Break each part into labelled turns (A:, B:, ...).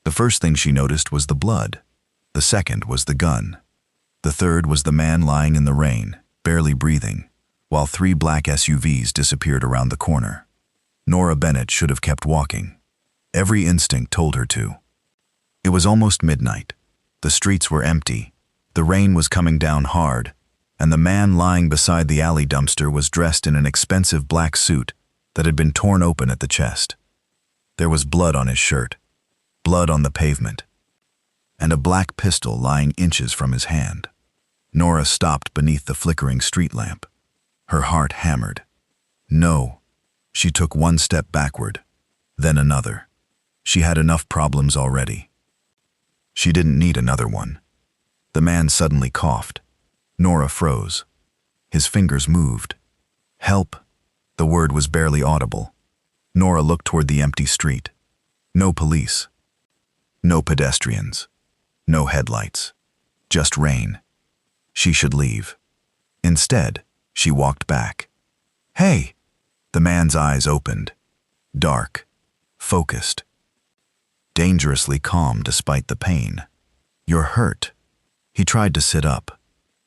A: The first thing she noticed was the blood. The second was the gun. The third was the man lying in the rain, barely breathing, while 3 black SUVs disappeared around the corner. Nora Bennett should have kept walking. Every instinct told her to. It was almost midnight. The streets were empty. The rain was coming down hard, and the man lying beside the alley dumpster was dressed in an expensive black suit that had been torn open at the chest. There was blood on his shirt, blood on the pavement, and a black pistol lying inches from his hand. Nora stopped beneath the flickering street lamp. Her heart hammered. No. She took 1 step backward, then another. She had enough problems already. She didn't need another one. The man suddenly coughed. Nora froze. His fingers moved. Help. The word was barely audible. Nora looked toward the empty street. No police. No pedestrians. No headlights. Just rain. She should leave. Instead, she walked back. Hey! The man's eyes opened. Dark. Focused. Dangerously calm despite the pain. You're hurt. He tried to sit up.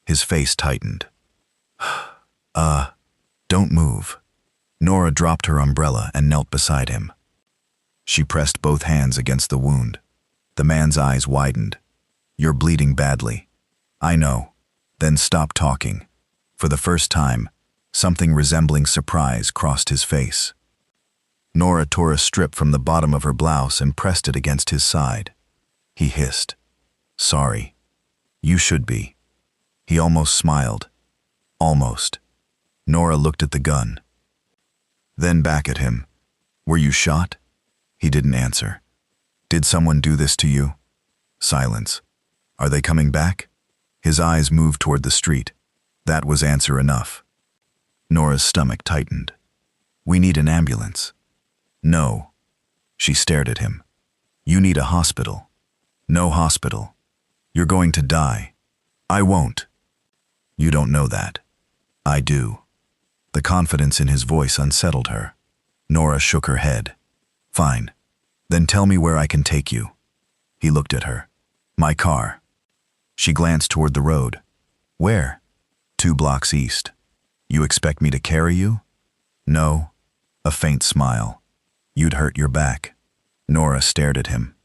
A: His face tightened. Don't move. Nora dropped her umbrella and knelt beside him. She pressed both hands against the wound. The man's eyes widened. You're bleeding badly. I know. Then stop talking. For the first time, something resembling surprise crossed his face. Nora tore a strip from the bottom of her blouse and pressed it against his side. He hissed. Sorry. You should be. He almost smiled. Almost. Nora looked at the gun. Then back at him. Were you shot? He didn't answer. Did someone do this to you? Silence. Are they coming back? His eyes moved toward the street. That was answer enough. Nora's stomach tightened. We need an ambulance. No. She stared at him. You need a hospital. No hospital. You're going to die. I won't. You don't know that. I do. The confidence in his voice unsettled her. Nora shook her head. Fine. Then tell me where I can take you. He looked at her. My car. She glanced toward the road. Where? 2 blocks east. You expect me to carry you? No. A faint smile. You'd hurt your back. Nora stared at him.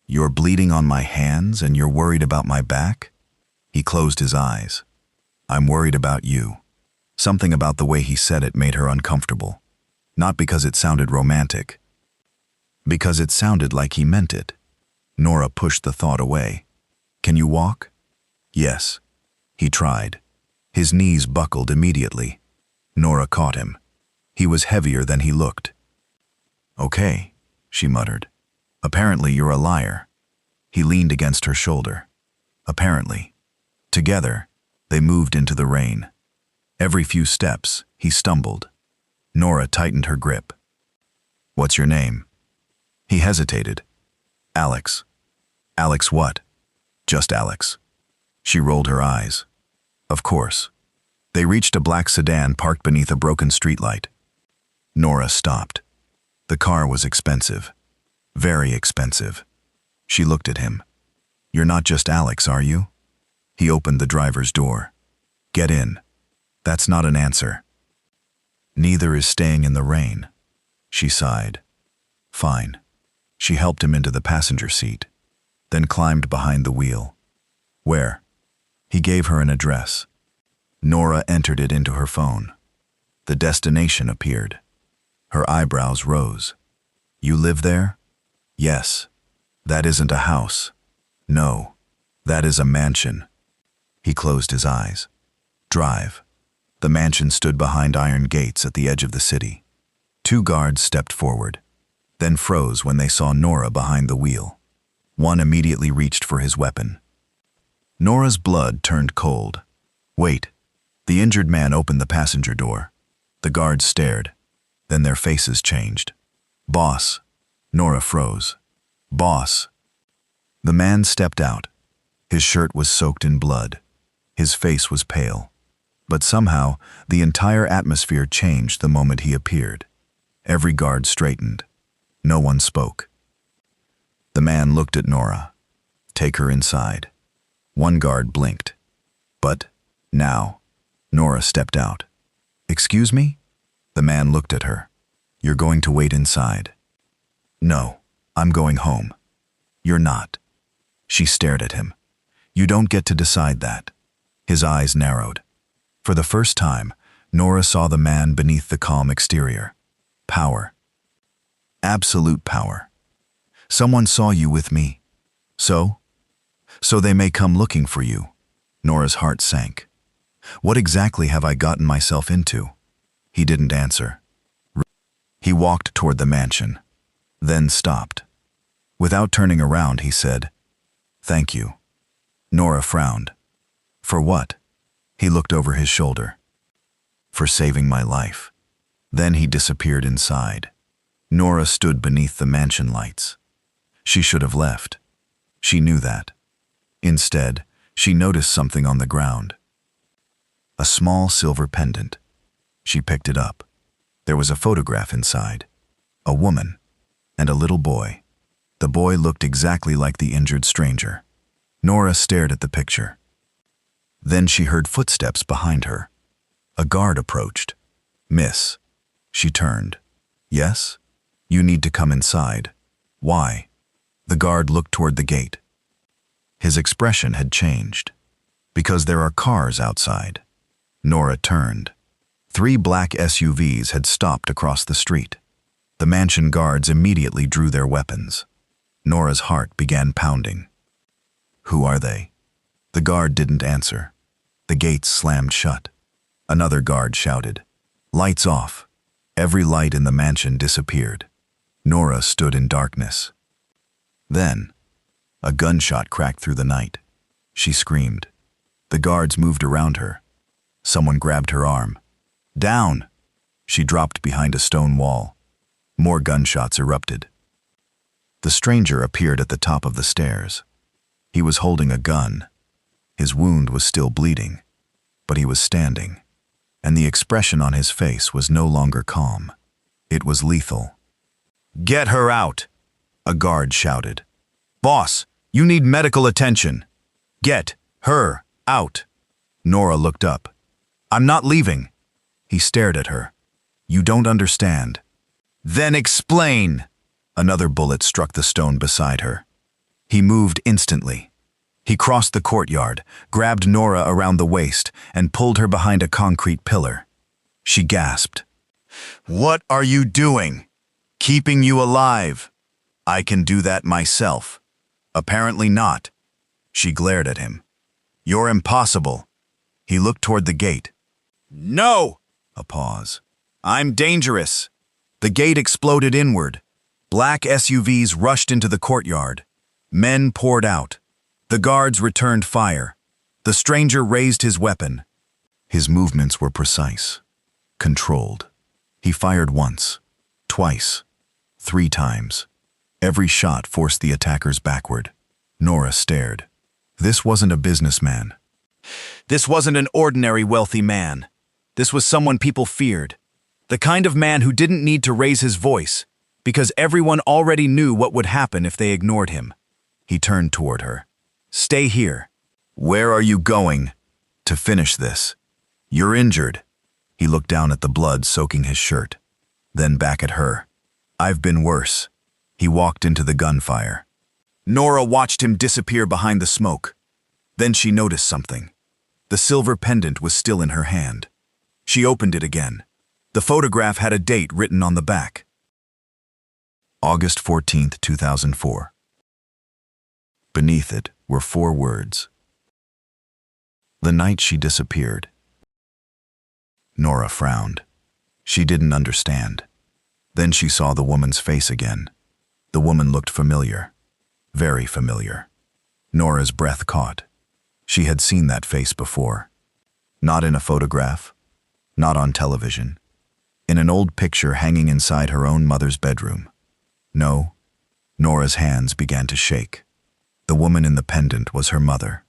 A: You're bleeding on my hands and you're worried about my back? He closed his eyes. I'm worried about you. Something about the way he said it made her uncomfortable. Not because it sounded romantic. Because it sounded like he meant it. Nora pushed the thought away. Can you walk? Yes. He tried. His knees buckled immediately. Nora caught him. He was heavier than he looked. Okay, she muttered. Apparently you're a liar. He leaned against her shoulder. Apparently. Together, they moved into the rain. Every few steps, he stumbled. Nora tightened her grip. What's your name? He hesitated. Alex. Alex what? Just Alex. She rolled her eyes. Of course. They reached a black sedan parked beneath a broken streetlight. Nora stopped. The car was expensive. Very expensive. She looked at him. You're not just Alex, are you? He opened the driver's door. Get in. That's not an answer. Neither is staying in the rain. She sighed. Fine. She helped him into the passenger seat, then climbed behind the wheel. Where? He gave her an address. Nora entered it into her phone. The destination appeared. Her eyebrows rose. You live there? Yes. That isn't a house. No. That is a mansion. He closed his eyes. Drive. The mansion stood behind iron gates at the edge of the city. 2 guards stepped forward, then froze when they saw Nora behind the wheel. One immediately reached for his weapon. Nora's blood turned cold. Wait. The injured man opened the passenger door. The guards stared. Then their faces changed. Boss. Nora froze. Boss. The man stepped out. His shirt was soaked in blood. His face was pale. But somehow, the entire atmosphere changed the moment he appeared. Every guard straightened. No one spoke. The man looked at Nora. Take her inside. One guard blinked. But, now, Nora stepped out. Excuse me? The man looked at her. You're going to wait inside. No, I'm going home. You're not. She stared at him. You don't get to decide that. His eyes narrowed. For the first time, Nora saw the man beneath the calm exterior. Power. Absolute power. Someone saw you with me. So? So they may come looking for you. Nora's heart sank. What exactly have I gotten myself into? He didn't answer. He walked toward the mansion, then stopped. Without turning around, he said, "Thank you." Nora frowned. For what? He looked over his shoulder. For saving my life. Then he disappeared inside. Nora stood beneath the mansion lights. She should have left. She knew that. Instead, she noticed something on the ground. A small silver pendant. She picked it up. There was a photograph inside. A woman and a little boy. The boy looked exactly like the injured stranger. Nora stared at the picture. Then she heard footsteps behind her. A guard approached. Miss. She turned. Yes? You need to come inside. Why? The guard looked toward the gate. His expression had changed. Because there are cars outside. Nora turned. 3 black SUVs had stopped across the street. The mansion guards immediately drew their weapons. Nora's heart began pounding. Who are they? The guard didn't answer. The gates slammed shut. Another guard shouted, "Lights off." Every light in the mansion disappeared. Nora stood in darkness. Then, a gunshot cracked through the night. She screamed. The guards moved around her. Someone grabbed her arm. Down! She dropped behind a stone wall. More gunshots erupted. The stranger appeared at the top of the stairs. He was holding a gun. His wound was still bleeding, but he was standing, and the expression on his face was no longer calm. It was lethal. "Get her out!" a guard shouted. "Boss, you need medical attention. Get her out." Nora looked up. "I'm not leaving." He stared at her. "You don't understand." "Then explain!" Another bullet struck the stone beside her. He moved instantly. He crossed the courtyard, grabbed Nora around the waist, and pulled her behind a concrete pillar. She gasped. "What are you doing? Keeping you alive. I can do that myself." "Apparently not." She glared at him. "You're impossible." He looked toward the gate. "No!" A pause. "I'm dangerous." The gate exploded inward. Black SUVs rushed into the courtyard. Men poured out. The guards returned fire. The stranger raised his weapon. His movements were precise, controlled. He fired once, twice, 3 times. Every shot forced the attackers backward. Nora stared. This wasn't a businessman. This wasn't an ordinary wealthy man. This was someone people feared. The kind of man who didn't need to raise his voice, because everyone already knew what would happen if they ignored him. He turned toward her. "Stay here." "Where are you going?" "To finish this." "You're injured." He looked down at the blood soaking his shirt, then back at her. "I've been worse." He walked into the gunfire. Nora watched him disappear behind the smoke. Then she noticed something. The silver pendant was still in her hand. She opened it again. The photograph had a date written on the back. August 14th, 2004. Beneath it were 4 words. The night she disappeared. Nora frowned. She didn't understand. Then she saw the woman's face again. The woman looked familiar. Very familiar. Nora's breath caught. She had seen that face before. Not in a photograph. Not on television. In an old picture hanging inside her own mother's bedroom. No. Nora's hands began to shake. The woman in the pendant was her mother.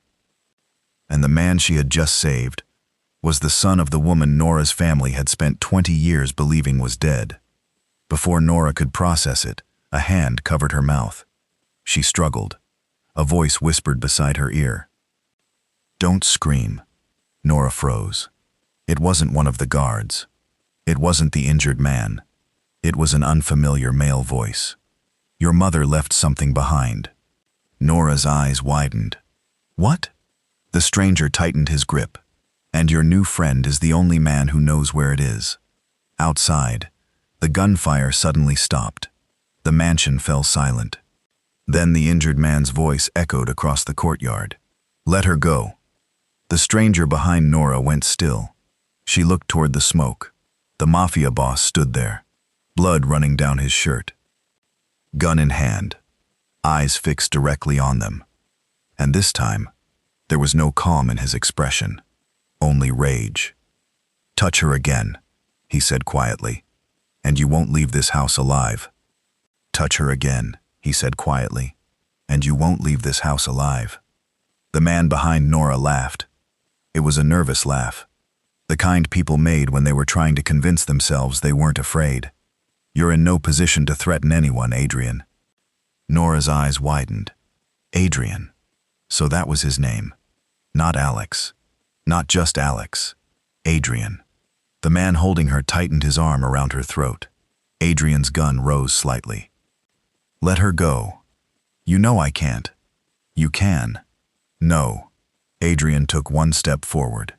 A: And the man she had just saved was the son of the woman Nora's family had spent 20 years believing was dead. Before Nora could process it, a hand covered her mouth. She struggled. A voice whispered beside her ear. "Don't scream." Nora froze. It wasn't one of the guards. It wasn't the injured man. It was an unfamiliar male voice. "Your mother left something behind." Nora's eyes widened. "What?" The stranger tightened his grip. "And your new friend is the only man who knows where it is." Outside, the gunfire suddenly stopped. The mansion fell silent. Then the injured man's voice echoed across the courtyard. "Let her go." The stranger behind Nora went still. She looked toward the smoke. The Mafia Boss stood there, blood running down his shirt. Gun in hand, eyes fixed directly on them. And this time, there was no calm in his expression, only rage. "Touch her again," he said quietly, "and you won't leave this house alive." "Touch her again," he said quietly, "and you won't leave this house alive." The man behind Nora laughed. It was a nervous laugh, the kind people made when they were trying to convince themselves they weren't afraid. "You're in no position to threaten anyone, Adrian." Nora's eyes widened. Adrian. So that was his name. Not Alex. Not just Alex. Adrian. The man holding her tightened his arm around her throat. Adrian's gun rose slightly. "Let her go." "You know I can't." "You can." "No." Adrian took one step forward.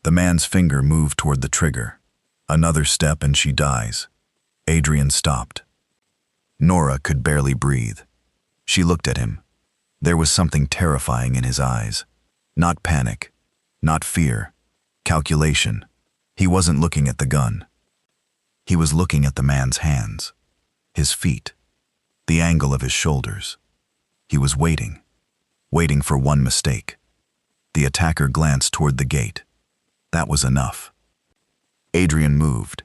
A: The man's finger moved toward the trigger. Another step and she dies. Adrian stopped. Nora could barely breathe. She looked at him. There was something terrifying in his eyes. Not panic, not fear, calculation. He wasn't looking at the gun. He was looking at the man's hands, his feet, the angle of his shoulders. He was waiting for one mistake. The attacker glanced toward the gate. That was enough. Adrian moved.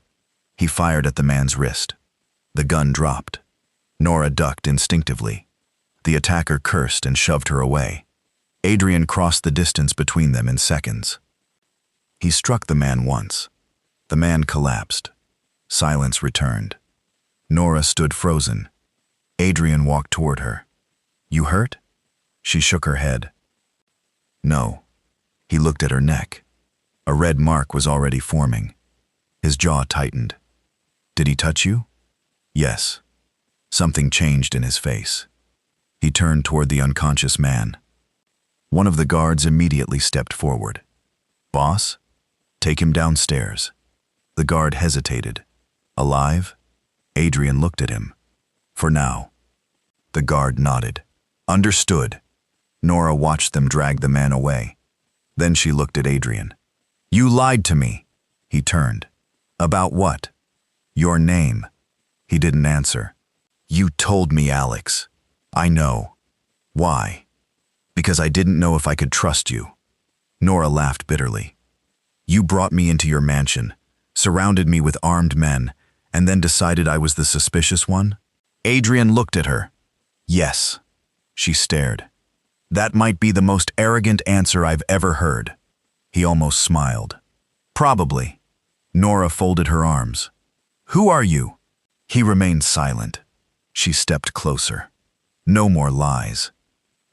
A: He fired at the man's wrist. The gun dropped. Nora ducked instinctively. The attacker cursed and shoved her away. Adrian crossed the distance between them in seconds. He struck the man once. The man collapsed. Silence returned. Nora stood frozen. Adrian walked toward her. "You hurt?" She shook her head. "No." He looked at her neck. A red mark was already forming. His jaw tightened. "Did he touch you?" "Yes." Something changed in his face. He turned toward the unconscious man. One of the guards immediately stepped forward. "Boss, take him downstairs." The guard hesitated. "Alive?" Adrian looked at him. "For now." The guard nodded. "Understood." Nora watched them drag the man away. Then she looked at Adrian. "You lied to me." He turned. "About what?" "Your name." He didn't answer. "You told me, Alex." "I know." "Why?" "Because I didn't know if I could trust you." Nora laughed bitterly. "You brought me into your mansion, surrounded me with armed men, and then decided I was the suspicious one?" Adrian looked at her. "Yes." She stared. "That might be the most arrogant answer I've ever heard." He almost smiled. "Probably." Nora folded her arms. "Who are you?" He remained silent. She stepped closer. No more lies.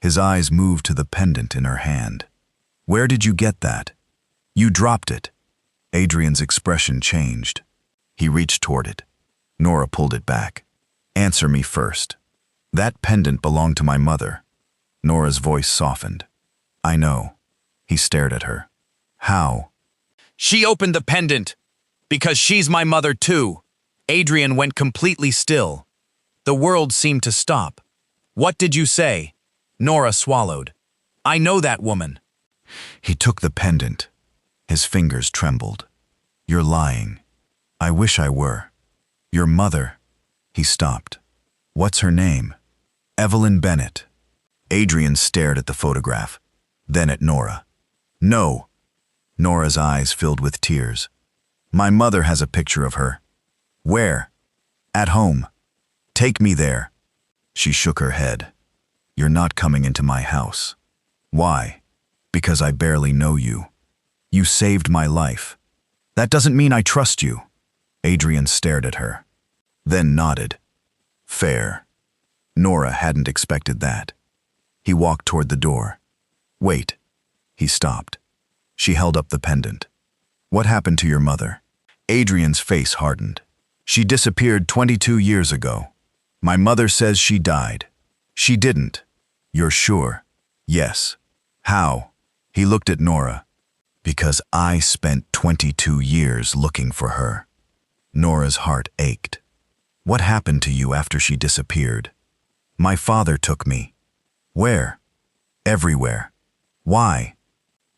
A: His eyes moved to the pendant in her hand. "Where did you get that?" "You dropped it." Adrian's expression changed. He reached toward it. Nora pulled it back. "Answer me first." "That pendant belonged to my mother." Nora's voice softened. "I know." He stared at her. "How?" "She opened the pendant. Because she's my mother too." Adrian went completely still. The world seemed to stop. "What did you say?" Nora swallowed. "I know that woman." He took the pendant. His fingers trembled. "You're lying." "I wish I were." "Your mother." He stopped. "What's her name?" "Evelyn Bennett." Adrian stared at the photograph, then at Nora. "No." Nora's eyes filled with tears. "My mother has a picture of her." "Where?" "At home." "Take me there." She shook her head. "You're not coming into my house." "Why?" "Because I barely know you. You saved my life." "That doesn't mean I trust you." Adrian stared at her, then nodded. "Fair." Nora hadn't expected that. He walked toward the door. Wait. He stopped. She held up the pendant. What happened to your mother? Adrian's face hardened. She disappeared 22 years ago. My mother says she died. She didn't. You're sure? Yes. How? He looked at Nora. Because I spent 22 years looking for her. Nora's heart ached. What happened to you after she disappeared? My father took me. Where? Everywhere. Why?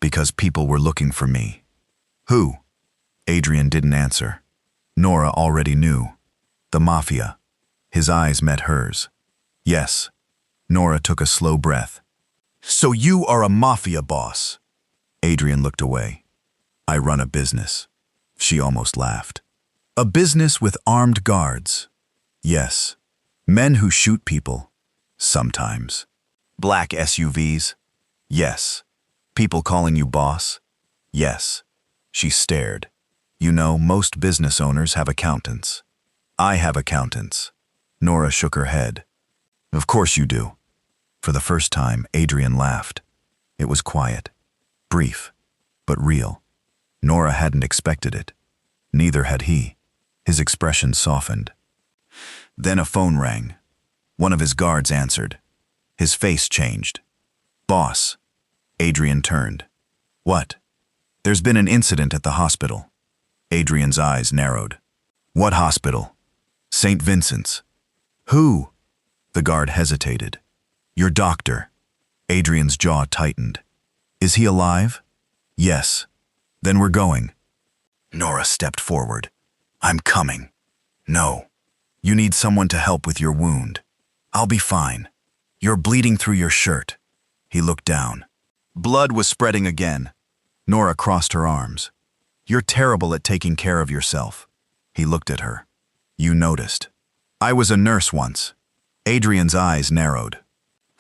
A: Because people were looking for me. Who? Adrian didn't answer. Nora already knew. The Mafia. His eyes met hers. Yes. Nora took a slow breath. So you are a Mafia boss. Adrian looked away. I run a business. She almost laughed. A business with armed guards. Yes. Men who shoot people. Sometimes. Black SUVs. Yes. People calling you boss. Yes. She stared. You know, most business owners have accountants. I have accountants. Nora shook her head. Of course you do. For the first time, Adrian laughed. It was quiet. Brief, but real. Nora hadn't expected it. Neither had he. His expression softened. Then a phone rang. One of his guards answered. His face changed. Boss. Adrian turned. What? There's been an incident at the hospital. Adrian's eyes narrowed. What hospital? St. Vincent's. Who? The guard hesitated. Your doctor. Adrian's jaw tightened. Is he alive? Yes. Then we're going. Nora stepped forward. I'm coming. No. You need someone to help with your wound. I'll be fine. You're bleeding through your shirt. He looked down. Blood was spreading again. Nora crossed her arms. You're terrible at taking care of yourself. He looked at her. You noticed. I was a nurse once. Adrian's eyes narrowed.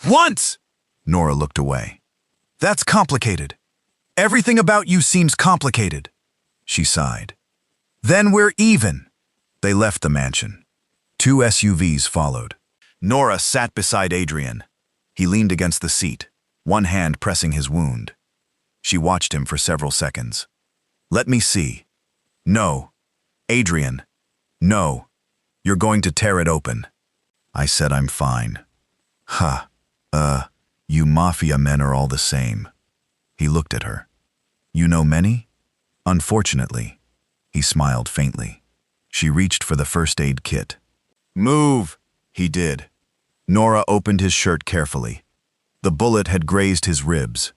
A: Once! Nora looked away. That's complicated. Everything about you seems complicated. She sighed. Then we're even. They left the mansion. 2 SUVs followed. Nora sat beside Adrian. He leaned against the seat, one hand pressing his wound. She watched him for several seconds. Let me see. No. Adrian. No. You're going to tear it open. I said I'm fine. Huh. You Mafia men are all the same. He looked at her. You know many? Unfortunately. He smiled faintly. She reached for the first aid kit. Move! He did. Nora opened his shirt carefully. The bullet had grazed his ribs.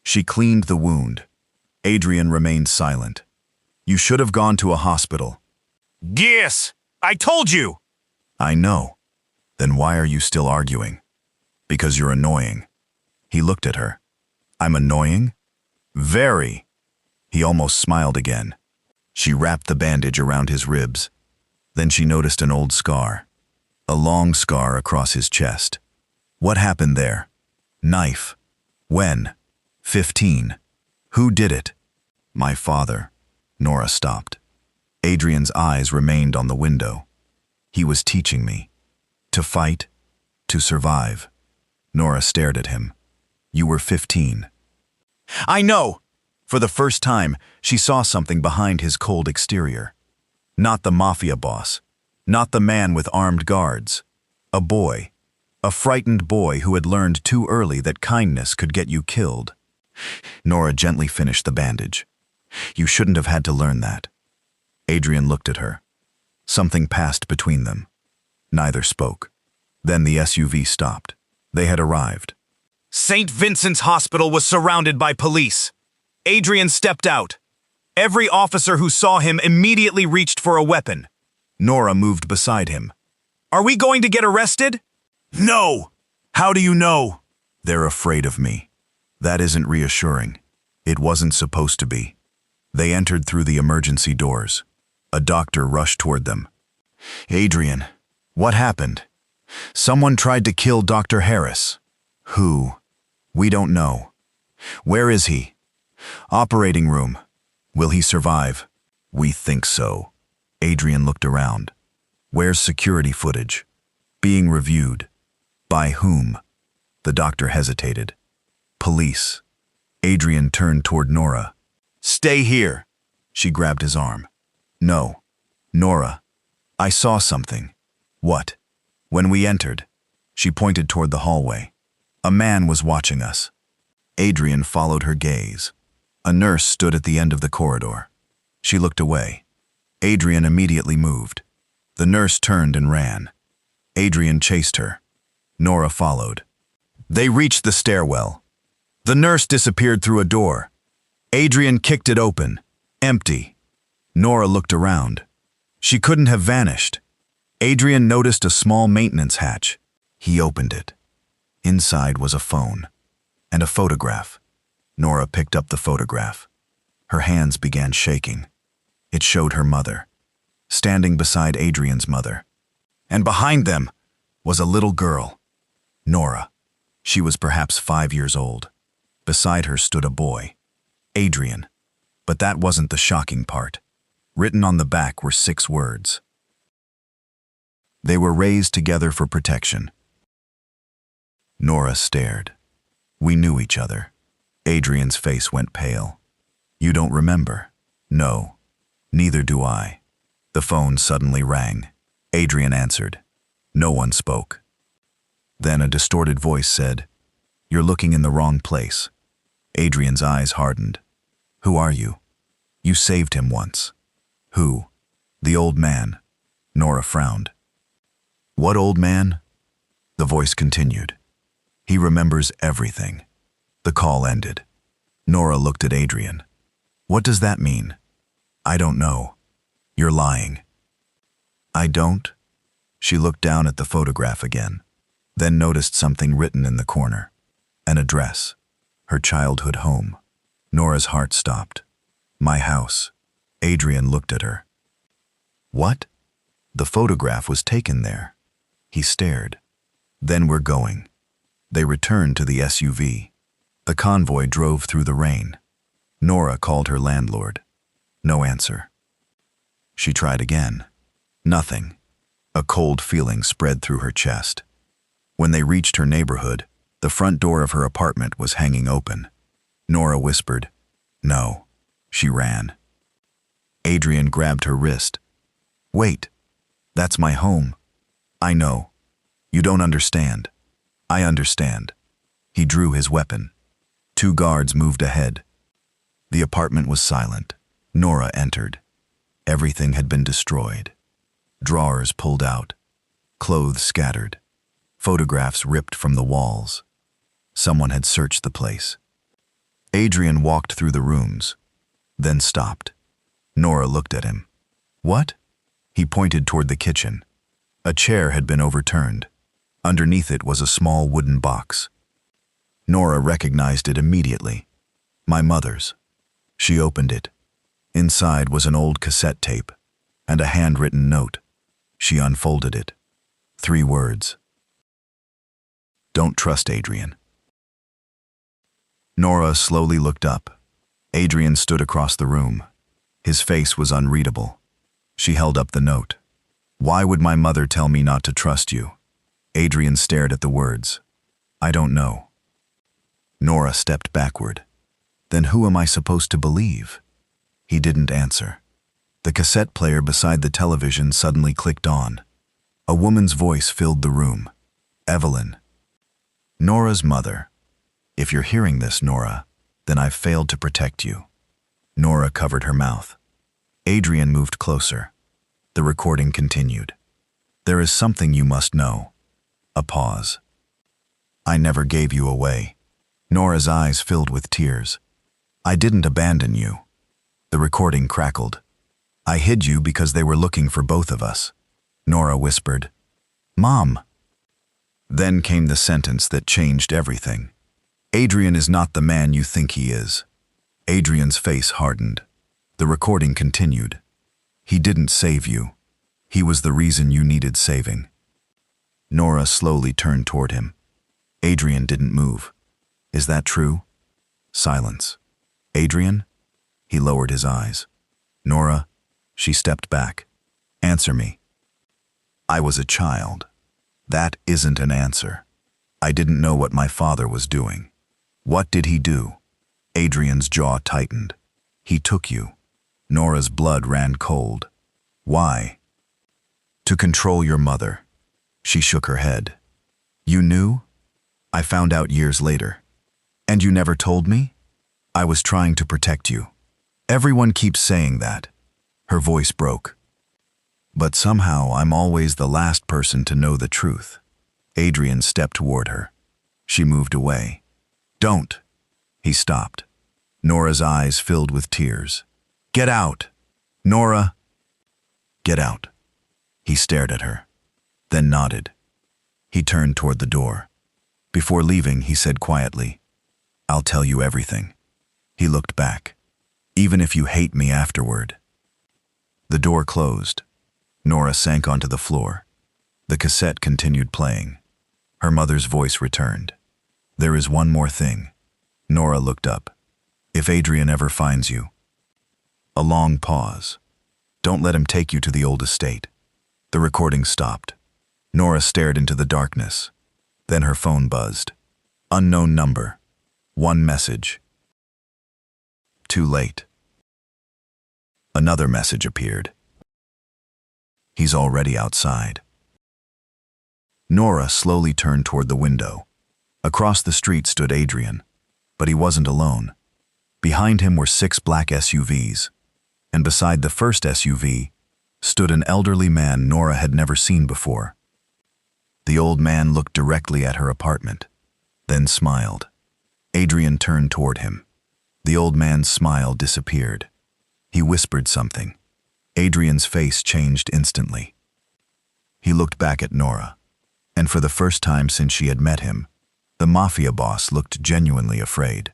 A: She cleaned the wound. Adrian remained silent. You should have gone to a hospital. Yes! I told you! I know. Then why are you still arguing? Because you're annoying. He looked at her. I'm annoying? Very. He almost smiled again. She wrapped the bandage around his ribs. Then she noticed an old scar. A long scar across his chest. What happened there? Knife. When? 15. Who did it? My father. Nora stopped. Adrian's eyes remained on the window. He was teaching me. To fight. To survive. Nora stared at him. You were 15. I know! For the first time, she saw something behind his cold exterior. Not the Mafia boss. Not the man with armed guards. A boy. A frightened boy who had learned too early that kindness could get you killed. Nora gently finished the bandage. You shouldn't have had to learn that. Adrian looked at her. Something passed between them. Neither spoke. Then the SUV stopped. They had arrived. St. Vincent's Hospital was surrounded by police. Adrian stepped out. Every officer who saw him immediately reached for a weapon. Nora moved beside him. Are we going to get arrested? No! How do you know? They're afraid of me. That isn't reassuring. It wasn't supposed to be. They entered through the emergency doors. A doctor rushed toward them. Adrian, what happened? Someone tried to kill Dr. Harris. Who? We don't know. Where is he? Operating room. Will he survive? We think so. Adrian looked around. Where's security footage? Being reviewed. By whom? The doctor hesitated. Police. Adrian turned toward Nora. Stay here. She grabbed his arm. No. Nora. I saw something. What? When we entered. She pointed toward the hallway. A man was watching us. Adrian followed her gaze. A nurse stood at the end of the corridor. She looked away. Adrian immediately moved. The nurse turned and ran. Adrian chased her. Nora followed. They reached the stairwell. The nurse disappeared through a door. Adrian kicked it open. Empty. Nora looked around. She couldn't have vanished. Adrian noticed a small maintenance hatch. He opened it. Inside was a phone and a photograph. Nora picked up the photograph. Her hands began shaking. It showed her mother, standing beside Adrian's mother. And behind them was a little girl, Nora. She was perhaps 5 years old. Beside her stood a boy, Adrian. But that wasn't the shocking part. Written on the back were 6 words. They were raised together for protection. Nora stared. We knew each other. Adrian's face went pale. You don't remember? No. Neither do I. The phone suddenly rang. Adrian answered. No one spoke. Then a distorted voice said, You're looking in the wrong place. Adrian's eyes hardened. Who are you? You saved him once. Who? The old man. Nora frowned. What old man? The voice continued. He remembers everything. The call ended. Nora looked at Adrian. What does that mean? I don't know. You're lying. I don't? She looked down at the photograph again, then noticed something written in the corner. An address. Her childhood home. Nora's heart stopped. My house. Adrian looked at her. What? The photograph was taken there. He stared. Then we're going. They returned to the SUV. The convoy drove through the rain. Nora called her landlord. No answer. She tried again. Nothing. A cold feeling spread through her chest. When they reached her neighborhood, the front door of her apartment was hanging open. Nora whispered, No. She ran. Adrian grabbed her wrist. Wait. That's my home. I know. You don't understand. I understand. He drew his weapon. 2 guards moved ahead. The apartment was silent. Nora entered. Everything had been destroyed. Drawers pulled out. Clothes scattered. Photographs ripped from the walls. Someone had searched the place. Adrian walked through the rooms, then stopped. Nora looked at him. What? He pointed toward the kitchen. A chair had been overturned. Underneath it was a small wooden box. Nora recognized it immediately. My mother's. She opened it. Inside was an old cassette tape and a handwritten note. She unfolded it. 3 words. Don't trust Adrian. Nora slowly looked up. Adrian stood across the room. His face was unreadable. She held up the note. Why would my mother tell me not to trust you? Adrian stared at the words. I don't know. Nora stepped backward. Then who am I supposed to believe? He didn't answer. The cassette player beside the television suddenly clicked on. A woman's voice filled the room. Evelyn. Nora's mother. If you're hearing this, Nora, then I've failed to protect you. Nora covered her mouth. Adrian moved closer. The recording continued. There is something you must know. A pause. I never gave you away. Nora's eyes filled with tears. I didn't abandon you. The recording crackled. I hid you because they were looking for both of us. Nora whispered, Mom. Then came the sentence that changed everything. Adrian is not the man you think he is. Adrian's face hardened. The recording continued. He didn't save you. He was the reason you needed saving. Nora slowly turned toward him. Adrian didn't move. Is that true? Silence. Adrian? He lowered his eyes. Nora? She stepped back. Answer me. I was a child. That isn't an answer. I didn't know what my father was doing. What did he do? Adrian's jaw tightened. He took you. Nora's blood ran cold. Why? To control your mother. She shook her head. You knew? I found out years later. And you never told me? I was trying to protect you. Everyone keeps saying that. Her voice broke. But somehow I'm always the last person to know the truth. Adrian stepped toward her. She moved away. Don't. He stopped. Nora's eyes filled with tears. Get out! Nora! Get out. He stared at her, then nodded. He turned toward the door. Before leaving, he said quietly, I'll tell you everything. He looked back. Even if you hate me afterward. The door closed. Nora sank onto the floor. The cassette continued playing. Her mother's voice returned. There is one more thing. Nora looked up. If Adrian ever finds you. A long pause. Don't let him take you to the old estate. The recording stopped. Nora stared into the darkness. Then her phone buzzed. Unknown number. One message. Too late. Another message appeared. He's already outside. Nora slowly turned toward the window. Across the street stood Adrian, but he wasn't alone. Behind him were 6 black SUVs, and beside the first SUV stood an elderly man Nora had never seen before. The old man looked directly at her apartment, then smiled. Adrian turned toward him. The old man's smile disappeared. He whispered something. Adrian's face changed instantly. He looked back at Nora, and for the first time since she had met him, the Mafia Boss looked genuinely afraid.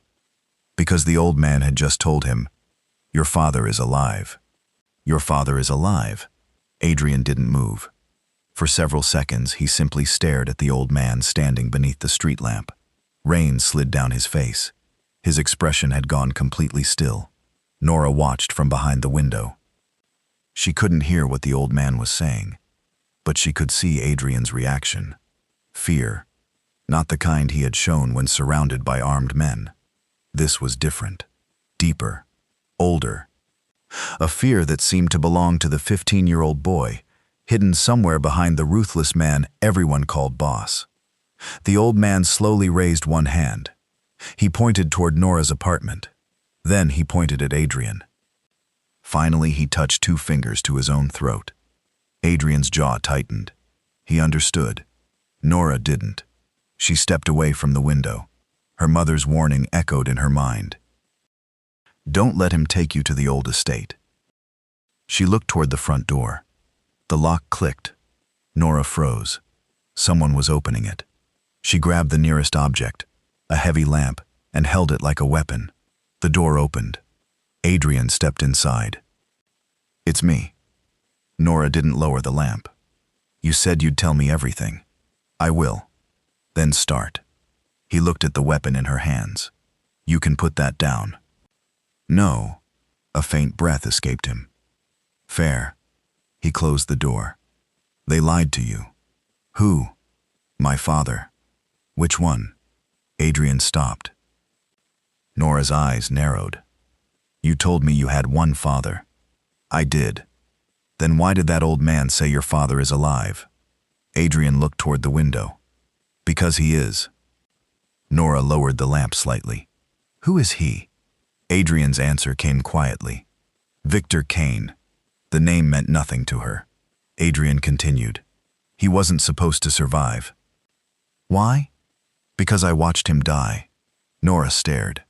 A: Because the old man had just told him, Your father is alive. Your father is alive. Adrian didn't move. For several seconds, he simply stared at the old man standing beneath the street lamp. Rain slid down his face. His expression had gone completely still. Nora watched from behind the window. She couldn't hear what the old man was saying, but she could see Adrian's reaction. Fear, not the kind he had shown when surrounded by armed men. This was different, deeper, older. A fear that seemed to belong to the 15-year-old boy, hidden somewhere behind the ruthless man everyone called boss. The old man slowly raised one hand. He pointed toward Nora's apartment. Then he pointed at Adrian. Finally, he touched 2 fingers to his own throat. Adrian's jaw tightened. He understood. Nora didn't. She stepped away from the window. Her mother's warning echoed in her mind. Don't let him take you to the old estate. She looked toward the front door. The lock clicked. Nora froze. Someone was opening it. She grabbed the nearest object, a heavy lamp, and held it like a weapon. The door opened. Adrian stepped inside. It's me. Nora didn't lower the lamp. You said you'd tell me everything. I will. Then start. He looked at the weapon in her hands. You can put that down. No. A faint breath escaped him. Fair. He closed the door. They lied to you. Who? My father. Which one? Adrian stopped. Nora's eyes narrowed. You told me you had one father. I did. Then why did that old man say your father is alive? Adrian looked toward the window. Because he is. Nora lowered the lamp slightly. Who is he? Adrian's answer came quietly. Victor Kane. The name meant nothing to her. Adrian continued. He wasn't supposed to survive. Why? Because I watched him die. Nora stared.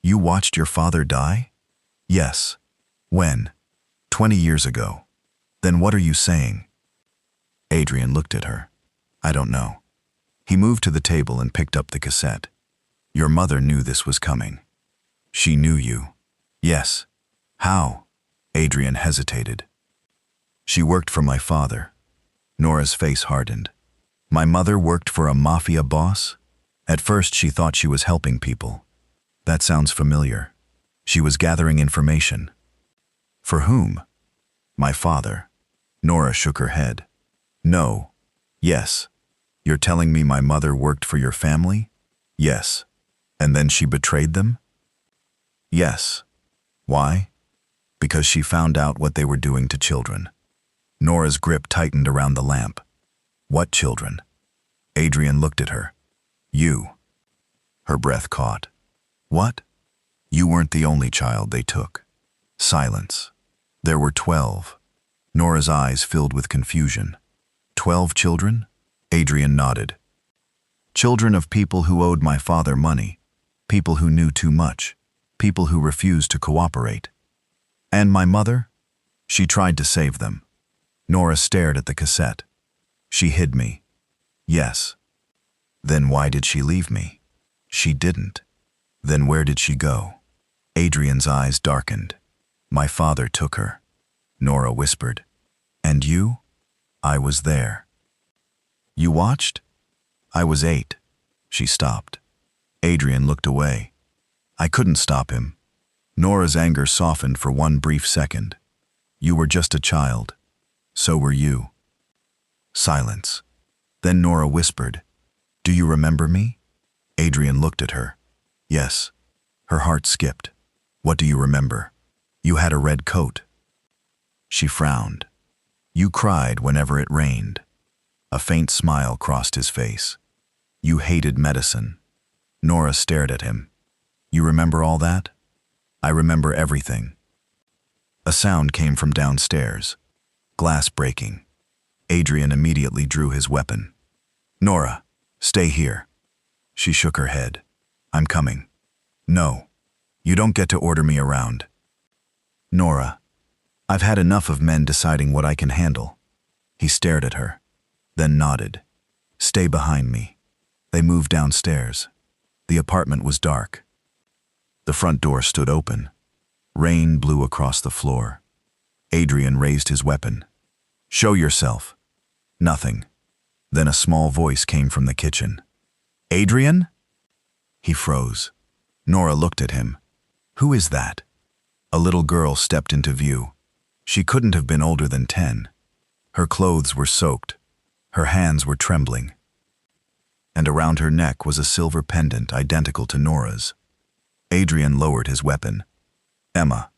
A: You watched your father die? Yes. When? 20 years ago. Then what are you saying? Adrian looked at her. I don't know. He moved to the table and picked up the cassette. Your mother knew this was coming. She knew you. Yes. How? Adrian hesitated. She worked for my father. Nora's face hardened. My mother worked for a mafia boss? At first she thought she was helping people. That sounds familiar. She was gathering information. For whom? My father. Nora shook her head. No. Yes. You're telling me my mother worked for your family? Yes. And then she betrayed them? Yes. Why? Because she found out what they were doing to children. Nora's grip tightened around the lamp. What children? Adrian looked at her. You. Her breath caught. What? You weren't the only child they took. Silence. There were 12. Nora's eyes filled with confusion. 12 children? Adrian nodded. Children of people who owed my father money, people who knew too much, people who refused to cooperate. And my mother? She tried to save them. Nora stared at the cassette. She hid me. Yes. Then why did she leave me? She didn't. Then where did she go? Adrian's eyes darkened. My father took her. Nora whispered. And you? I was there. You watched? I was 8. She stopped. Adrian looked away. I couldn't stop him. Nora's anger softened for one brief second. You were just a child. So were you. Silence. Then Nora whispered, Do you remember me? Adrian looked at her. Yes. Her heart skipped. What do you remember? You had a red coat. She frowned. You cried whenever it rained. A faint smile crossed his face. You hated medicine. Nora stared at him. You remember all that? I remember everything. A sound came from downstairs. Glass breaking. Adrian immediately drew his weapon. Nora, stay here. She shook her head. I'm coming. No. You don't get to order me around. Nora, I've had enough of men deciding what I can handle. He stared at her, then nodded. Stay behind me. They moved downstairs. The apartment was dark. The front door stood open. Rain blew across the floor. Adrian raised his weapon. Show yourself. Nothing. Then a small voice came from the kitchen. Adrian? He froze. Nora looked at him. Who is that? A little girl stepped into view. She couldn't have been older than 10. Her clothes were soaked. Her hands were trembling. And around her neck was a silver pendant identical to Nora's. Adrian lowered his weapon. Emma.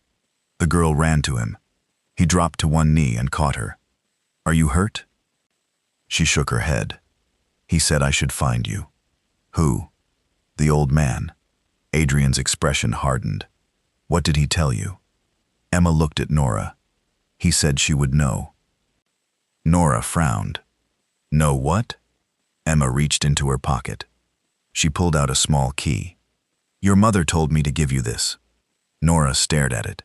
A: The girl ran to him. He dropped to one knee and caught her. Are you hurt? She shook her head. He said I should find you. Who? The old man. Adrian's expression hardened. What did he tell you? Emma looked at Nora. He said she would know. Nora frowned. Know what? Emma reached into her pocket. She pulled out a small key. Your mother told me to give you this. Nora stared at it.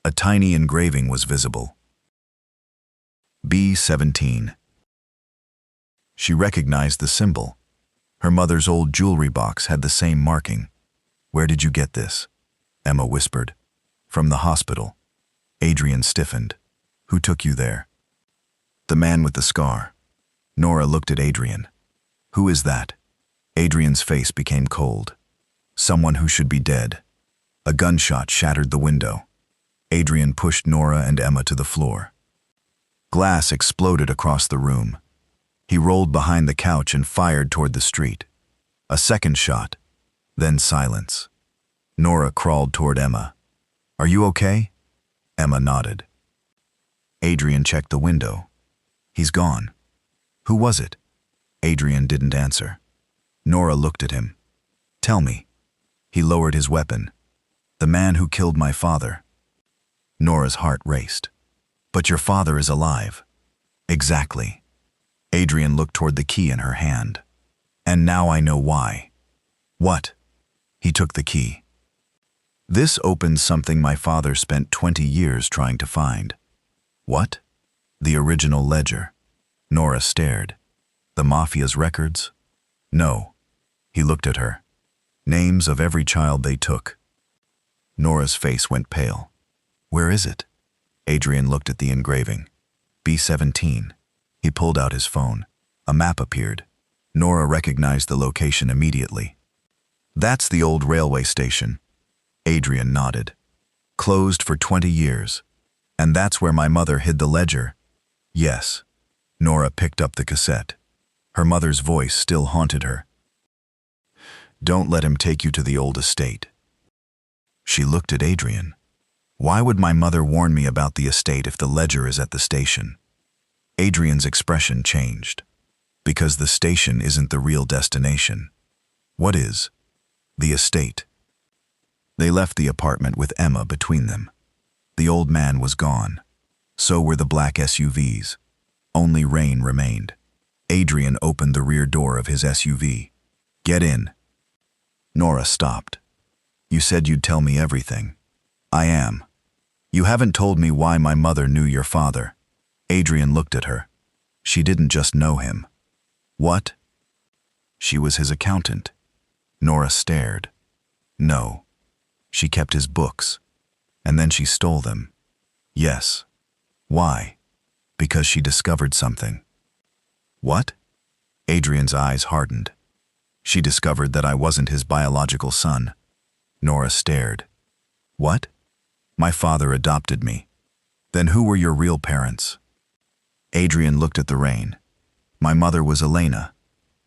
A: A tiny engraving was visible. B-17. She recognized the symbol. Her mother's old jewelry box had the same marking. Where did you get this? Emma whispered. From the hospital. Adrian stiffened. Who took you there? The man with the scar. Nora looked at Adrian. Who is that? Adrian's face became cold. Someone who should be dead. A gunshot shattered the window. Adrian pushed Nora and Emma to the floor. Glass exploded across the room. He rolled behind the couch and fired toward the street. A second shot, then silence. Nora crawled toward Emma. Are you okay? Emma nodded. Adrian checked the window. He's gone. Who was it? Adrian didn't answer. Nora looked at him. Tell me. He lowered his weapon. The man who killed my father. Nora's heart raced. But your father is alive. Exactly. Adrian looked toward the key in her hand. And now I know why. What? He took the key. This opens something my father spent 20 years trying to find. What? The original ledger. Nora stared. The Mafia's records? No. He looked at her. Names of every child they took. Nora's face went pale. Where is it? Adrian looked at the engraving. B-17. He pulled out his phone. A map appeared. Nora recognized the location immediately. That's the old railway station. Adrian nodded. Closed for 20 years. And that's where my mother hid the ledger. Yes. Nora picked up the cassette. Her mother's voice still haunted her. "Don't let him take you to the old estate." She looked at Adrian. "Why would my mother warn me about the estate if the ledger is at the station?" Adrian's expression changed. "Because the station isn't the real destination." "What is?" "The estate." They left the apartment with Emma between them. The old man was gone. So were the black SUVs. Only rain remained. Adrian opened the rear door of his SUV. "Get in." Nora stopped. "You said you'd tell me everything." "I am." "You haven't told me why my mother knew your father." Adrian looked at her. She didn't just know him. "What?" "She was his accountant." Nora stared. "No. She kept his books. And then she stole them." "Yes." "Why?" "Because she discovered something." "What?" Adrian's eyes hardened. "She discovered that I wasn't his biological son." Nora stared. "What?" "My father adopted me." "Then who were your real parents?" Adrian looked at the rain. "My mother was Elena."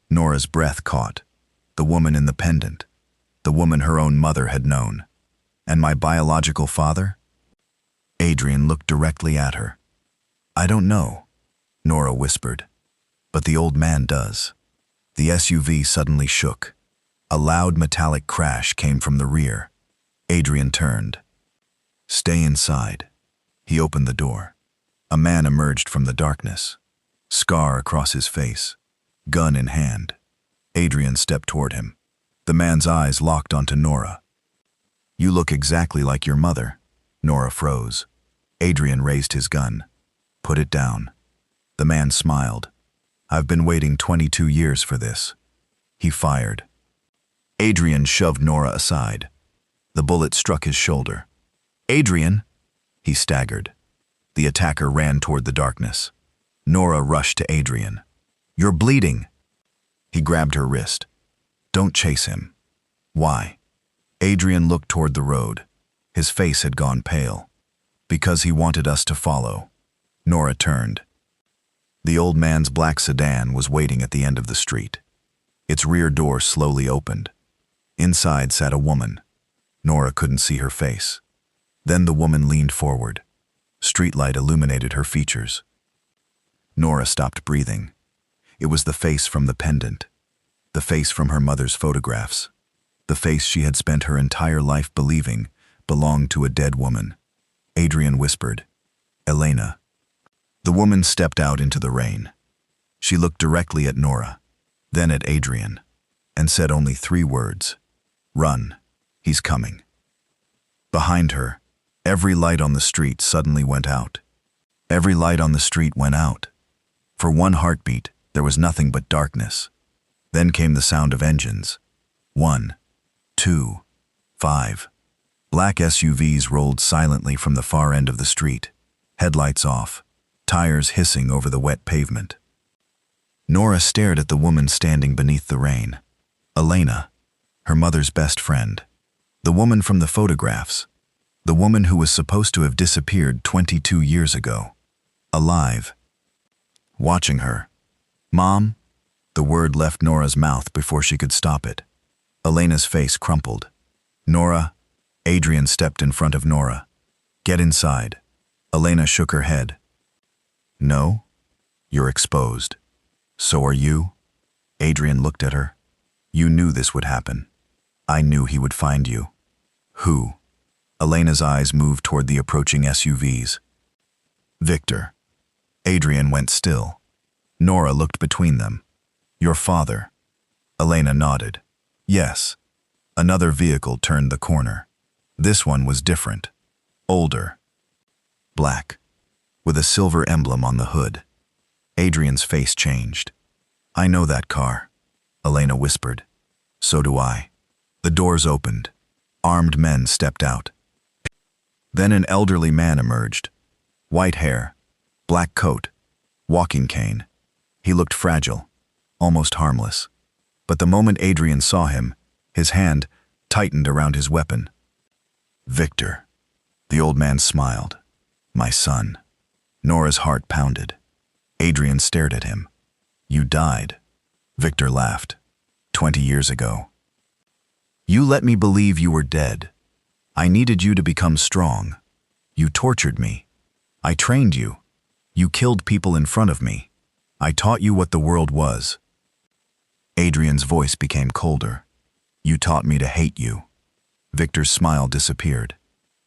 A: Nora's breath caught. The woman in the pendant. The woman her own mother had known. "And my biological father?" Adrian looked directly at her. "I don't know," Nora whispered. "But the old man does." The SUV suddenly shook. A loud metallic crash came from the rear. Adrian turned. "Stay inside." He opened the door. A man emerged from the darkness. Scar across his face. Gun in hand. Adrian stepped toward him. The man's eyes locked onto Nora. "You look exactly like your mother." Nora froze. Adrian raised his gun. "Put it down." The man smiled. "I've been waiting 22 years for this." He fired. Adrian shoved Nora aside. The bullet struck his shoulder. "Adrian!" He staggered. The attacker ran toward the darkness. Nora rushed to Adrian. "You're bleeding." He grabbed her wrist. "Don't chase him." "Why?" Adrian looked toward the road. His face had gone pale. "Because he wanted us to follow." Nora turned. The old man's black sedan was waiting at the end of the street. Its rear door slowly opened. Inside sat a woman. Nora couldn't see her face. Then the woman leaned forward. Streetlight illuminated her features. Nora stopped breathing. It was the face from the pendant. The face from her mother's photographs. The face she had spent her entire life believing belonged to a dead woman. Adrian whispered, "Elena." The woman stepped out into the rain. She looked directly at Nora, then at Adrian, and said only 3 words. "Run. He's coming." Behind her, every light on the street suddenly went out. Every light on the street went out. For one heartbeat, there was nothing but darkness. Then came the sound of engines. 1, 2, 5. Black SUVs rolled silently from the far end of the street, headlights off, tires hissing over the wet pavement. Nora stared at the woman standing beneath the rain. Elena, her mother's best friend. The woman from the photographs. The woman who was supposed to have disappeared 22 years ago. Alive. Watching her. "Mom?" The word left Nora's mouth before she could stop it. Elena's face crumpled. "Nora?" Adrian stepped in front of Nora. "Get inside." Elena shook her head. "No? You're exposed. So are you?" Adrian looked at her. "You knew this would happen. I knew he would find you." "Who?" Elena's eyes moved toward the approaching SUVs. "Victor." Adrian went still. Nora looked between them. "Your father." Elena nodded. "Yes." Another vehicle turned the corner. This one was different. Older. Black. With a silver emblem on the hood. Adrian's face changed. "I know that car," Elena whispered. "So do I." The doors opened. Armed men stepped out. Then an elderly man emerged. White hair, black coat, walking cane. He looked fragile, almost harmless. But the moment Adrian saw him, his hand tightened around his weapon. "Victor." The old man smiled. "My son." Nora's heart pounded. Adrian stared at him. "You died." Victor laughed. 20 years ago. You let me believe you were dead. I needed you to become strong. You tortured me. I trained you. You killed people in front of me. I taught you what the world was. Adrian's voice became colder. You taught me to hate you. Victor's smile disappeared.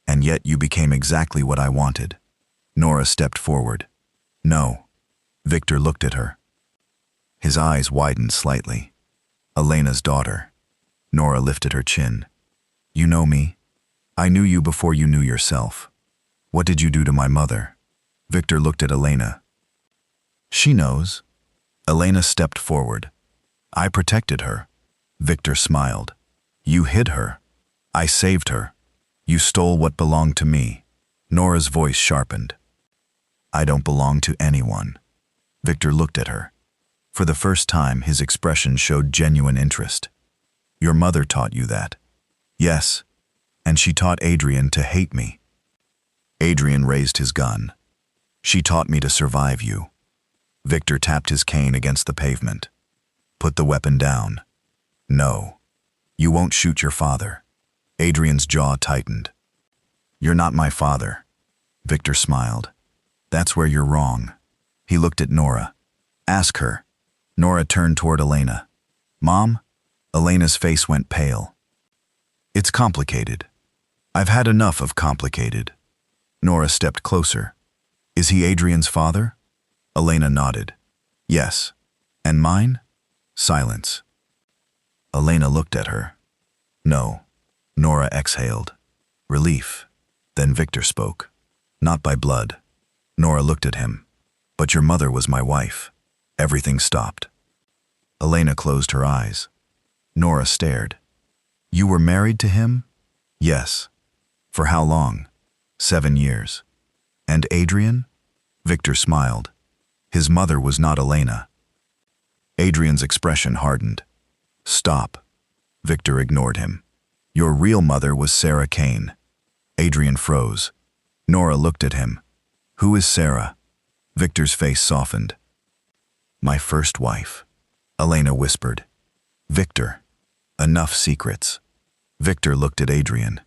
A: And yet you became exactly what I wanted. Nora stepped forward. No. Victor looked at her. His eyes widened slightly. Elena's daughter. Nora lifted her chin. You know me? I knew you before you knew yourself. What did you do to my mother? Victor looked at Elena. She knows. Elena stepped forward. I protected her. Victor smiled. You hid her. I saved her. You stole what belonged to me. Nora's voice sharpened. I don't belong to anyone. Victor looked at her. For the first time, his expression showed genuine interest. Your mother taught you that. Yes, and she taught Adrian to hate me. Adrian raised his gun. She taught me to survive you. Victor tapped his cane against the pavement. Put the weapon down. No. You won't shoot your father. Adrian's jaw tightened. You're not my father. Victor smiled. That's where you're wrong. He looked at Nora. Ask her. Nora turned toward Elena. Mom? Elena's face went pale. It's complicated. I've had enough of complicated. Nora stepped closer. Is he Adrian's father? Elena nodded. Yes. And mine? Silence. Elena looked at her. No. Nora exhaled. Relief. Then Victor spoke. Not by blood. Nora looked at him. But your mother was my wife. Everything stopped. Elena closed her eyes. Nora stared. You were married to him? Yes. For how long? 7 years. And Adrian? Victor smiled. His mother was not Elena. Adrian's expression hardened. Stop. Victor ignored him. Your real mother was Sarah Kane. Adrian froze. Nora looked at him. Who is Sarah? Victor's face softened. My first wife. Elena whispered. Victor. Enough secrets. Victor looked at Adrian.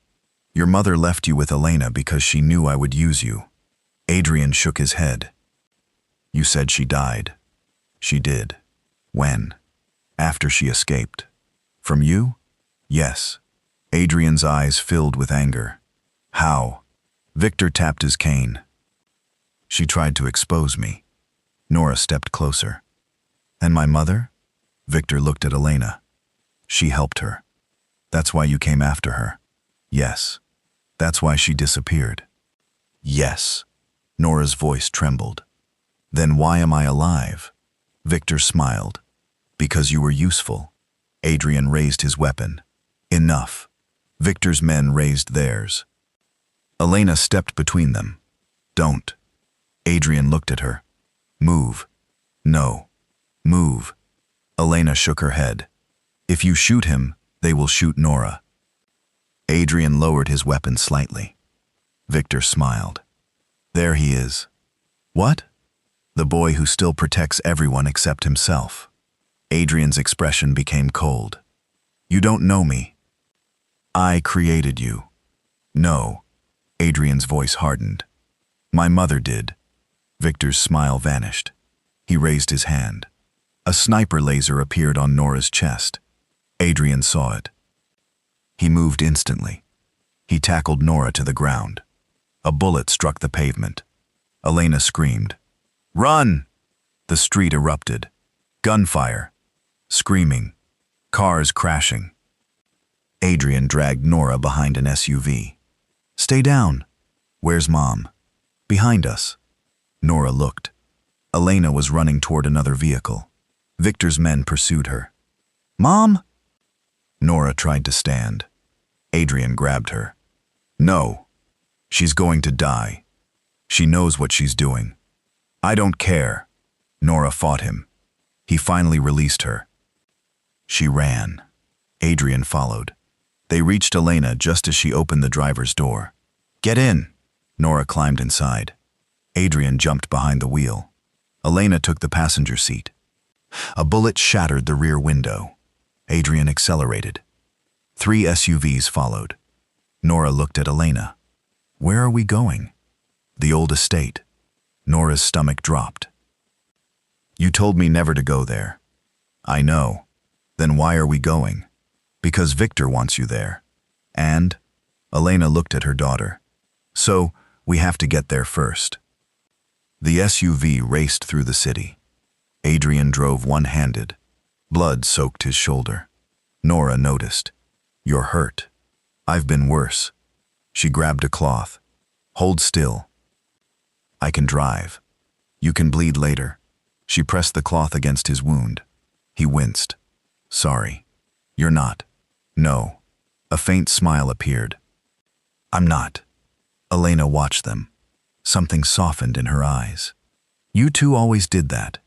A: Your mother left you with Elena because she knew I would use you. Adrian shook his head. You said she died. She did. When? After she escaped. From you? Yes. Adrian's eyes filled with anger. How? Victor tapped his cane. She tried to expose me. Nora stepped closer. And my mother? Victor looked at Elena. She helped her. That's why you came after her. Yes. That's why she disappeared. Yes. Nora's voice trembled. Then why am I alive? Victor smiled. Because you were useful. Adrian raised his weapon. Enough. Victor's men raised theirs. Elena stepped between them. Don't. Adrian looked at her. Move. No. Move. Elena shook her head. If you shoot him, they will shoot Nora. Adrian lowered his weapon slightly. Victor smiled. There he is. What? The boy who still protects everyone except himself. Adrian's expression became cold. You don't know me. I created you. No. Adrian's voice hardened. My mother did. Victor's smile vanished. He raised his hand. A sniper laser appeared on Nora's chest. Adrian saw it. He moved instantly. He tackled Nora to the ground. A bullet struck the pavement. Elena screamed. Run! The street erupted. Gunfire. Screaming. Cars crashing. Adrian dragged Nora behind an SUV. Stay down. Where's Mom? Behind us. Nora looked. Elena was running toward another vehicle. Victor's men pursued her. Mom? Nora tried to stand. Adrian grabbed her. No. She's going to die. She knows what she's doing. I don't care. Nora fought him. He finally released her. She ran. Adrian followed. They reached Elena just as she opened the driver's door. Get in. Nora climbed inside. Adrian jumped behind the wheel. Elena took the passenger seat. A bullet shattered the rear window. Adrian accelerated. 3 SUVs followed. Nora looked at Elena. Where are we going? The old estate. Nora's stomach dropped. You told me never to go there. I know. Then why are we going? Because Victor wants you there. And? Elena looked at her daughter. So, we have to get there first. The SUV raced through the city. Adrian drove one-handed. Blood soaked his shoulder. Nora noticed. You're hurt. I've been worse. She grabbed a cloth. Hold still. I can drive. You can bleed later. She pressed the cloth against his wound. He winced. Sorry. You're not. No. A faint smile appeared. I'm not. Elena watched them. Something softened in her eyes. You two always did that.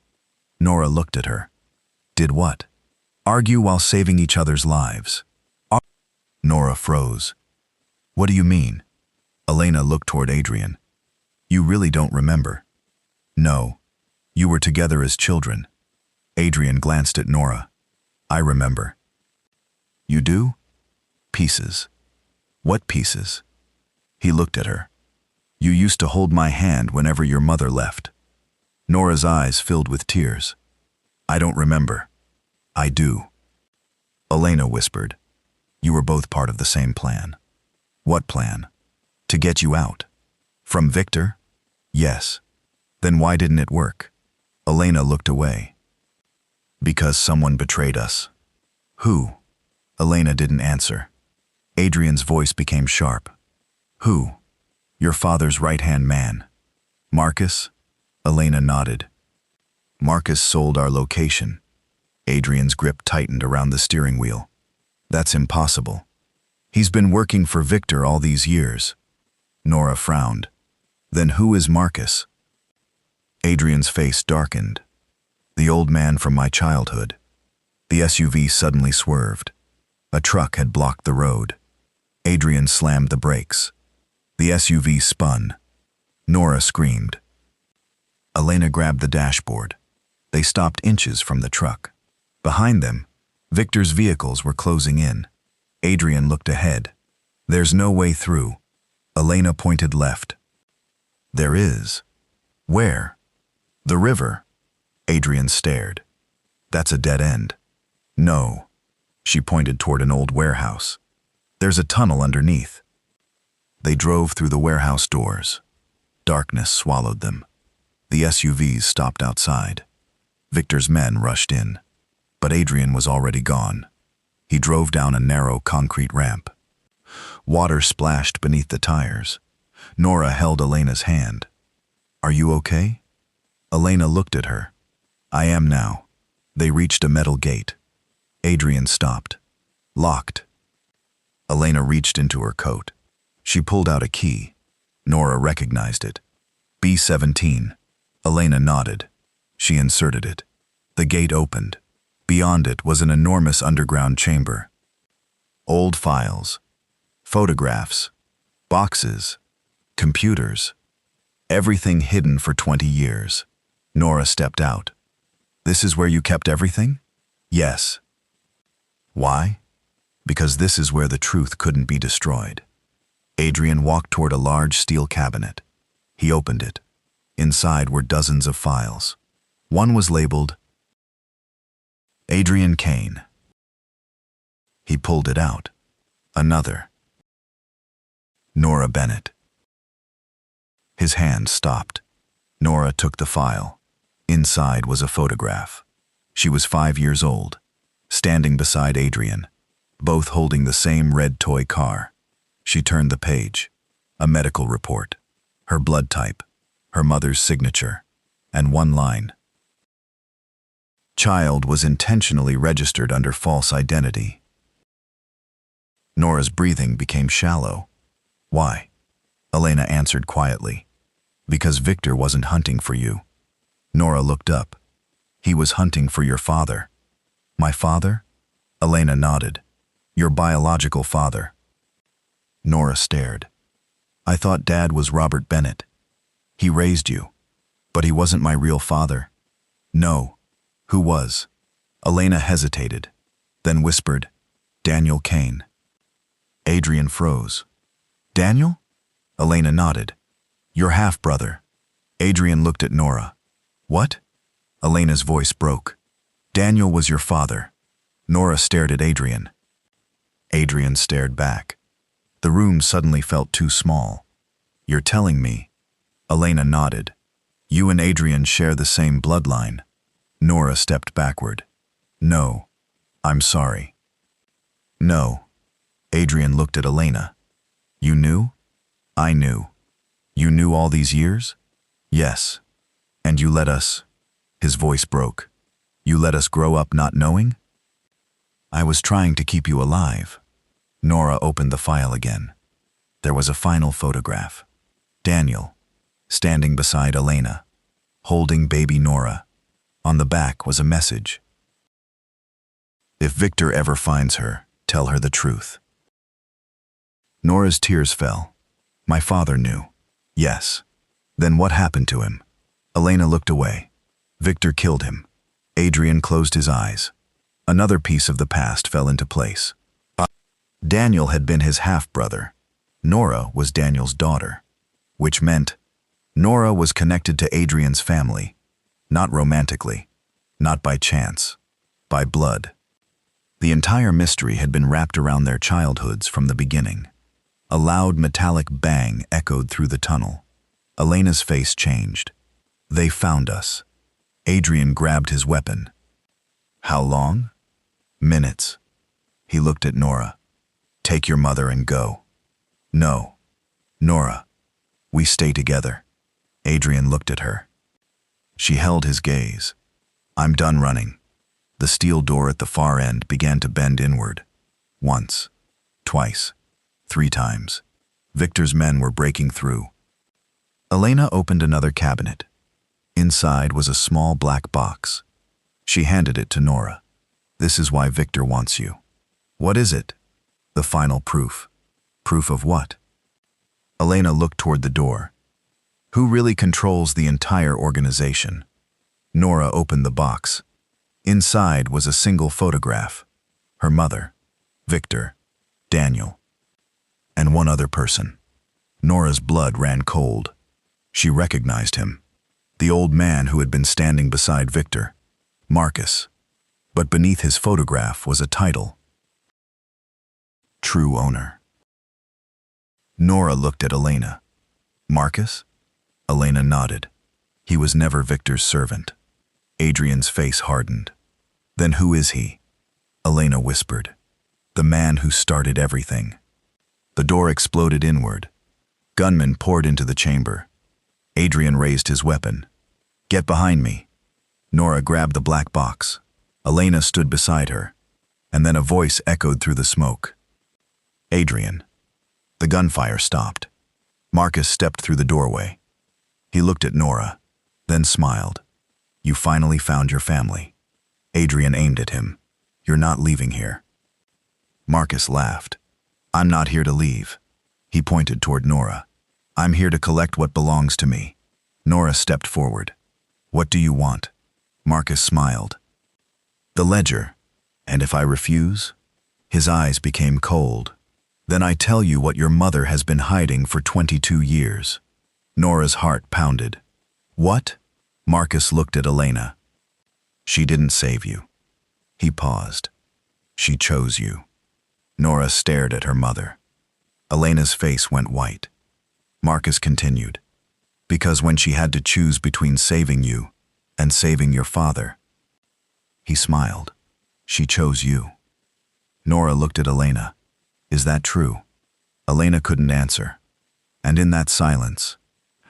A: Nora looked at her. Did what? Argue while saving each other's lives. Nora froze. What do you mean? Elena looked toward Adrian. You really don't remember? No. You were together as children. Adrian glanced at Nora. I remember. You do? Pieces. What pieces? He looked at her. You used to hold my hand whenever your mother left. Nora's eyes filled with tears. I don't remember. I do. Elena whispered. You were both part of the same plan. What plan? To get you out. From Victor? Yes. Then why didn't it work? Elena looked away. Because someone betrayed us. Who? Elena didn't answer. Adrian's voice became sharp. Who? Your father's right-hand man. Marcus? Elena nodded. Marcus sold our location. Adrian's grip tightened around the steering wheel. That's impossible. He's been working for Victor all these years. Nora frowned. Then who is Marcus? Adrian's face darkened. The old man from my childhood. The SUV suddenly swerved. A truck had blocked the road. Adrian slammed the brakes. The SUV spun. Nora screamed. Elena grabbed the dashboard. They stopped inches from the truck. Behind them, Victor's vehicles were closing in. Adrian looked ahead. There's no way through. Elena pointed left. There is. Where? The river. Adrian stared. That's a dead end. No. She pointed toward an old warehouse. There's a tunnel underneath. They drove through the warehouse doors. Darkness swallowed them. The SUVs stopped outside. Victor's men rushed in. But Adrian was already gone. He drove down a narrow concrete ramp. Water splashed beneath the tires. Nora held Elena's hand. Are you okay? Elena looked at her. I am now. They reached a metal gate. Adrian stopped. Locked. Elena reached into her coat. She pulled out a key. Nora recognized it. B-17. Elena nodded. She inserted it. The gate opened. Beyond it was an enormous underground chamber. Old files. Photographs. Boxes. Computers. Everything hidden for 20 years. Nora stepped out. This is where you kept everything? Yes. Why? Because this is where the truth couldn't be destroyed. Adrian walked toward a large steel cabinet. He opened it. Inside were dozens of files. One was labeled Adrian Kane. He pulled it out. Another. Nora Bennett. His hand stopped. Nora took the file. Inside was a photograph. She was 5 years old, standing beside Adrian, both holding the same red toy car. She turned the page. A medical report. Her blood type. Her mother's signature. And one line. Child was intentionally registered under false identity. Nora's breathing became shallow. Why? Elena answered quietly. Because Victor wasn't hunting for you. Nora looked up. He was hunting for your father. My father? Elena nodded. Your biological father. Nora stared. I thought Dad was Robert Bennett. He raised you. But he wasn't my real father. No. Who was? Elena hesitated, then whispered, Daniel Kane. Adrian froze. Daniel? Elena nodded. Your half-brother. Adrian looked at Nora. What? Elena's voice broke. Daniel was your father. Nora stared at Adrian. Adrian stared back. The room suddenly felt too small. You're telling me? Elena nodded. You and Adrian share the same bloodline. Nora stepped backward. No. I'm sorry. No. Adrian looked at Elena. You knew? I knew. You knew all these years? Yes. And you let us... His voice broke. You let us grow up not knowing? I was trying to keep you alive. Nora opened the file again. There was a final photograph. Daniel, standing beside Elena, holding baby Nora. On the back was a message. If Victor ever finds her, tell her the truth. Nora's tears fell. My father knew. Yes. Then what happened to him? Elena looked away. Victor killed him. Adrian closed his eyes. Another piece of the past fell into place. Daniel had been his half-brother. Nora was Daniel's daughter, which meant Nora was connected to Adrian's family, not romantically, not by chance, by blood. The entire mystery had been wrapped around their childhoods from the beginning. A loud metallic bang echoed through the tunnel. Elena's face changed. They found us. Adrian grabbed his weapon. How long? Minutes. He looked at Nora. Take your mother and go. No. Nora. We stay together. Adrian looked at her. She held his gaze. I'm done running. The steel door at the far end began to bend inward. Once. Twice. 3 times. Victor's men were breaking through. Elena opened another cabinet. Inside was a small black box. She handed it to Nora. This is why Victor wants you. What is it? The final proof. Proof of what? Elena looked toward the door. Who really controls the entire organization? Nora opened the box. Inside was a single photograph. Her mother, Victor, Daniel, and one other person. Nora's blood ran cold. She recognized him. The old man who had been standing beside Victor, Marcus. But beneath his photograph was a title. True owner. Nora looked at Elena. Marcus? Elena nodded. He was never Victor's servant. Adrian's face hardened. Then who is he? Elena whispered. The man who started everything. The door exploded inward. Gunmen poured into the chamber. Adrian raised his weapon. Get behind me. Nora grabbed the black box. Elena stood beside her. And then a voice echoed through the smoke. Adrian. The gunfire stopped. Marcus stepped through the doorway. He looked at Nora, then smiled. You finally found your family. Adrian aimed at him. You're not leaving here. Marcus laughed. I'm not here to leave. He pointed toward Nora. I'm here to collect what belongs to me. Nora stepped forward. What do you want? Marcus smiled. The ledger. And if I refuse? His eyes became cold. Then I tell you what your mother has been hiding for 22 years. Nora's heart pounded. What? Marcus looked at Elena. She didn't save you. He paused. She chose you. Nora stared at her mother. Elena's face went white. Marcus continued. Because when she had to choose between saving you and saving your father. He smiled. She chose you. Nora looked at Elena. Is that true? Elena couldn't answer. And in that silence,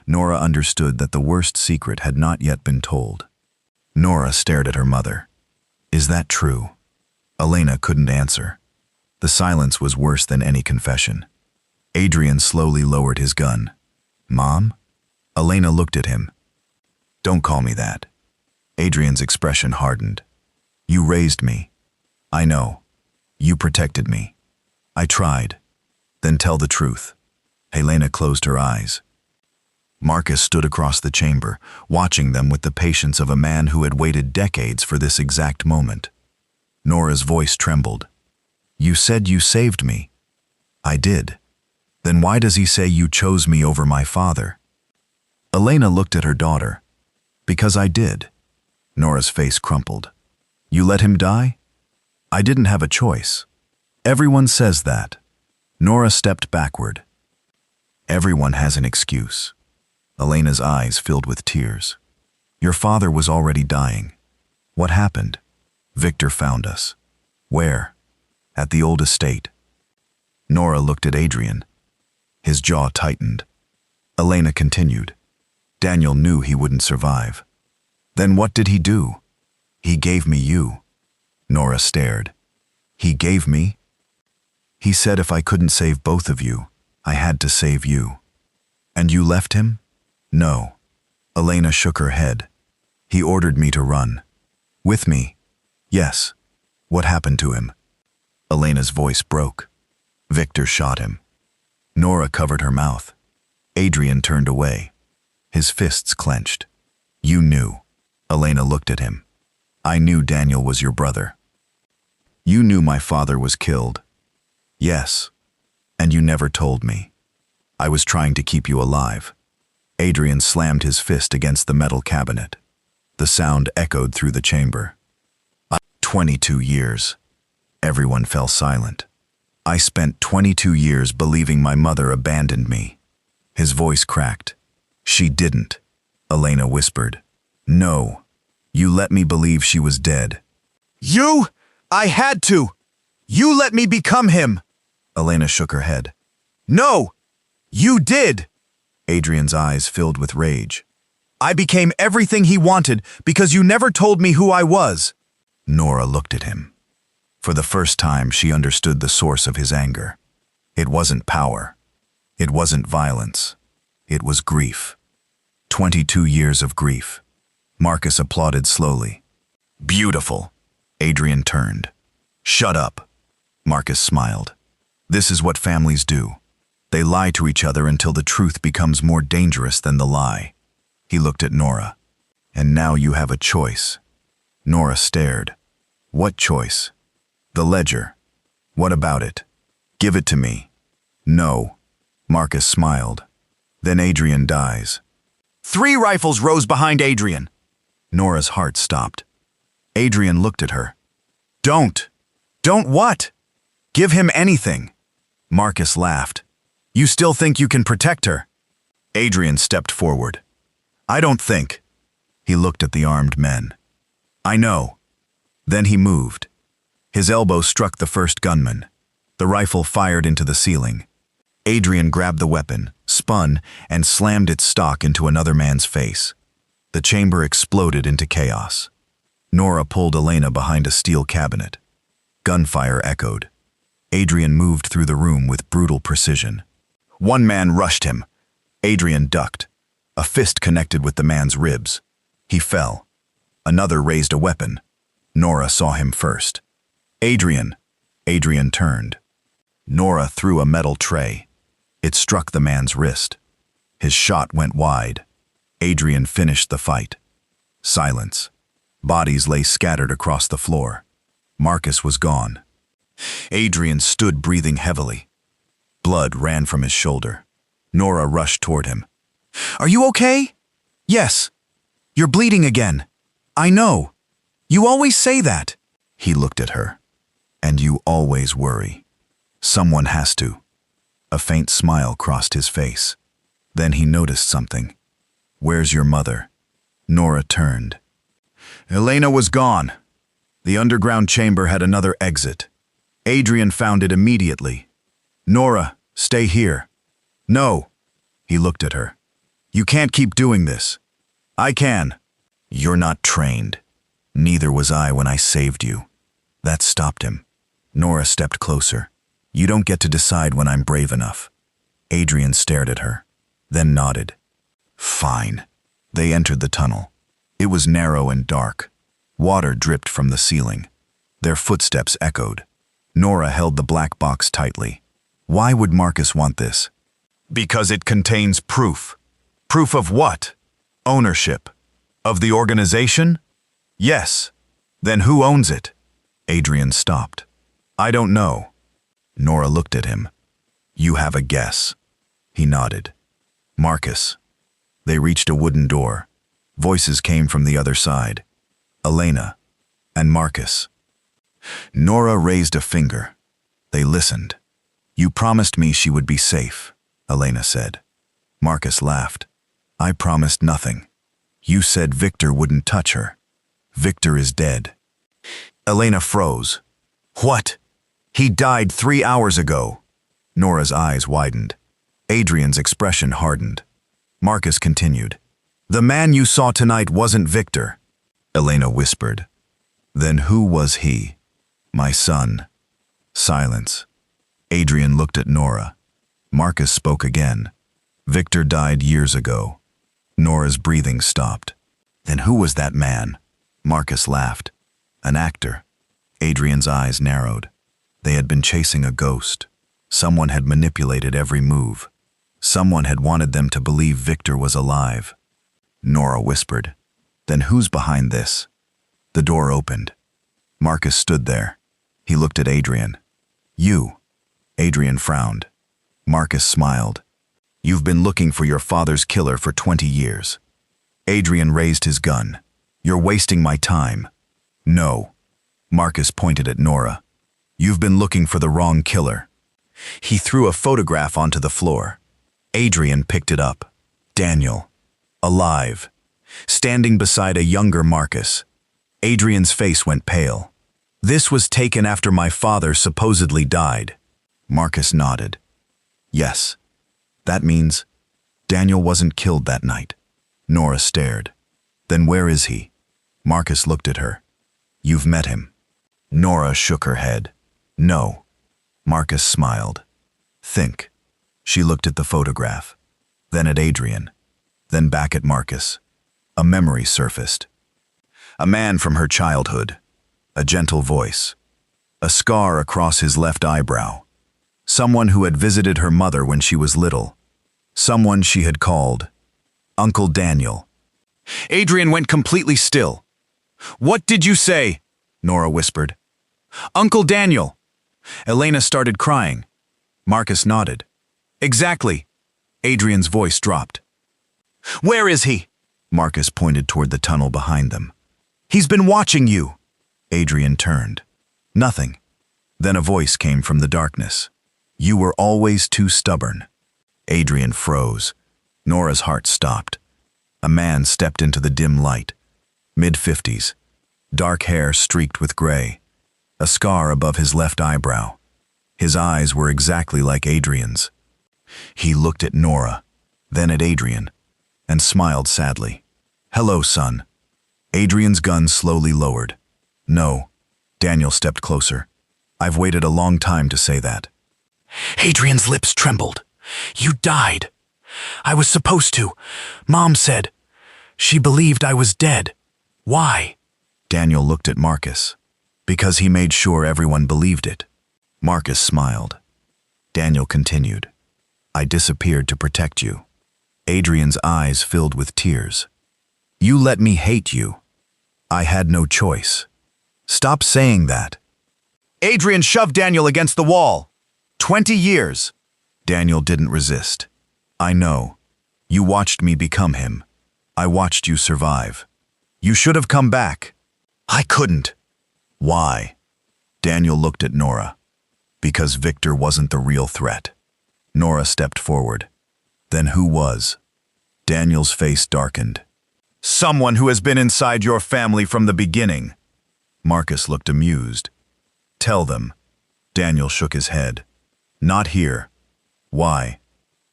A: Nora understood that the worst secret had not yet been told. Nora stared at her mother. Is that true? Elena couldn't answer. The silence was worse than any confession. Adrian slowly lowered his gun. Mom? Elena looked at him. Don't call me that. Adrian's expression hardened. You raised me. I know. You protected me. I tried. Then tell the truth. Helena closed her eyes. Marcus stood across the chamber, watching them with the patience of a man who had waited decades for this exact moment. Nora's voice trembled. "You said you saved me." "I did." "Then why does he say you chose me over my father?" Elena looked at her daughter. "Because I did." Nora's face crumpled. "You let him die?" "I didn't have a choice." "Everyone says that." Nora stepped backward. "Everyone has an excuse." Elena's eyes filled with tears. "Your father was already dying. What happened?" "Victor found us." "Where?" "At the old estate." Nora looked at Adrian. His jaw tightened. Elena continued. "Daniel knew he wouldn't survive." "Then what did he do?" "He gave me you." Nora stared. "He gave me?" "He said if I couldn't save both of you, I had to save you." "And you left him?" "No." Elena shook her head. "He ordered me to run." "With me?" "Yes." "What happened to him?" Elena's voice broke. "Victor shot him." Nora covered her mouth. Adrian turned away. His fists clenched. "You knew." Elena looked at him. "I knew Daniel was your brother." "You knew my father was killed." "Yes." "And you never told me." "I was trying to keep you alive." Adrian slammed his fist against the metal cabinet. The sound echoed through the chamber. 22 years. Everyone fell silent. "I spent 22 years believing my mother abandoned me." His voice cracked. "She didn't," Elena whispered. "No. You let me believe she was dead." "You? I had to. You let me become him." Elena shook her head. "No. You did." Adrian's eyes filled with rage. "I became everything he wanted because you never told me who I was." Nora looked at him. For the first time, she understood the source of his anger. It wasn't power. It wasn't violence. It was grief. 22 years of grief. Marcus applauded slowly. "Beautiful." Adrian turned. "Shut up." Marcus smiled. "This is what families do. They lie to each other until the truth becomes more dangerous than the lie." He looked at Nora. "And now you have a choice." Nora stared. "What choice?" "The ledger." "What about it?" "Give it to me." "No." Marcus smiled. "Then Adrian dies." 3 rifles rose behind Adrian. Nora's heart stopped. Adrian looked at her. "Don't." "Don't what?" "Give him anything." Marcus laughed. "You still think you can protect her?" Adrian stepped forward. "I don't think." He looked at the armed men. "I know." Then he moved. His elbow struck the first gunman. The rifle fired into the ceiling. Adrian grabbed the weapon, spun, and slammed its stock into another man's face. The chamber exploded into chaos. Nora pulled Elena behind a steel cabinet. Gunfire echoed. Adrian moved through the room with brutal precision. One man rushed him. Adrian ducked. A fist connected with the man's ribs. He fell. Another raised a weapon. Nora saw him first. "Adrian." Adrian turned. Nora threw a metal tray. It struck the man's wrist. His shot went wide. Adrian finished the fight. Silence. Bodies lay scattered across the floor. Marcus was gone. Adrian stood breathing heavily. Blood ran from his shoulder. Nora rushed toward him. "Are you okay?" "Yes." "You're bleeding again." "I know. You always say that." He looked at her. "And you always worry. Someone has to." A faint smile crossed his face. Then he noticed something. "Where's your mother?" Nora turned. Elena was gone. The underground chamber had another exit. Adrian found it immediately. "Nora, stay here." "No." He looked at her. "You can't keep doing this." "I can." "You're not trained. Neither was I when I saved you." That stopped him. Nora stepped closer. "You don't get to decide when I'm brave enough." Adrian stared at her, then nodded. "Fine." They entered the tunnel. It was narrow and dark. Water dripped from the ceiling. Their footsteps echoed. Nora held the black box tightly. Why would Marcus want this? "Because it contains proof." Proof of what? Ownership. Of the organization? Yes. Then who owns it? Adrian stopped. I don't know. Nora looked at him. You have a guess. He nodded. Marcus. They reached a wooden door. Voices came from the other side. Elena. And Marcus. Nora raised a finger. They listened. You promised me she would be safe, Elena said. Marcus laughed. I promised nothing. You said Victor wouldn't touch her. Victor is dead. Elena froze. What? He died 3 hours ago. Nora's eyes widened. Adrian's expression hardened. Marcus continued. The man you saw tonight wasn't Victor. Elena whispered. Then who was he? My son. Silence. Adrian looked at Nora. Marcus spoke again. Victor died years ago. Nora's breathing stopped. Then who was that man? Marcus laughed. An actor. Adrian's eyes narrowed. They had been chasing a ghost. Someone had manipulated every move. Someone had wanted them to believe Victor was alive. Nora whispered. Then who's behind this? The door opened. Marcus stood there. He looked at Adrian. You. Adrian frowned. Marcus smiled. You've been looking for your father's killer for 20 years. Adrian raised his gun. You're wasting my time. No. Marcus pointed at Nora. You've been looking for the wrong killer. He threw a photograph onto the floor. Adrian picked it up. Daniel. Alive. Standing beside a younger Marcus. Adrian's face went pale. This was taken after my father supposedly died. Marcus nodded. Yes. That means Daniel wasn't killed that night. Nora stared. Then where is he? Marcus looked at her. You've met him. Nora shook her head. No. Marcus smiled. Think. She looked at the photograph. Then at Adrian. Then back at Marcus. A memory surfaced. A man from her childhood. A gentle voice. A scar across his left eyebrow. Someone who had visited her mother when she was little. Someone she had called Uncle Daniel. Adrian went completely still. What did you say? Nora whispered. Uncle Daniel. Elena started crying. Marcus nodded. Exactly. Adrian's voice dropped. Where is he? Marcus pointed toward the tunnel behind them. He's been watching you. Adrian turned. Nothing. Then a voice came from the darkness. You were always too stubborn. Adrian froze. Nora's heart stopped. A man stepped into the dim light. Mid-50s. Dark hair streaked with gray. A scar above his left eyebrow. His eyes were exactly like Adrian's. He looked at Nora, then at Adrian, and smiled sadly. Hello, son. Adrian's gun slowly lowered. No. Daniel stepped closer. I've waited a long time to say that. Adrian's lips trembled. You died. I was supposed to. Mom said. She believed I was dead. Why? Daniel looked at Marcus. Because he made sure everyone believed it. Marcus smiled. Daniel continued. I disappeared to protect you. Adrian's eyes filled with tears. You let me hate you. I had no choice. Stop saying that. Adrian shoved Daniel against the wall. 20 years. Daniel didn't resist. I know. You watched me become him. I watched you survive. You should have come back. I couldn't. Why? Daniel looked at Nora. Because Victor wasn't the real threat. Nora stepped forward. Then who was? Daniel's face darkened. Someone who has been inside your family from the beginning. Marcus looked amused. Tell them. Daniel shook his head. Not here. Why?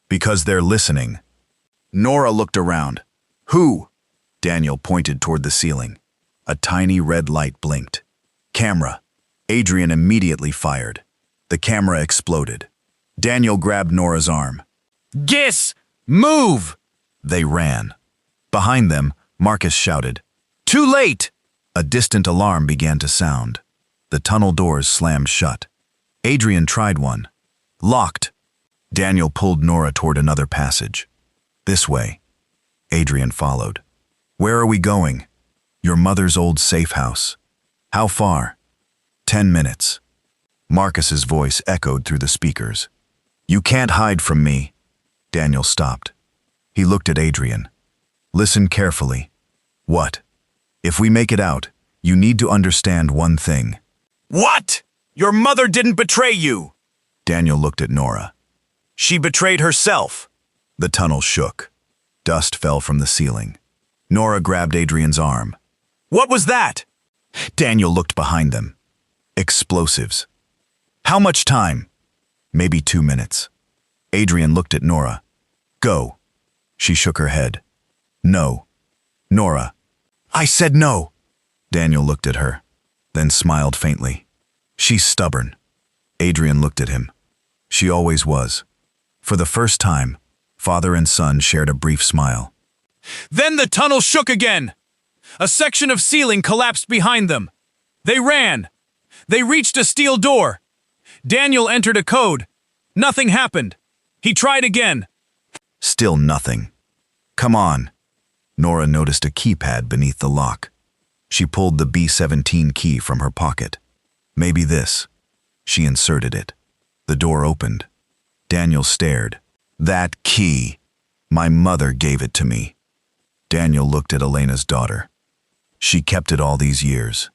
A: Because they're listening. Nora looked around. Who? Daniel pointed toward the ceiling. A tiny red light blinked. Camera. Adrian immediately fired. The camera exploded. Daniel grabbed Nora's arm. Gis! Move! They ran. Behind them, Marcus shouted. Too late! A distant alarm began to sound. The tunnel doors slammed shut. Adrian tried one. Locked. Daniel pulled Nora toward another passage. This way. Adrian followed. Where are we going? Your mother's old safe house. How far? 10 minutes. Marcus's voice echoed through the speakers. You can't hide from me. Daniel stopped. He looked at Adrian. Listen carefully. What? If we make it out, you need to understand one thing.
B: What? Your mother didn't betray you.
A: Daniel looked at Nora.
B: She betrayed herself.
A: The tunnel shook. Dust fell from the ceiling. Nora grabbed Adrian's arm.
B: What was that?
A: Daniel looked behind them. Explosives. How much time? Maybe 2 minutes. Adrian looked at Nora. Go. She shook her head. No. Nora. I said no. Daniel looked at her, then smiled faintly. She's stubborn. Adrian looked at him. She always was. For the first time, father and son shared a brief smile.
B: Then the tunnel shook again. A section of ceiling collapsed behind them. They ran. They reached a steel door. Daniel entered a code. Nothing happened. He tried again.
A: Still nothing. Come on. Nora noticed a keypad beneath the lock. She pulled the B17 key from her pocket. Maybe this. She inserted it. The door opened. Daniel stared. That key. My mother gave it to me. Daniel looked at Elena's daughter. She kept it all these years.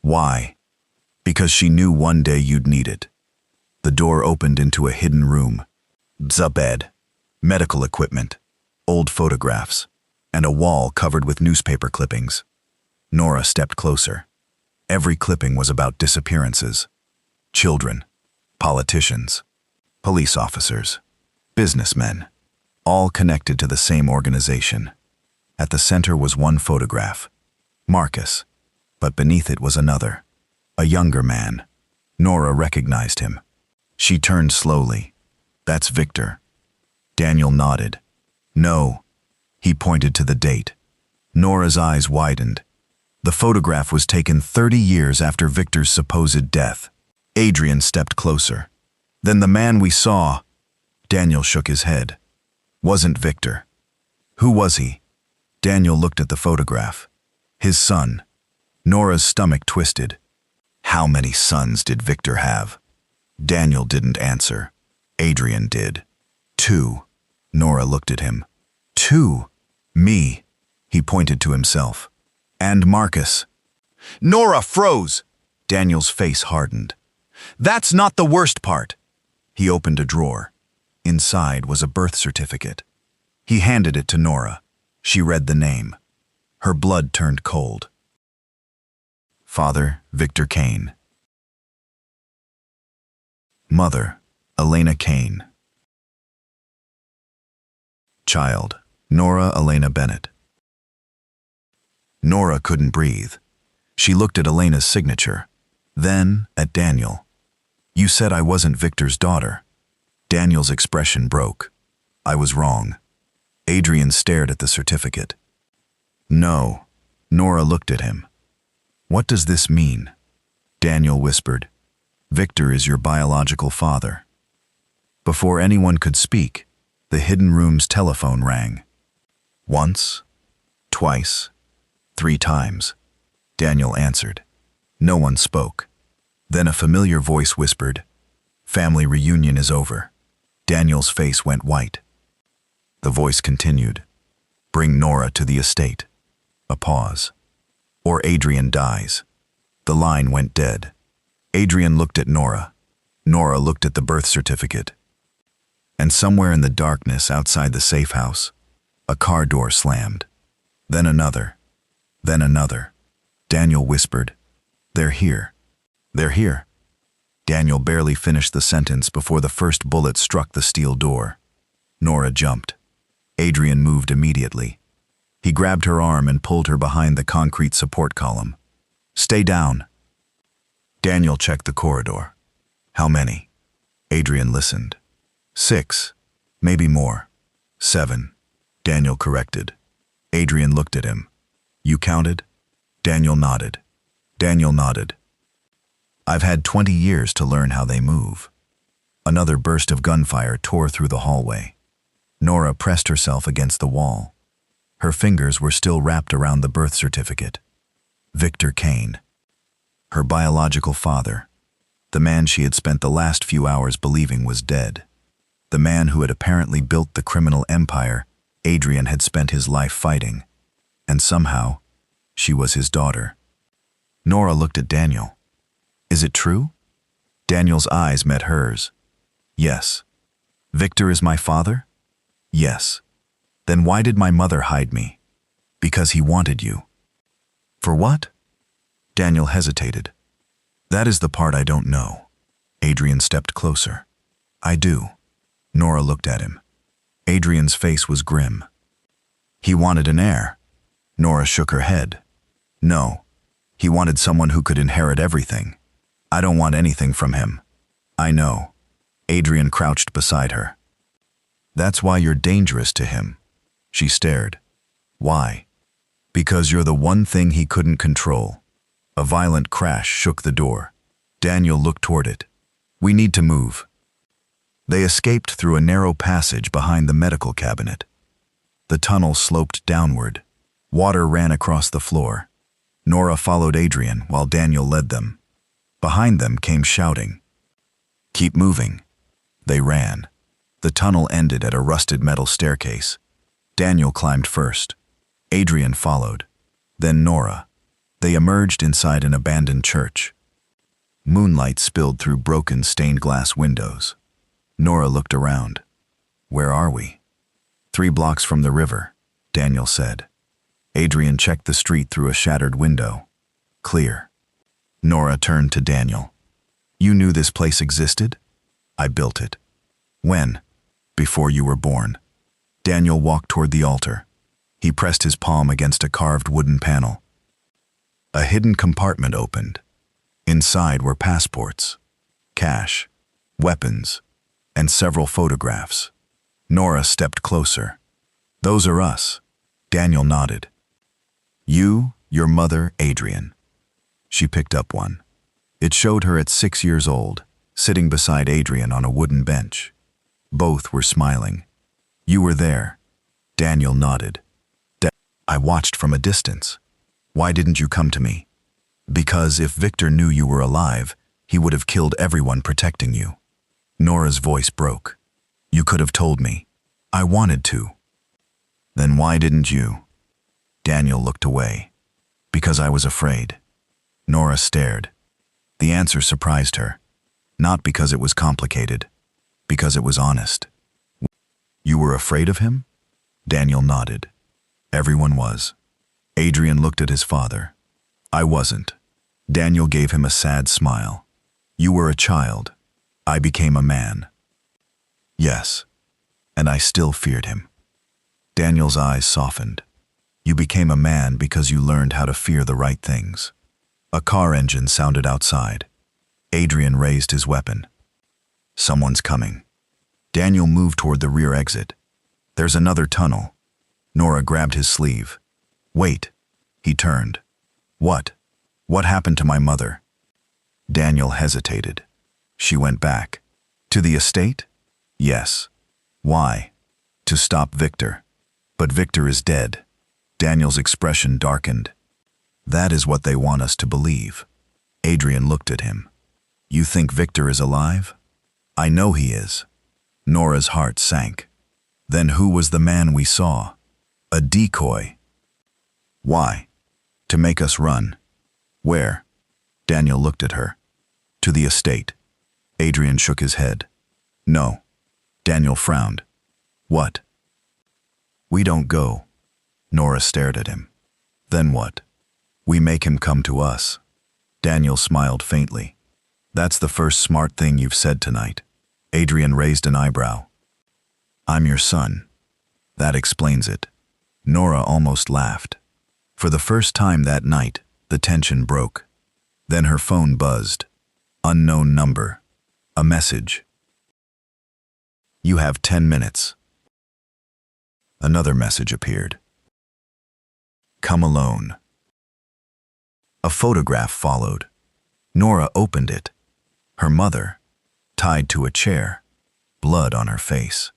A: Why? Because she knew one day you'd need it. The door opened into a hidden room. A bed, medical equipment, old photographs, and a wall covered with newspaper clippings. Nora stepped closer. Every clipping was about disappearances. Children, politicians, police officers, businessmen, all connected to the same organization. At the center was one photograph, Marcus, but beneath it was another, a younger man. Nora recognized him. She turned slowly. That's Victor. Daniel nodded. No. He pointed to the date. Nora's eyes widened. The photograph was taken 30 years after Victor's supposed death. Adrian stepped closer. Then the man we saw. Daniel shook his head. Wasn't Victor. Who was he? Daniel looked at the photograph. His son. Nora's stomach twisted. How many sons did Victor have? Daniel didn't answer. Adrian did. 2. Nora looked at him. 2. Me. He pointed to himself. And Marcus. Nora froze. Daniel's face hardened. That's not the worst part. He opened a drawer. Inside was a birth certificate. He handed it to Nora. She read the name. Her blood turned cold. Father, Victor Kane. Mother, Elena Kane. Child, Nora Elena Bennett. Nora couldn't breathe. She looked at Elena's signature, then at Daniel. You said I wasn't Victor's daughter. Daniel's expression broke. I was wrong. Adrian stared at the certificate. No. Nora looked at him. What does this mean? Daniel whispered. Victor is your biological father. Before anyone could speak, the hidden room's telephone rang. Once, twice, 3 times. Daniel answered. No one spoke. Then a familiar voice whispered, Family reunion is over. Daniel's face went white. The voice continued. Bring Nora to the estate. A pause. Or Adrian dies. The line went dead. Adrian looked at Nora. Nora looked at the birth certificate. And somewhere in the darkness outside the safe house, a car door slammed. Then another. Then another. Daniel whispered, They're here. They're here. Daniel barely finished the sentence before the first bullet struck the steel door. Nora jumped. Adrian moved immediately. He grabbed her arm and pulled her behind the concrete support column. Stay down. Daniel checked the corridor. How many? Adrian listened. 6. Maybe more. 7. Daniel corrected. Adrian looked at him. You counted? Daniel nodded. Daniel nodded. I've had 20 years to learn how they move. Another burst of gunfire tore through the hallway. Nora pressed herself against the wall. Her fingers were still wrapped around the birth certificate. Victor Kane. Her biological father. The man she had spent the last few hours believing was dead. The man who had apparently built the criminal empire Adrian had spent his life fighting. And somehow, she was his daughter. Nora looked at Daniel. Is it true? Daniel's eyes met hers. Yes. Victor is my father? Yes. Then why did my mother hide me? Because he wanted you. For what? Daniel hesitated. That is the part I don't know. Adrian stepped closer. I do. Nora looked at him. Adrian's face was grim. He wanted an heir. Nora shook her head. No. He wanted someone who could inherit everything. I don't want anything from him. I know. Adrian crouched beside her. That's why you're dangerous to him. She stared. Why? Because you're the one thing he couldn't control. A violent crash shook the door. Daniel looked toward it. We need to move. They escaped through a narrow passage behind the medical cabinet. The tunnel sloped downward. Water ran across the floor. Nora followed Adrian while Daniel led them. Behind them came shouting. Keep moving. They ran. The tunnel ended at a rusted metal staircase. Daniel climbed first. Adrian followed. Then Nora. They emerged inside an abandoned church. Moonlight spilled through broken stained glass windows. Nora looked around. Where are we? 3 blocks from the river, Daniel said. Adrian checked the street through a shattered window. Clear. Nora turned to Daniel. You knew this place existed? I built it. When? Before you were born. Daniel walked toward the altar. He pressed his palm against a carved wooden panel. A hidden compartment opened. Inside were passports, cash, weapons, and several photographs. Nora stepped closer. Those are us. Daniel nodded. You, your mother, Adrian. She picked up one. It showed her at 6 years old, sitting beside Adrian on a wooden bench. Both were smiling. You were there. Daniel nodded. I watched from a distance. Why didn't you come to me? Because if Victor knew you were alive, he would have killed everyone protecting you. Nora's voice broke. You could have told me. I wanted to. Then why didn't you? Daniel looked away. Because I was afraid. Nora stared. The answer surprised her. Not because it was complicated. Because it was honest. You were afraid of him? Daniel nodded. Everyone was. Adrian looked at his father. I wasn't. Daniel gave him a sad smile. You were a child. I became a man. Yes. And I still feared him. Daniel's eyes softened. You became a man because you learned how to fear the right things. A car engine sounded outside. Adrian raised his weapon. Someone's coming. Daniel moved toward the rear exit. There's another tunnel. Nora grabbed his sleeve. Wait. He turned. What? What happened to my mother? Daniel hesitated. She went back. To the estate? Yes. Why? To stop Victor. But Victor is dead. Daniel's expression darkened. That is what they want us to believe. Adrian looked at him. You think Victor is alive? I know he is. Nora's heart sank. Then who was the man we saw? A decoy. Why? To make us run. Where? Daniel looked at her. To the estate. Adrian shook his head. No. Daniel frowned. What? We don't go. Nora stared at him. Then what? We make him come to us. Daniel smiled faintly. That's the first smart thing you've said tonight. Adrian raised an eyebrow. I'm your son. That explains it. Nora almost laughed. For the first time that night, the tension broke. Then her phone buzzed. Unknown number. A message. You have 10 minutes. Another message appeared. Come alone. A photograph followed. Nora opened it. Her mother, tied to a chair, blood on her face.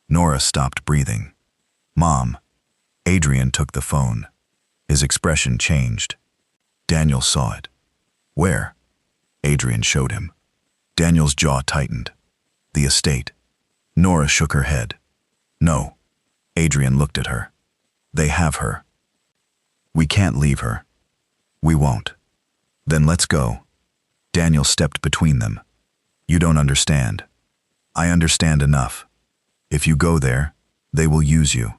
A: Nora stopped breathing. Mom, Adrian took the phone. His expression changed. Daniel saw it. Where? Adrian showed him. Daniel's jaw tightened. The estate. Nora shook her head. No. Adrian looked at her. They have her. We can't leave her. We won't. Then let's go. Daniel stepped between them. You don't understand. I understand enough. If you go there, they will use you.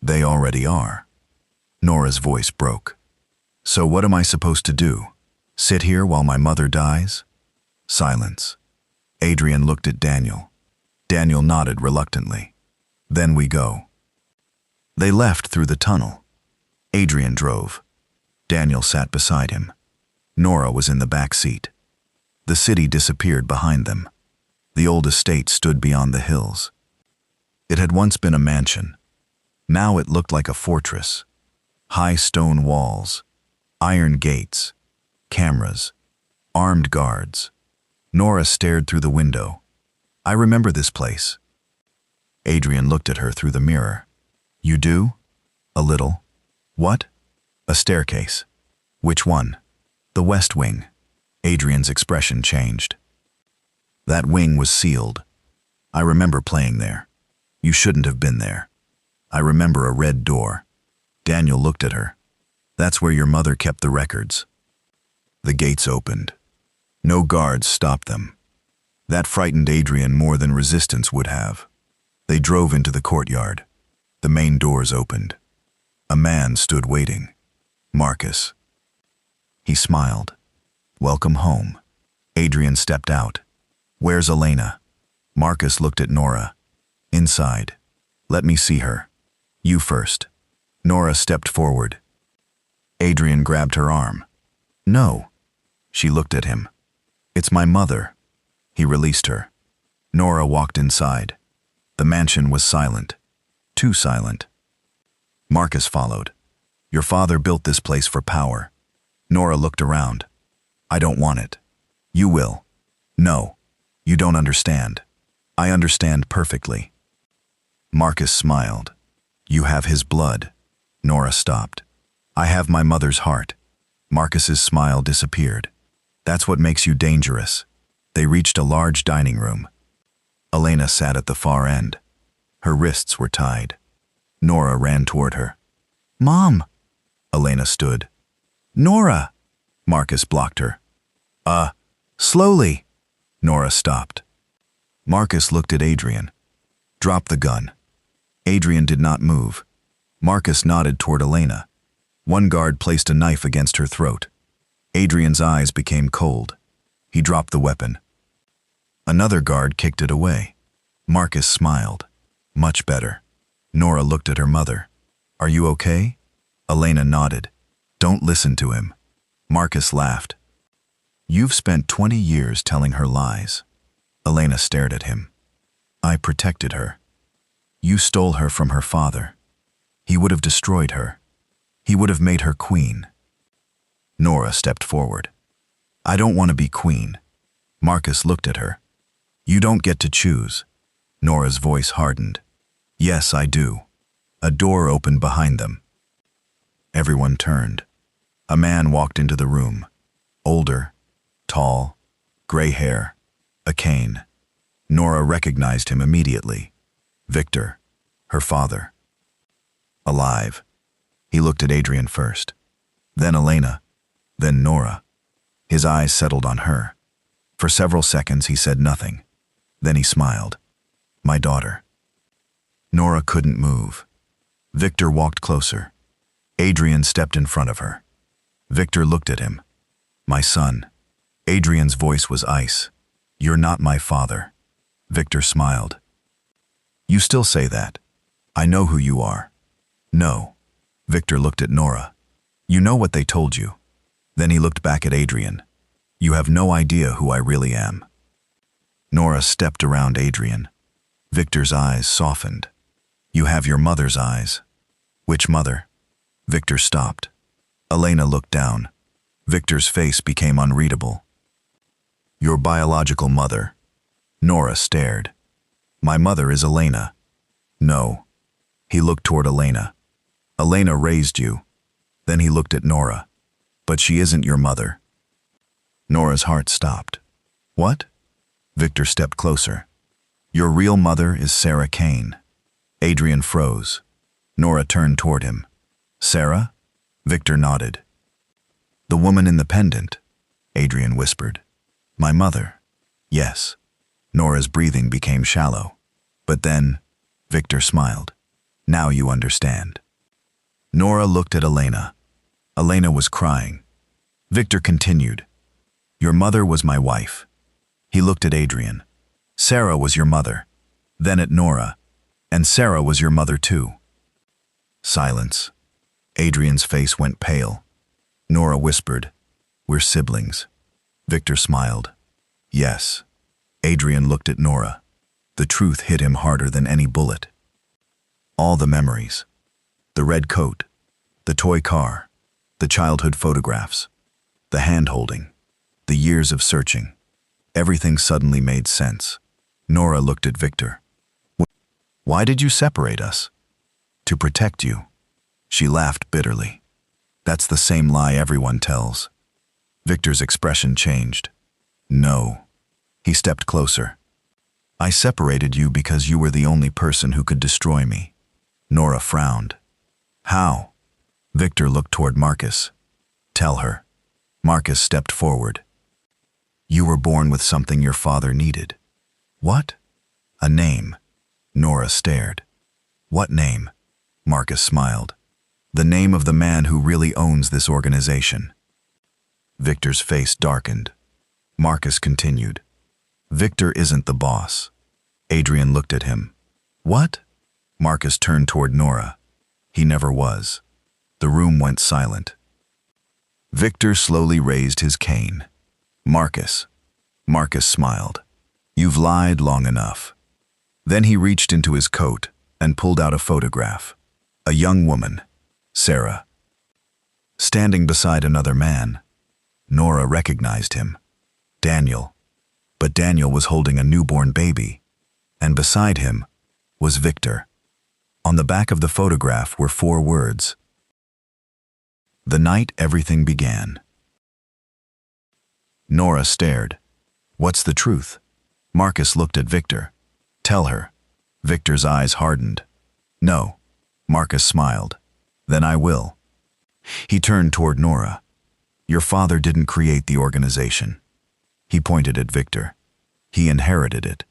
A: They already are. Nora's voice broke. So what am I supposed to do? Sit here while my mother dies? Silence. Adrian looked at Daniel. Daniel nodded reluctantly. Then we go. They left through the tunnel. Adrian drove. Daniel sat beside him. Nora was in the back seat. The city disappeared behind them. The old estate stood beyond the hills. It had once been a mansion. Now it looked like a fortress. High stone walls, iron gates, cameras, armed guards. Nora stared through the window. I remember this place. Adrian looked at her through the mirror. You do? A little. What? A staircase. Which one? The west wing. Adrian's expression changed. That wing was sealed. I remember playing there. You shouldn't have been there. I remember a red door. Daniel looked at her. That's where your mother kept the records. The gates opened. No guards stopped them. That frightened Adrian more than resistance would have. They drove into the courtyard. The main doors opened. A man stood waiting. Marcus. He smiled. Welcome home. Adrian stepped out. Where's Elena? Marcus looked at Nora. Inside. Let me see her. You first. Nora stepped forward. Adrian grabbed her arm. No. She looked at him. It's my mother. He released her. Nora walked inside. The mansion was silent. Too silent. Marcus followed. Your father built this place for power. Nora looked around. I don't want it. You will. No. You don't understand. I understand perfectly. Marcus smiled. You have his blood. Nora stopped. I have my mother's heart. Marcus's smile disappeared. That's what makes you dangerous. They reached a large dining room. Elena sat at the far end. Her wrists were tied. Nora ran toward her. Mom! Elena stood. Nora! Marcus blocked her. Slowly! Nora stopped. Marcus looked at Adrian. Drop the gun. Adrian did not move. Marcus nodded toward Elena. One guard placed a knife against her throat. Adrian's eyes became cold. He dropped the weapon. Another guard kicked it away. Marcus smiled. Much better. Nora looked at her mother. Are you okay? Elena nodded. Don't listen to him. Marcus laughed. You've spent 20 years telling her lies. Elena stared at him. I protected her. You stole her from her father. He would have destroyed her. He would have made her queen. Nora stepped forward. I don't want to be queen. Marcus looked at her. You don't get to choose. Nora's voice hardened. Yes, I do. A door opened behind them. Everyone turned. A man walked into the room. Older, tall, gray hair, a cane. Nora recognized him immediately. Victor, her father. Alive. He looked at Adrian first. Then Elena. Then Nora. His eyes settled on her. For several seconds he said nothing. Then he smiled. My daughter. Nora couldn't move. Victor walked closer. Adrian stepped in front of her. Victor looked at him. My son. Adrian's voice was ice. You're not my father. Victor smiled. You still say that. I know who you are. No. Victor looked at Nora. You know what they told you. Then he looked back at Adrian. You have no idea who I really am. Nora stepped around Adrian. Victor's eyes softened. You have your mother's eyes. Which mother? Victor stopped. Elena looked down. Victor's face became unreadable. Your biological mother. Nora stared. My mother is Elena. No. He looked toward Elena. Elena raised you. Then he looked at Nora. But she isn't your mother. Nora's heart stopped. What? Victor stepped closer. Your real mother is Sarah Kane. Adrian froze. Nora turned toward him. Sarah? Victor nodded. The woman in the pendant, Adrian whispered. My mother. Yes. Nora's breathing became shallow. But then, Victor smiled. Now you understand. Nora looked at Elena. Elena was crying. Victor continued. Your mother was my wife. He looked at Adrian. Sarah was your mother. Then at Nora. And Sarah was your mother too. Silence. Adrian's face went pale. Nora whispered, We're siblings. Victor smiled. Yes. Adrian looked at Nora. The truth hit him harder than any bullet. All the memories. The red coat. The toy car. The childhood photographs. The hand-holding. The years of searching. Everything suddenly made sense. Nora looked at Victor. Why did you separate us? To protect you. She laughed bitterly. That's the same lie everyone tells. Victor's expression changed. No. He stepped closer. I separated you because you were the only person who could destroy me. Nora frowned. How? Victor looked toward Marcus. Tell her. Marcus stepped forward. You were born with something your father needed. What? A name. Nora stared. What name? Marcus smiled. The name of the man who really owns this organization. Victor's face darkened. Marcus continued. Victor isn't the boss. Adrian looked at him. What? Marcus turned toward Nora. He never was. The room went silent. Victor slowly raised his cane. Marcus. Marcus smiled. You've lied long enough. Then he reached into his coat and pulled out a photograph. A young woman, Sarah, standing beside another man. Nora recognized him. Daniel. But Daniel was holding a newborn baby. And beside him was Victor. On the back of the photograph were 4 words. The night everything began. Nora stared. What's the truth? Marcus looked at Victor. Tell her. Victor's eyes hardened. No. Marcus smiled. Then I will. He turned toward Nora. Your father didn't create the organization. He pointed at Victor. He inherited it.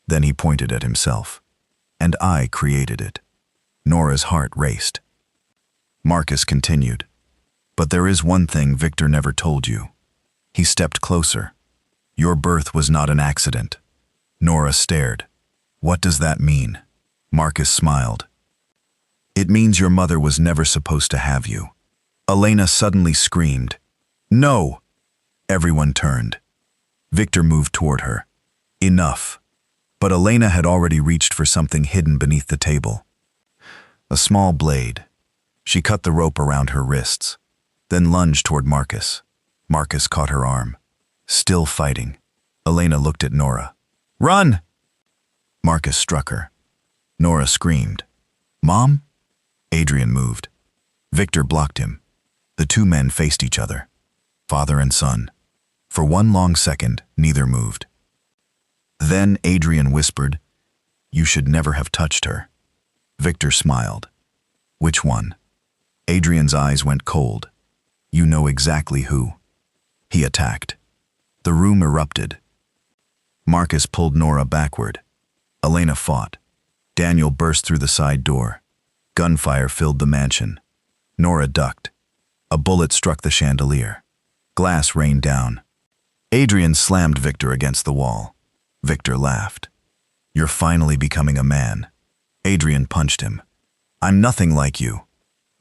A: Then he pointed at himself. And I created it. Nora's heart raced. Marcus continued. But there is one thing Victor never told you. He stepped closer. Your birth was not an accident. Nora stared. What does that mean? Marcus smiled. It means your mother was never supposed to have you. Elena suddenly screamed. No! Everyone turned. Victor moved toward her. Enough. But Elena had already reached for something hidden beneath the table. A small blade. She cut the rope around her wrists, then lunged toward Marcus. Marcus caught her arm. Still fighting. Elena looked at Nora. Run! Marcus struck her. Nora screamed. Mom? Adrian moved. Victor blocked him. The 2 men faced each other. Father and son. For one long second, neither moved. Then Adrian whispered, You should never have touched her. Victor smiled. Which one? Adrian's eyes went cold. You know exactly who. He attacked. The room erupted. Marcus pulled Nora backward. Elena fought. Daniel burst through the side door. Gunfire filled the mansion. Nora ducked. A bullet struck the chandelier. Glass rained down. Adrian slammed Victor against the wall. Victor laughed. You're finally becoming a man. Adrian punched him. I'm nothing like you.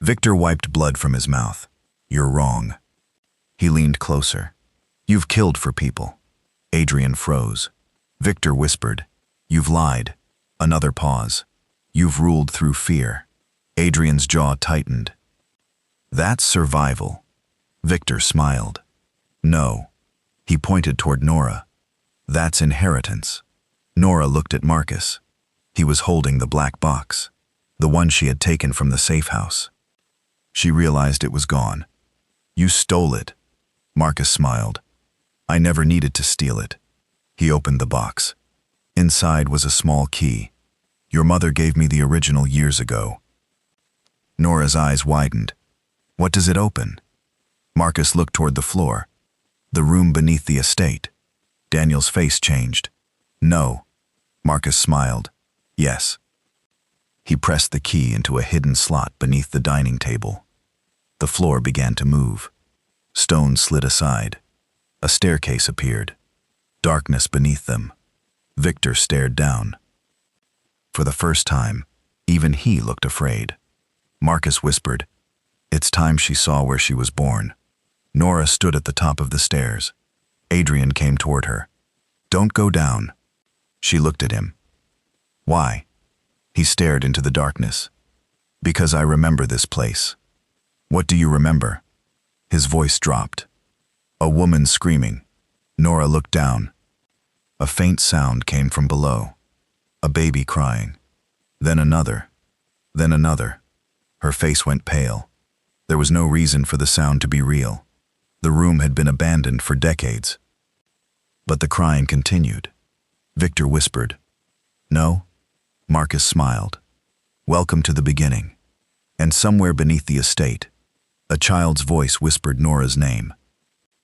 A: Victor wiped blood from his mouth. You're wrong. He leaned closer. You've killed for people. Adrian froze. Victor whispered. You've lied. Another pause. You've ruled through fear. Adrian's jaw tightened. That's survival. Victor smiled. No. He pointed toward Nora. That's inheritance. Nora looked at Marcus. He was holding the black box, the one she had taken from the safe house. She realized it was gone. You stole it. Marcus smiled. I never needed to steal it. He opened the box. Inside was a small key. Your mother gave me the original years ago. Nora's eyes widened. What does it open? Marcus looked toward the floor. The room beneath the estate. Daniel's face changed. No. Marcus smiled. Yes. He pressed the key into a hidden slot beneath the dining table. The floor began to move. Stones slid aside. A staircase appeared. Darkness beneath them. Victor stared down. For the first time, even he looked afraid. Marcus whispered. It's time she saw where she was born. Nora stood at the top of the stairs. Adrian came toward her. Don't go down. She looked at him. Why? He stared into the darkness. Because I remember this place. What do you remember? His voice dropped. A woman screaming. Nora looked down. A faint sound came from below. A baby crying. Then another. Then another. Her face went pale. There was no reason for the sound to be real. The room had been abandoned for decades. But the crying continued. Victor whispered. No? Marcus smiled. Welcome to the beginning. And somewhere beneath the estate, a child's voice whispered Nora's name.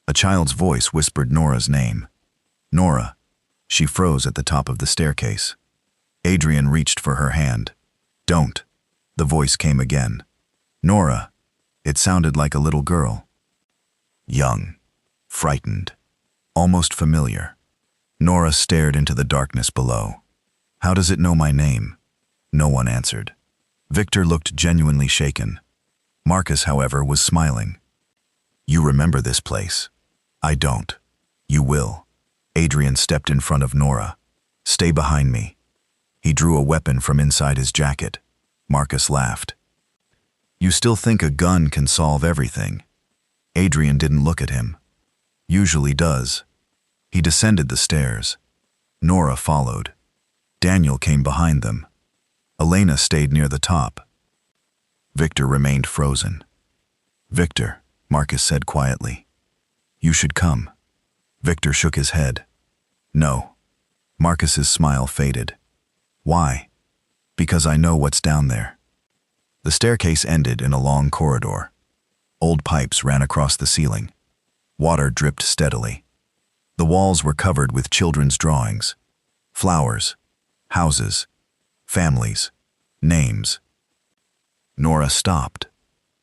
A: A child's voice whispered Nora's name. Nora. She froze at the top of the staircase. Adrian reached for her hand. Don't. The voice came again. Nora. It sounded like a little girl. Young. Frightened. Almost familiar. Nora stared into the darkness below. How does it know my name? No one answered. Victor looked genuinely shaken. Marcus, however, was smiling. You remember this place. I don't. You will. Adrian stepped in front of Nora. Stay behind me. He drew a weapon from inside his jacket. Marcus laughed. You still think a gun can solve everything? Adrian didn't look at him. Usually does. He descended the stairs. Nora followed. Daniel came behind them. Elena stayed near the top. Victor remained frozen. Victor, Marcus said quietly. You should come. Victor shook his head. No. Marcus's smile faded. Why? Because I know what's down there. The staircase ended in a long corridor. Old pipes ran across the ceiling. Water dripped steadily. The walls were covered with children's drawings. Flowers, houses, families, names. Nora stopped.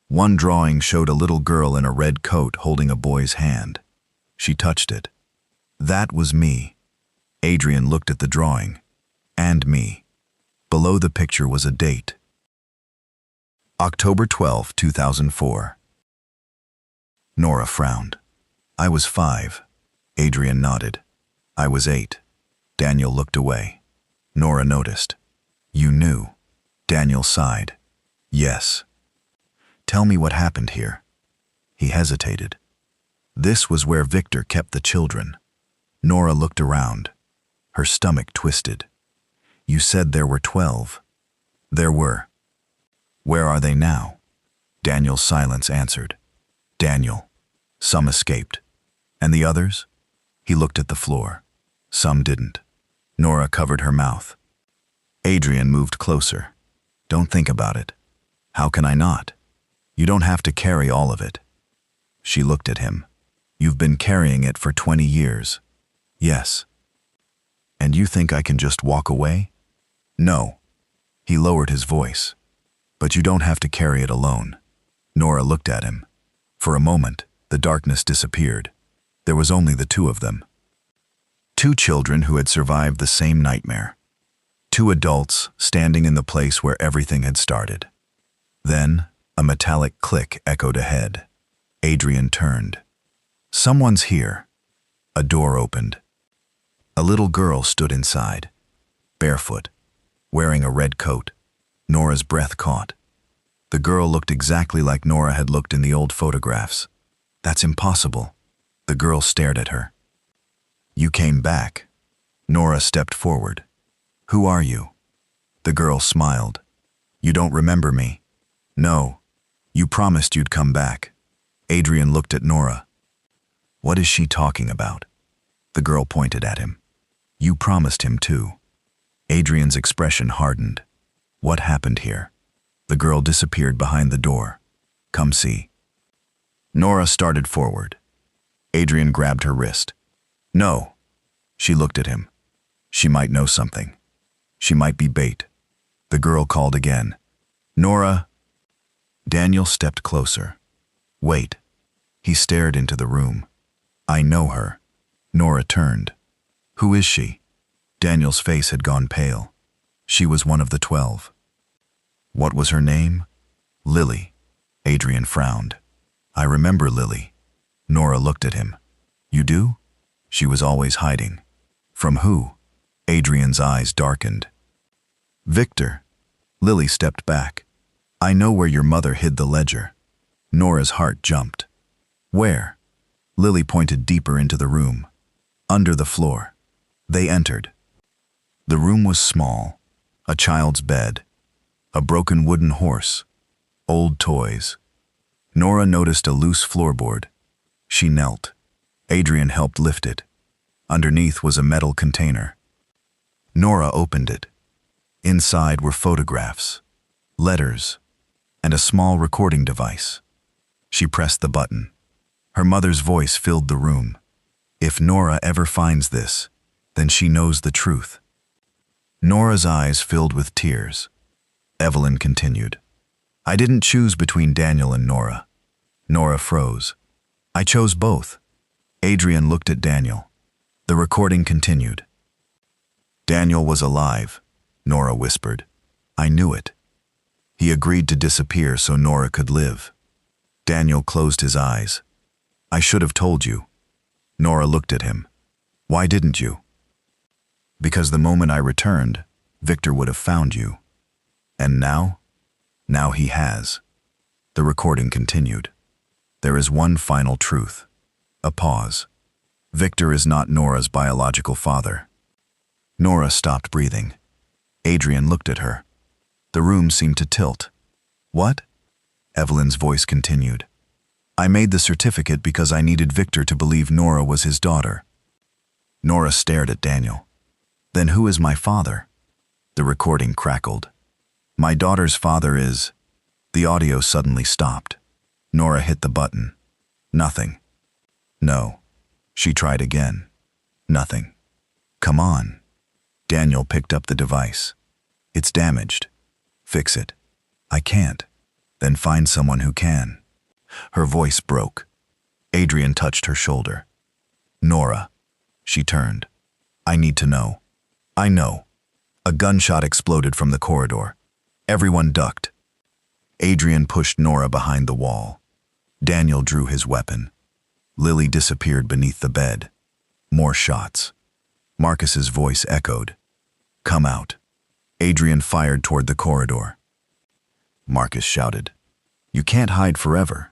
A: One drawing showed a little girl in a red coat holding a boy's hand. She touched it. That was me. Adrian looked at the drawing. And me. Below the picture was a date. October 12, 2004. Nora frowned. I was 5. Adrian nodded. I was 8. Daniel looked away. Nora noticed. You knew. Daniel sighed. Yes. Tell me what happened here. He hesitated. This was where Victor kept the children. Nora looked around. Her stomach twisted. You said there were 12. There were. Where are they now? Daniel's silence answered. Daniel. Some escaped. And the others? He looked at the floor. Some didn't. Nora covered her mouth. Adrian moved closer. Don't think about it. How can I not? You don't have to carry all of it. She looked at him. You've been carrying it for 20 years. Yes. And you think I can just walk away? No. He lowered his voice. But you don't have to carry it alone. Nora looked at him. For a moment, the darkness disappeared. There was only the two of them. 2 children who had survived the same nightmare. 2 adults standing in the place where everything had started. Then, a metallic click echoed ahead. Adrian turned. Someone's here. A door opened. A little girl stood inside, barefoot, wearing a red coat. Nora's breath caught. The girl looked exactly like Nora had looked in the old photographs. That's impossible. The girl stared at her. You came back. Nora stepped forward. Who are you? The girl smiled. You don't remember me? No. You promised you'd come back. Adrian looked at Nora. What is she talking about? The girl pointed at him. You promised him too. Adrian's expression hardened. What happened here? The girl disappeared behind the door. Come see. Nora started forward. Adrian grabbed her wrist. No. She looked at him. She might know something. She might be bait. The girl called again. Nora. Daniel stepped closer. Wait. He stared into the room. I know her. Nora turned. Who is she? Daniel's face had gone pale. She was one of the 12. What was her name? Lily. Adrian frowned. I remember Lily. Nora looked at him. You do? She was always hiding. From who? Adrian's eyes darkened. Victor. Lily stepped back. I know where your mother hid the ledger. Nora's heart jumped. Where? Lily pointed deeper into the room. Under the floor. They entered. The room was small. A child's bed. A broken wooden horse. Old toys. Nora noticed a loose floorboard. She knelt. Adrian helped lift it. Underneath was a metal container. Nora opened it. Inside were photographs, letters, and a small recording device. She pressed the button. Her mother's voice filled the room. If Nora ever finds this, then she knows the truth. Nora's eyes filled with tears. Evelyn continued. I didn't choose between Daniel and Nora. Nora froze. I chose both. Adrian looked at Daniel. The recording continued. Daniel was alive, Nora whispered. I knew it. He agreed to disappear so Nora could live. Daniel closed his eyes. I should have told you. Nora looked at him. Why didn't you? Because the moment I returned, Victor would have found you. And now? Now he has. The recording continued. There is one final truth. A pause. Victor is not Nora's biological father. Nora stopped breathing. Adrian looked at her. The room seemed to tilt. What? Evelyn's voice continued. I made the certificate because I needed Victor to believe Nora was his daughter. Nora stared at Daniel. Then who is my father? The recording crackled. My daughter's father is... The audio suddenly stopped. Nora hit the button. Nothing. No. She tried again. Nothing. Come on. Daniel picked up the device. It's damaged. Fix it. I can't. Then find someone who can. Her voice broke. Adrian touched her shoulder. Nora. She turned. I need to know. I know. A gunshot exploded from the corridor. Everyone ducked. Adrian pushed Nora behind the wall. Daniel drew his weapon. Lily disappeared beneath the bed. More shots. Marcus's voice echoed. Come out. Adrian fired toward the corridor. Marcus shouted. You can't hide forever.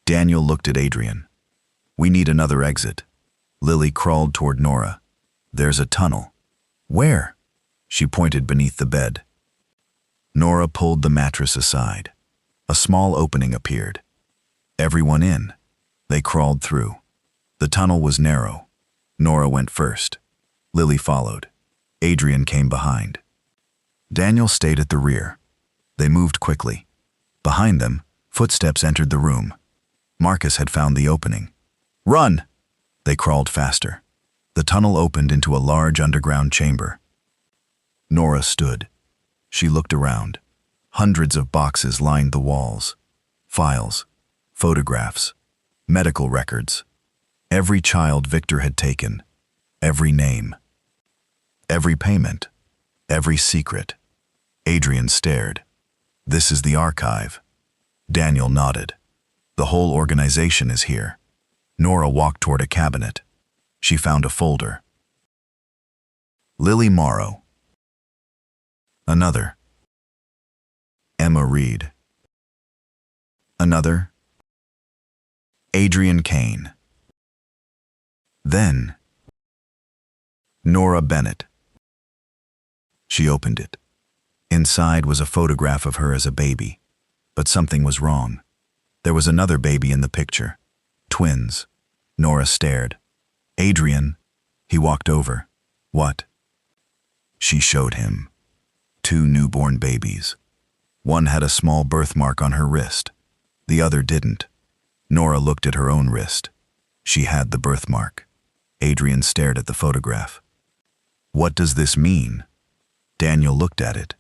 A: Daniel looked at Adrian. We need another exit. Lily crawled toward Nora. There's a tunnel. Where? She pointed beneath the bed. Nora pulled the mattress aside. A small opening appeared. Everyone in. They crawled through. The tunnel was narrow. Nora went first. Lily followed. Adrian came behind. Daniel stayed at the rear. They moved quickly. Behind them, footsteps entered the room. Marcus had found the opening. Run! They crawled faster. The tunnel opened into a large underground chamber. Nora stood. She looked around. Hundreds of boxes lined the walls. Files, photographs, medical records. Every child Victor had taken. Every name. Every payment. Every secret. Adrian stared. This is the archive. Daniel nodded. The whole organization is here. Nora walked toward a cabinet. She found a folder. Lily Morrow. Another. Emma Reed. Another. Adrian Kane. Then. Nora Bennett. She opened it. Inside was a photograph of her as a baby, but something was wrong. There was another baby in the picture. Twins. Nora stared. Adrian. He walked over. What? She showed him. 2 newborn babies. One had a small birthmark on her wrist. The other didn't. Nora looked at her own wrist. She had the birthmark. Adrian stared at the photograph. What does this mean? Daniel looked at it.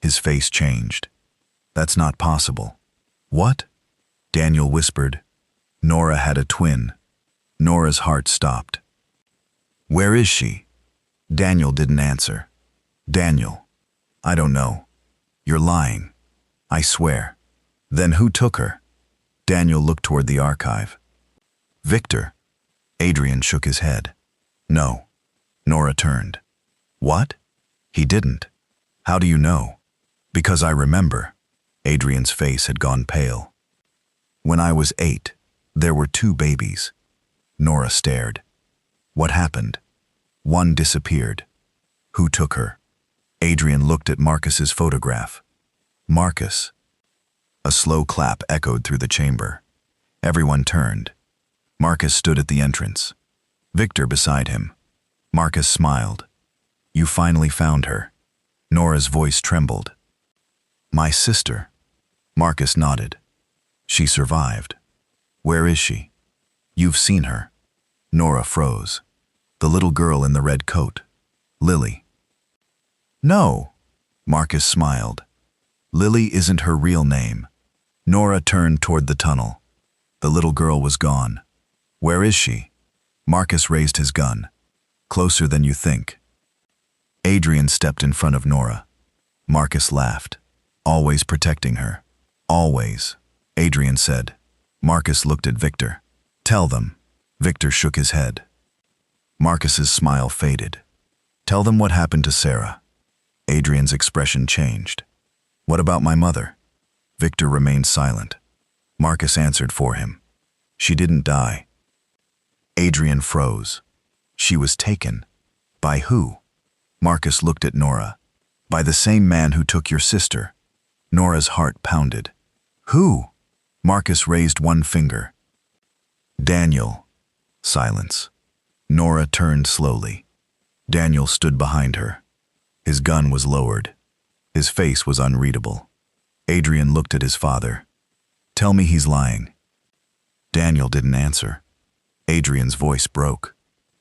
A: His face changed. That's not possible. What? Daniel whispered. Nora had a twin. Nora's heart stopped. Where is she? Daniel didn't answer. Daniel, I don't know. You're lying. I swear. Then who took her? Daniel looked toward the archive. Victor. Adrian shook his head. No. Nora turned. What? He didn't. How do you know? Because I remember. Adrian's face had gone pale. When I was 8, there were 2 babies. Nora stared. What happened? One disappeared. Who took her? Adrian looked at Marcus's photograph. Marcus. A slow clap echoed through the chamber. Everyone turned. Marcus stood at the entrance. Victor beside him. Marcus smiled. You finally found her. Nora's voice trembled. My sister. Marcus nodded. She survived. Where is she? You've seen her. Nora froze. The little girl in the red coat. Lily. No. Marcus smiled. Lily isn't her real name. Nora turned toward the tunnel. The little girl was gone. Where is she? Marcus raised his gun. Closer than you think. Adrian stepped in front of Nora. Marcus laughed. Always protecting her. Always, Adrian said. Marcus looked at Victor. Tell them. Victor shook his head. Marcus's smile faded. Tell them what happened to Sarah. Adrian's expression changed. What about my mother? Victor remained silent. Marcus answered for him. She didn't die. Adrian froze. She was taken. By who? Marcus looked at Nora. By the same man who took your sister. Nora's heart pounded. Who? Marcus raised one finger. Daniel. Silence. Nora turned slowly. Daniel stood behind her. His gun was lowered. His face was unreadable. Adrian looked at his father. Tell me he's lying. Daniel didn't answer. Adrian's voice broke.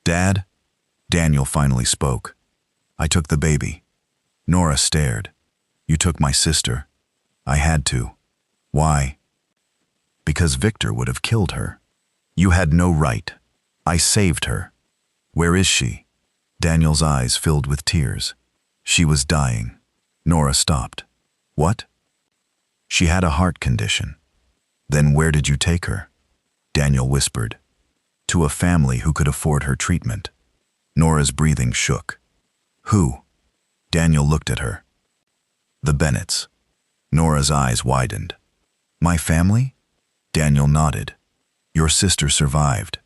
A: Dad? Daniel finally spoke. I took the baby. Nora stared. You took my sister. I had to. Why? Because Victor would have killed her. You had no right. I saved her. Where is she? Daniel's eyes filled with tears. She was dying. Nora stopped. What? She had a heart condition. Then where did you take her? Daniel whispered. To a family who could afford her treatment. Nora's breathing shook. Who? Daniel looked at her. The Bennetts. Nora's eyes widened. My family? Daniel nodded. Your sister survived.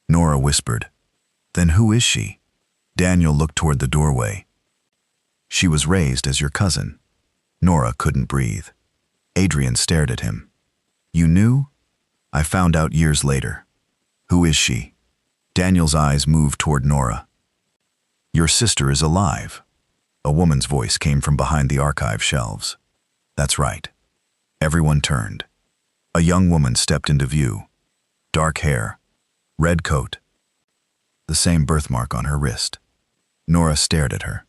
A: Nora whispered. Then who is she? Daniel looked toward the doorway. She was raised as your cousin. Nora couldn't breathe. Adrian stared at him. You knew? I found out years later. Who is she? Daniel's eyes moved toward Nora. Your sister is alive. A woman's voice came from behind the archive shelves. That's right. Everyone turned. A young woman stepped into view. Dark hair. Red coat. The same birthmark on her wrist. Nora stared at her.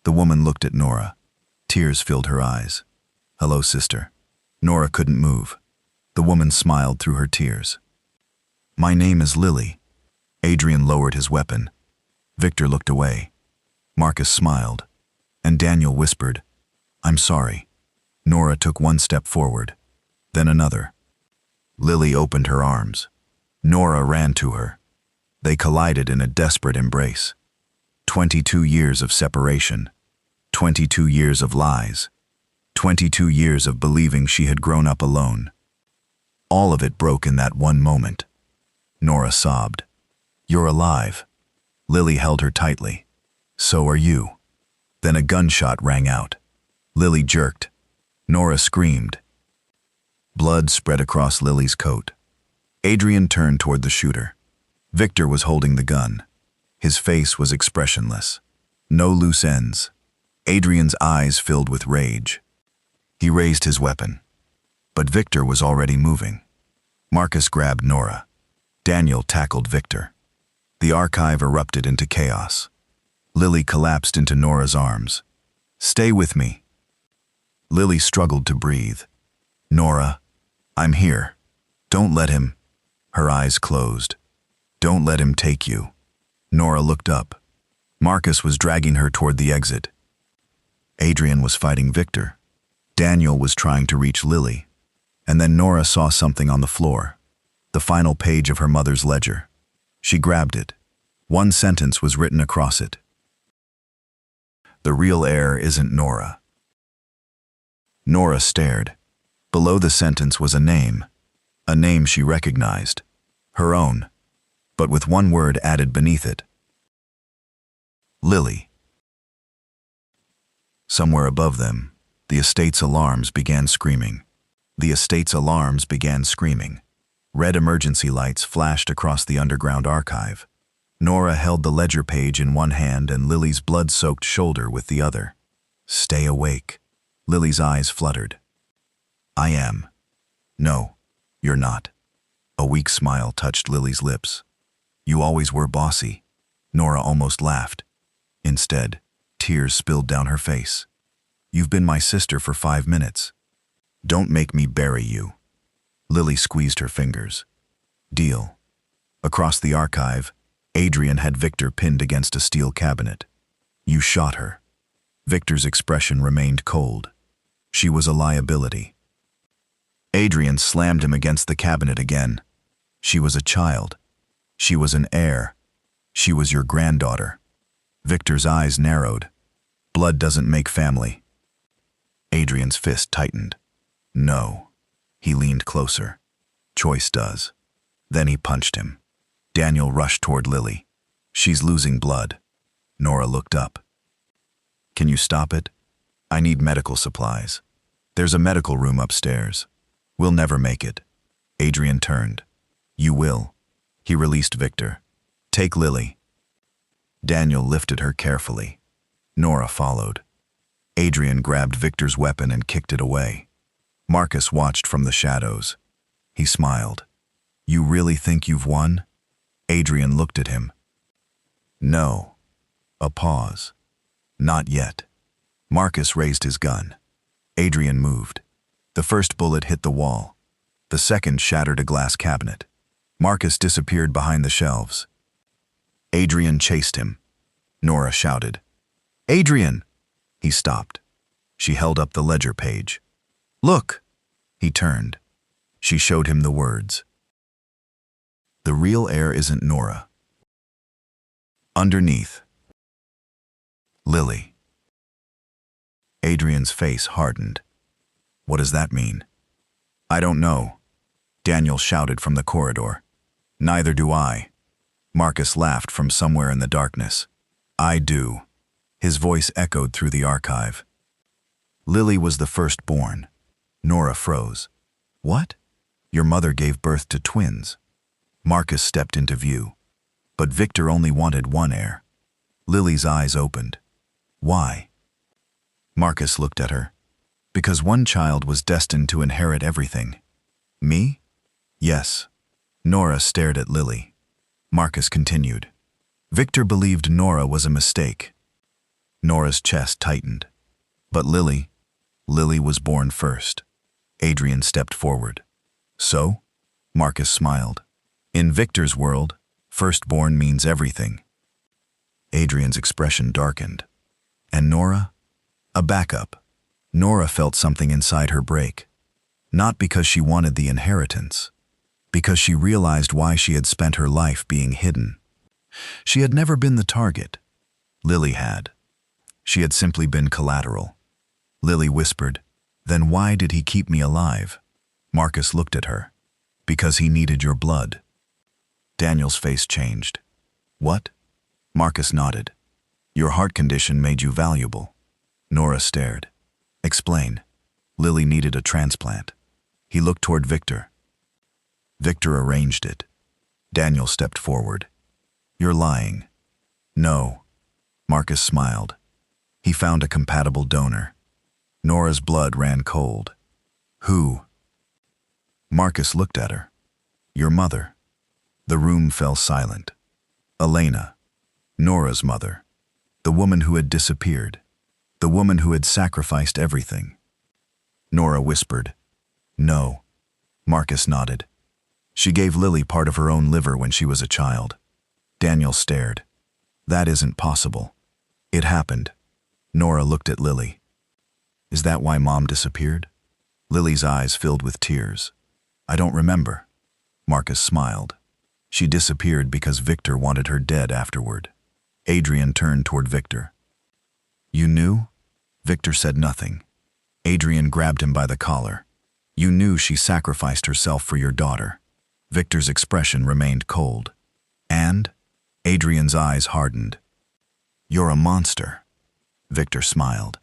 A: The woman looked at Nora. Tears filled her eyes. Hello, sister. Nora couldn't move. The woman smiled through her tears. My name is Lily. Adrian lowered his weapon. Victor looked away. Marcus smiled. And Daniel whispered, I'm sorry. Nora took one step forward, then another. Lily opened her arms. Nora ran to her. They collided in a desperate embrace. 22 years of separation. 22 years of lies. 22 years of believing she had grown up alone. All of it broke in that one moment. Nora sobbed. You're alive. Lily held her tightly. So are you. Then a gunshot rang out. Lily jerked. Nora screamed. Blood spread across Lily's coat. Adrian turned toward the shooter. Victor was holding the gun. His face was expressionless. No loose ends. Adrian's eyes filled with rage. He raised his weapon. But Victor was already moving. Marcus grabbed Nora. Daniel tackled Victor. The archive erupted into chaos. Lily collapsed into Nora's arms. "Stay with me." Lily struggled to breathe. "Nora, I'm here. Don't let him." Her eyes closed. "Don't let him take you." Nora looked up. Marcus was dragging her toward the exit. Adrian was fighting Victor. Daniel was trying to reach Lily. And then Nora saw something on the floor. The final page of her mother's ledger. She grabbed it. One sentence was written across it. "The real heir isn't Nora." Nora stared. Below the sentence was a name she recognized. Her own, but with one word added beneath it. Lily. Somewhere above them, the estate's alarms began screaming. The estate's alarms began screaming. Red emergency lights flashed across the underground archive. Nora held the ledger page in one hand and Lily's blood-soaked shoulder with the other. "Stay awake." Lily's eyes fluttered. "I am." "No, you're not." A weak smile touched Lily's lips. "You always were bossy." Nora almost laughed. Instead, tears spilled down her face. "You've been my sister for 5 minutes. Don't make me bury you." Lily squeezed her fingers. "Deal." Across the archive, Adrian had Victor pinned against a steel cabinet. "You shot her." Victor's expression remained cold. She was a liability. Adrian slammed him against the cabinet again. "She was a child. She was an heir. She was your granddaughter." Victor's eyes narrowed. "Blood doesn't make family." Adrian's fist tightened. "No." He leaned closer. "Choice does." Then he punched him. Daniel rushed toward Lily. "She's losing blood." Nora looked up. "Can you stop it? I need medical supplies. There's a medical room upstairs. We'll never make it." Adrian turned. "You will." He released Victor. "Take Lily." Daniel lifted her carefully. Nora followed. Adrian grabbed Victor's weapon and kicked it away. Marcus watched from the shadows. He smiled. "You really think you've won?" Adrian looked at him. "No." A pause. "Not yet." Marcus raised his gun. Adrian moved. The first bullet hit the wall. The second shattered a glass cabinet. Marcus disappeared behind the shelves. Adrian chased him. Nora shouted, "Adrian!" He stopped. She held up the ledger page. "Look!" He turned. She showed him the words. "The real heir isn't Nora." Underneath, Lily. Adrian's face hardened. "What does that mean?" "I don't know," Daniel shouted from the corridor. "Neither do I." Marcus laughed from somewhere in the darkness. "I do." His voice echoed through the archive. Lily was the firstborn. Nora froze. "What?" "Your mother gave birth to twins." Marcus stepped into view. But Victor only wanted one heir. Lily's eyes opened. "Why?" Marcus looked at her. "Because one child was destined to inherit everything." "Me?" "Yes." Nora stared at Lily. Marcus continued. "Victor believed Nora was a mistake." Nora's chest tightened. "But Lily was born first." Adrian stepped forward. "So?" Marcus smiled. "In Victor's world, firstborn means everything." Adrian's expression darkened. "And Nora?" A backup. Nora felt something inside her break. Not because she wanted the inheritance. Because she realized why she had spent her life being hidden. She had never been the target. Lily had. She had simply been collateral. Lily whispered, "Then why did he keep me alive?" Marcus looked at her. "Because he needed your blood." Daniel's face changed. "What?" Marcus nodded. "Your heart condition made you valuable." Nora stared. "Explain." "Lily needed a transplant." He looked toward Victor. Victor arranged it. Daniel stepped forward. You're lying. No. Marcus smiled. He found a compatible donor. Nora's blood ran cold. Who? Marcus looked at her. Your mother. The room fell silent. Elena. Nora's mother. The woman who had disappeared. The woman who had sacrificed everything. Nora whispered. No. Marcus nodded. She gave Lily part of her own liver when she was a child. Daniel stared. That isn't possible. It happened. Nora looked at Lily. Is that why Mom disappeared? Lily's eyes filled with tears. I don't remember. Marcus smiled. She disappeared because Victor wanted her dead afterward. Adrian turned toward Victor. You knew? Victor said nothing. Adrian grabbed him by the collar. You knew she sacrificed herself for your daughter. Victor's expression remained cold. And? Adrian's eyes hardened. You're a monster. Victor smiled.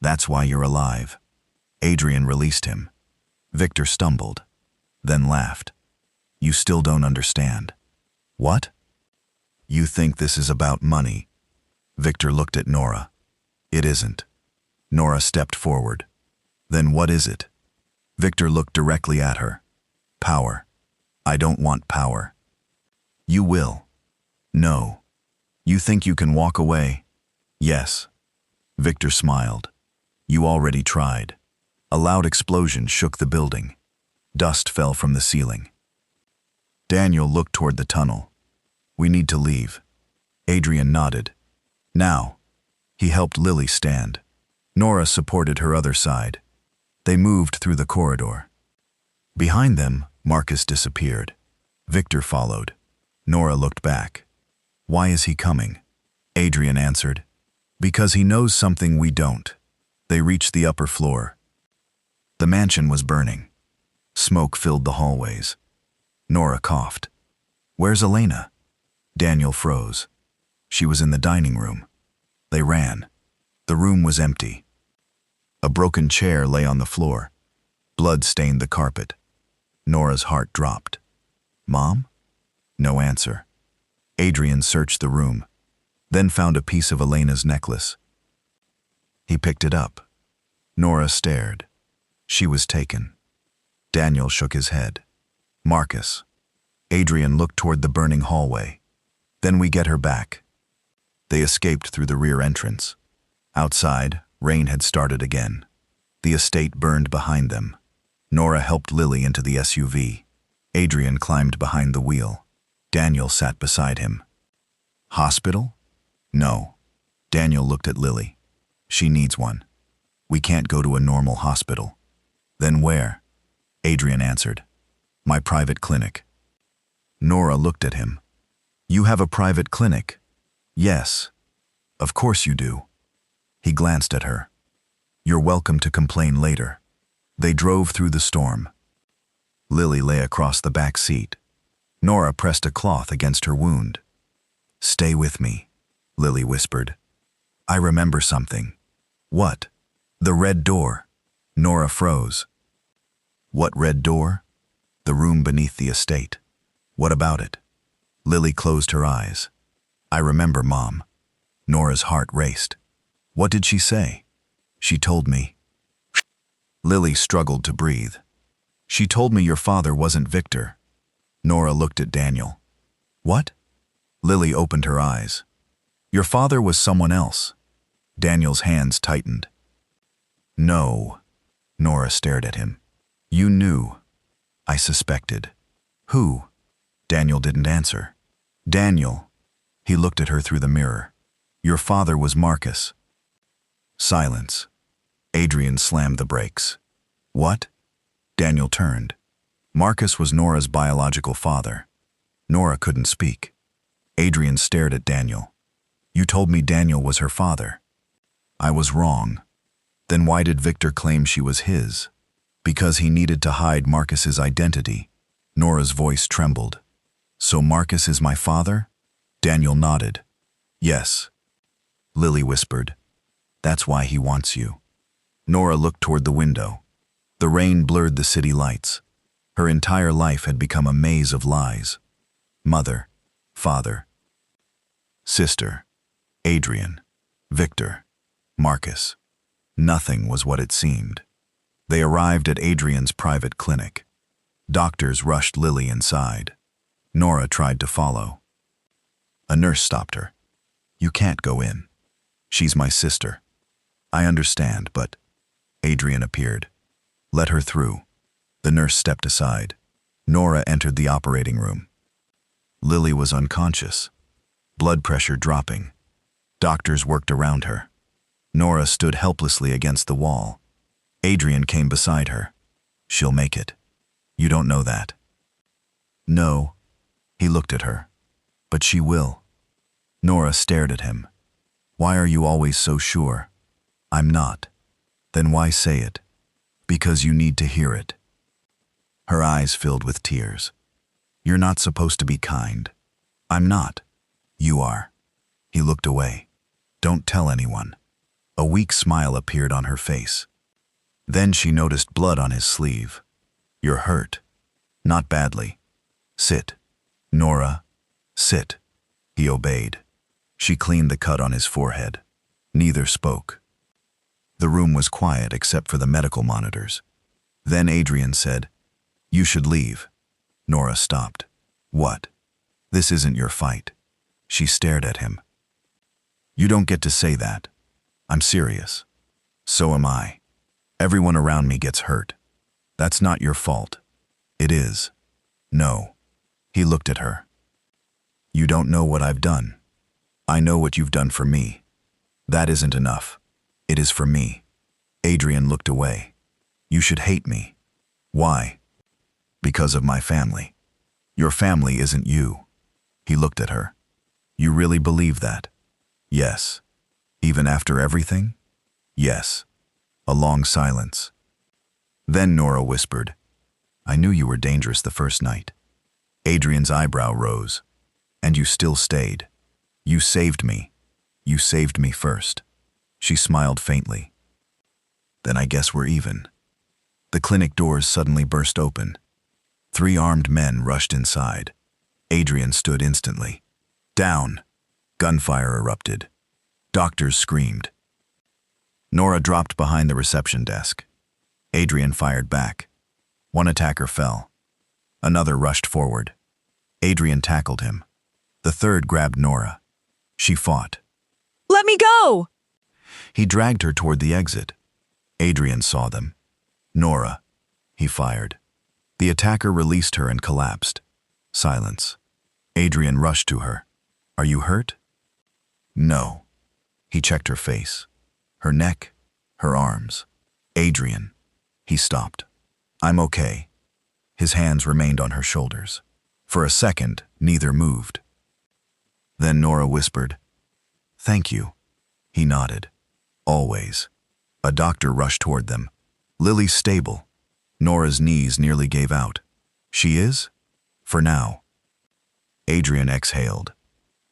A: That's why you're alive. Adrian released him. Victor stumbled, then laughed. You still don't understand. What? You think this is about money. Victor looked at Nora. It isn't. Nora stepped forward. Then what is it? Victor looked directly at her. Power. I don't want power. You will. No. You think you can walk away? Yes. Victor smiled. You already tried. A loud explosion shook the building. Dust fell from the ceiling. Daniel looked toward the tunnel. We need to leave. Adrian nodded. Now. He helped Lily stand. Nora supported her other side. They moved through the corridor. Behind them, Marcus disappeared. Victor followed. Nora looked back. Why is he coming? Adrian answered. Because he knows something we don't. They reached the upper floor. The mansion was burning. Smoke filled the hallways. Nora coughed. Where's Elena? Daniel froze. She was in the dining room. They ran. The room was empty. A broken chair lay on the floor. Blood stained the carpet. Nora's heart dropped. Mom? No answer. Adrian searched the room, then found a piece of Elena's necklace. He picked it up. Nora stared. She was taken. Daniel shook his head. Marcus. Adrian looked toward the burning hallway. Then we get her back. They escaped through the rear entrance. Outside, rain had started again. The estate burned behind them. Nora helped Lily into the SUV. Adrian climbed behind the wheel. Daniel sat beside him. Hospital? No. Daniel looked at Lily. She needs one. We can't go to a normal hospital. Then where? Adrian answered. My private clinic. Nora looked at him. You have a private clinic? Yes. Of course you do. He glanced at her. You're welcome to complain later. They drove through the storm. Lily lay across the back seat. Nora pressed a cloth against her wound. Stay with me, Lily whispered. I remember something. What? The red door. Nora froze. What red door? The room beneath the estate. What about it? Lily closed her eyes. I remember, Mom. Nora's heart raced. What did she say? She told me. Lily struggled to breathe. She told me your father wasn't Victor. Nora looked at Daniel. What? Lily opened her eyes. Your father was someone else. Daniel's hands tightened. No. Nora stared at him. You knew. I suspected. Who? Daniel didn't answer. Daniel. He looked at her through the mirror. Your father was Marcus. Silence. Adrian slammed the brakes. What? Daniel turned. Marcus was Nora's biological father. Nora couldn't speak. Adrian stared at Daniel. You told me Daniel was her father. I was wrong. Then why did Victor claim she was his? Because he needed to hide Marcus's identity. Nora's voice trembled. So Marcus is my father? Daniel nodded. Yes. Lily whispered. That's why he wants you. Nora looked toward the window. The The rain blurred the city lights. Her entire life had become a maze of lies. Mother, father, sister, Adrian, Victor, Marcus. Nothing was what it seemed. They arrived at Adrian's private clinic. Doctors rushed Lily inside. Nora tried to follow. A nurse stopped her. "You can't go in. She's my sister." "I understand, but—" Adrian appeared. "Let her through." The nurse stepped aside. Nora entered the operating room. Lily was unconscious, blood pressure dropping. Doctors worked around her. Nora stood helplessly against the wall. Adrian came beside her. "She'll make it. You don't know that." "No." He looked at her. "But she will." Nora stared at him. "Why are you always so sure?" "I'm not." "Then why say it?" "Because you need to hear it." Her eyes filled with tears. "You're not supposed to be kind." "I'm not." "You are." He looked away. "Don't tell anyone." A weak smile appeared on her face. Then she noticed blood on his sleeve. "You're hurt." "Not badly." "Sit." "Nora, sit." He obeyed. She cleaned the cut on his forehead. Neither spoke. The room was quiet except for the medical monitors. Then Adrian said, "You should leave." Nora stopped. "What?" "This isn't your fight." She stared at him. "You don't get to say that." "I'm serious." "So am I. Everyone around me gets hurt. That's not your fault." "It is." "No." He looked at her. "You don't know what I've done. I know what you've done for me. That isn't enough. It is for me." Adrian looked away. "You should hate me." "Why?" "Because of my family." "Your family isn't you." He looked at her. "You really believe that?" "Yes." "Even after everything?" "Yes." A long silence. Then Nora whispered, "I knew you were dangerous the first night." Adrian's eyebrow rose. "And you still stayed. You saved me. You saved me first." She smiled faintly. "Then I guess we're even." The clinic doors suddenly burst open. 3 armed men rushed inside. Adrian stood instantly. "Down!" Gunfire erupted. Doctors screamed. Nora dropped behind the reception desk. Adrian fired back. 1 attacker fell. Another rushed forward. Adrian tackled him. The third grabbed Nora. She fought.
C: "Let me go!"
A: He dragged her toward the exit. Adrian saw them. "Nora," he fired. The attacker released her and collapsed. Silence. Adrian rushed to her. "Are you hurt?" "No." He checked her face. Her neck, her arms. "Adrian." He stopped. "I'm okay." His hands remained on her shoulders. For a second, neither moved. Then Nora whispered, "Thank you." He nodded. "Always." A doctor rushed toward them. "Lily's stable." Nora's knees nearly gave out. "She is?" "For now." Adrian exhaled.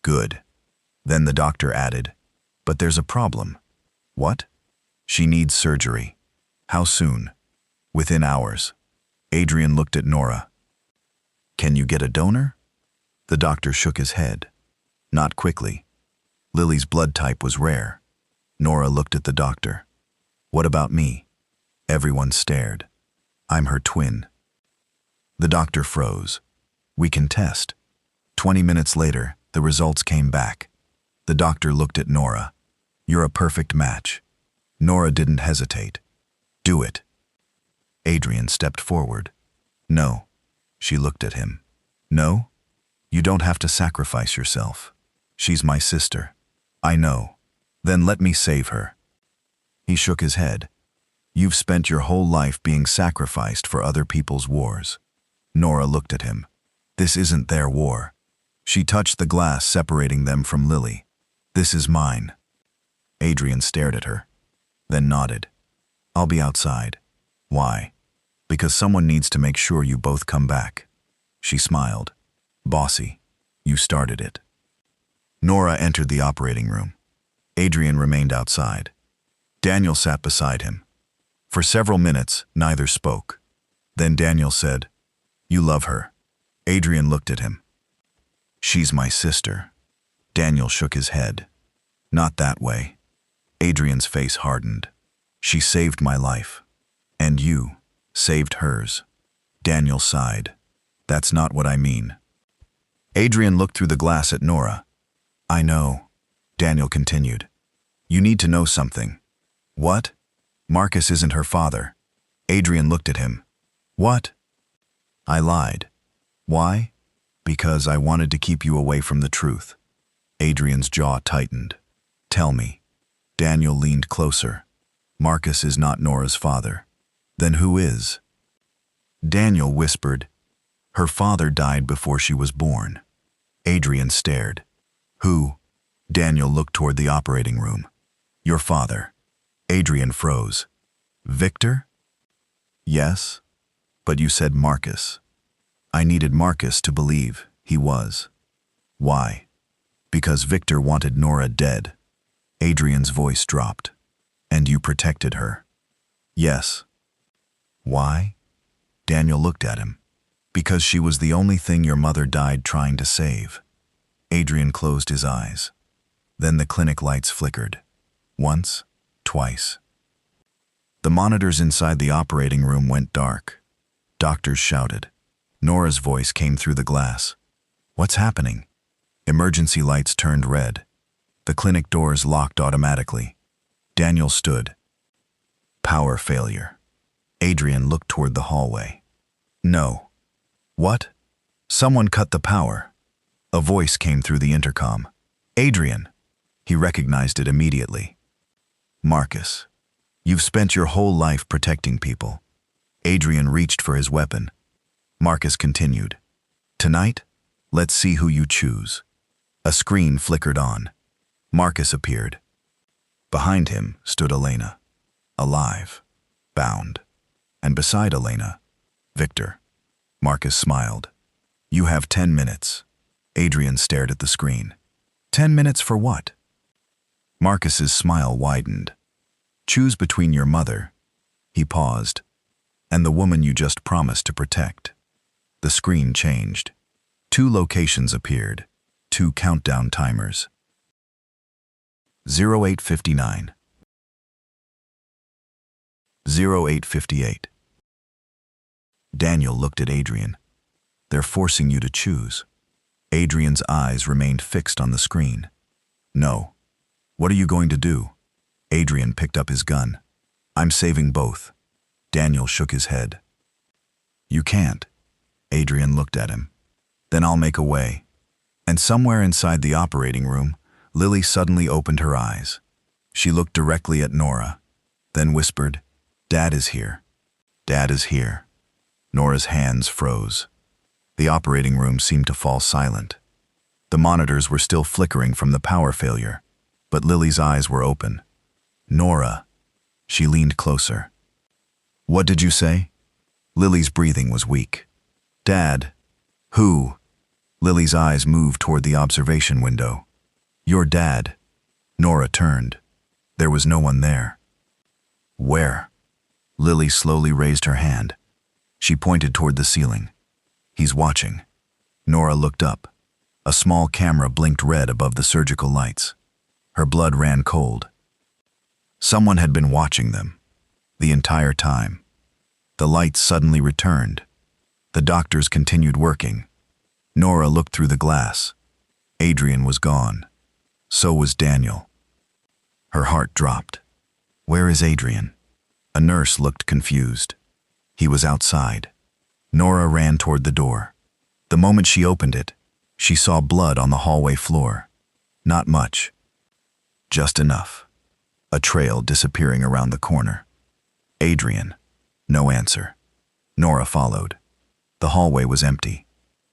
A: "Good." Then the doctor added, "But there's a problem." "What?" "She needs surgery." "How soon?" "Within hours." Adrian looked at Nora. "Can you get a donor?" The doctor shook his head. "Not quickly." Lily's blood type was rare. Nora looked at the doctor. "What about me?" Everyone stared. "I'm her twin." The doctor froze. "We can test." 20 minutes later, the results came back. The doctor looked at Nora. "You're a perfect match." Nora didn't hesitate. "Do it." Adrian stepped forward. "No." She looked at him. "No? You don't have to sacrifice yourself. She's my sister." "I know." "Then let me save her." He shook his head. "You've spent your whole life being sacrificed for other people's wars." Nora looked at him. "This isn't their war." She touched the glass separating them from Lily. "This is mine." Adrian stared at her, then nodded. "I'll be outside." "Why?" "Because someone needs to make sure you both come back." She smiled. "Bossy, you started it." Nora entered the operating room. Adrian remained outside. Daniel sat beside him. For several minutes, neither spoke. Then Daniel said, "You love her." Adrian looked at him. "She's my sister." Daniel shook his head. "Not that way." Adrian's face hardened. "She saved my life. And you saved hers." Daniel sighed. "That's not what I mean." Adrian looked through the glass at Nora. "I know," Daniel continued. "You need to know something." "What?" "Marcus isn't her father." Adrian looked at him. "What?" "I lied." "Why?" "Because I wanted to keep you away from the truth." Adrian's jaw tightened. "Tell me." Daniel leaned closer. "Marcus is not Nora's father." "Then who is?" Daniel whispered, "Her father died before she was born." Adrian stared. "Who?" Daniel looked toward the operating room. "Your father." Adrian froze. "Victor?" "Yes, but you said Marcus." "I needed Marcus to believe he was." "Why?" "Because Victor wanted Nora dead." Adrian's voice dropped. "And you protected her?" "Yes." "Why?" Daniel looked at him. "Because she was the only thing your mother died trying to save." Adrian closed his eyes. Then the clinic lights flickered. Once, twice. The monitors inside the operating room went dark. Doctors shouted. Nora's voice came through the glass. "What's happening?" Emergency lights turned red. The clinic doors locked automatically. Daniel stood. "Power failure." Adrian looked toward the hallway. "No." "What?" "Someone cut the power." A voice came through the intercom. "Adrian." He recognized it immediately. "Marcus, you've spent your whole life protecting people." Adrian reached for his weapon. Marcus continued. "Tonight, let's see who you choose." A screen flickered on. Marcus appeared. Behind him stood Elena, alive, bound. And beside Elena, Victor. Marcus smiled. "You have 10 minutes." Adrian stared at the screen. 10 minutes for what?" Marcus's smile widened. "Choose between your mother," he paused, "and the woman you just promised to protect." The screen changed. 2 locations appeared, 2 countdown timers. 08:59. 08:58. Daniel looked at Adrian. "They're forcing you to choose." Adrian's eyes remained fixed on the screen. "No." "What are you going to do?" Adrian picked up his gun. "I'm saving both." Daniel shook his head. "You can't." Adrian looked at him. "Then I'll make a way." And somewhere inside the operating room, Lily suddenly opened her eyes. She looked directly at Nora, then whispered, "Dad is here. Dad is here." Nora's hands froze. The operating room seemed to fall silent. The monitors were still flickering from the power failure, but Lily's eyes were open. "Nora." She leaned closer. "What did you say?" Lily's breathing was weak. "Dad." "Who?" Lily's eyes moved toward the observation window. "Your dad." Nora turned. There was no one there. "Where?" Lily slowly raised her hand. She pointed toward the ceiling. "He's watching." Nora looked up. A small camera blinked red above the surgical lights. Her blood ran cold. Someone had been watching them, the entire time. The lights suddenly returned. The doctors continued working. Nora looked through the glass. Adrian was gone. So was Daniel. Her heart dropped. "Where is Adrian?" A nurse looked confused. He was outside. Nora ran toward the door. The moment she opened it, she saw blood on the hallway floor. Not much. Just enough. A trail disappearing around the corner. Adrian. No answer. Nora followed. The hallway was empty.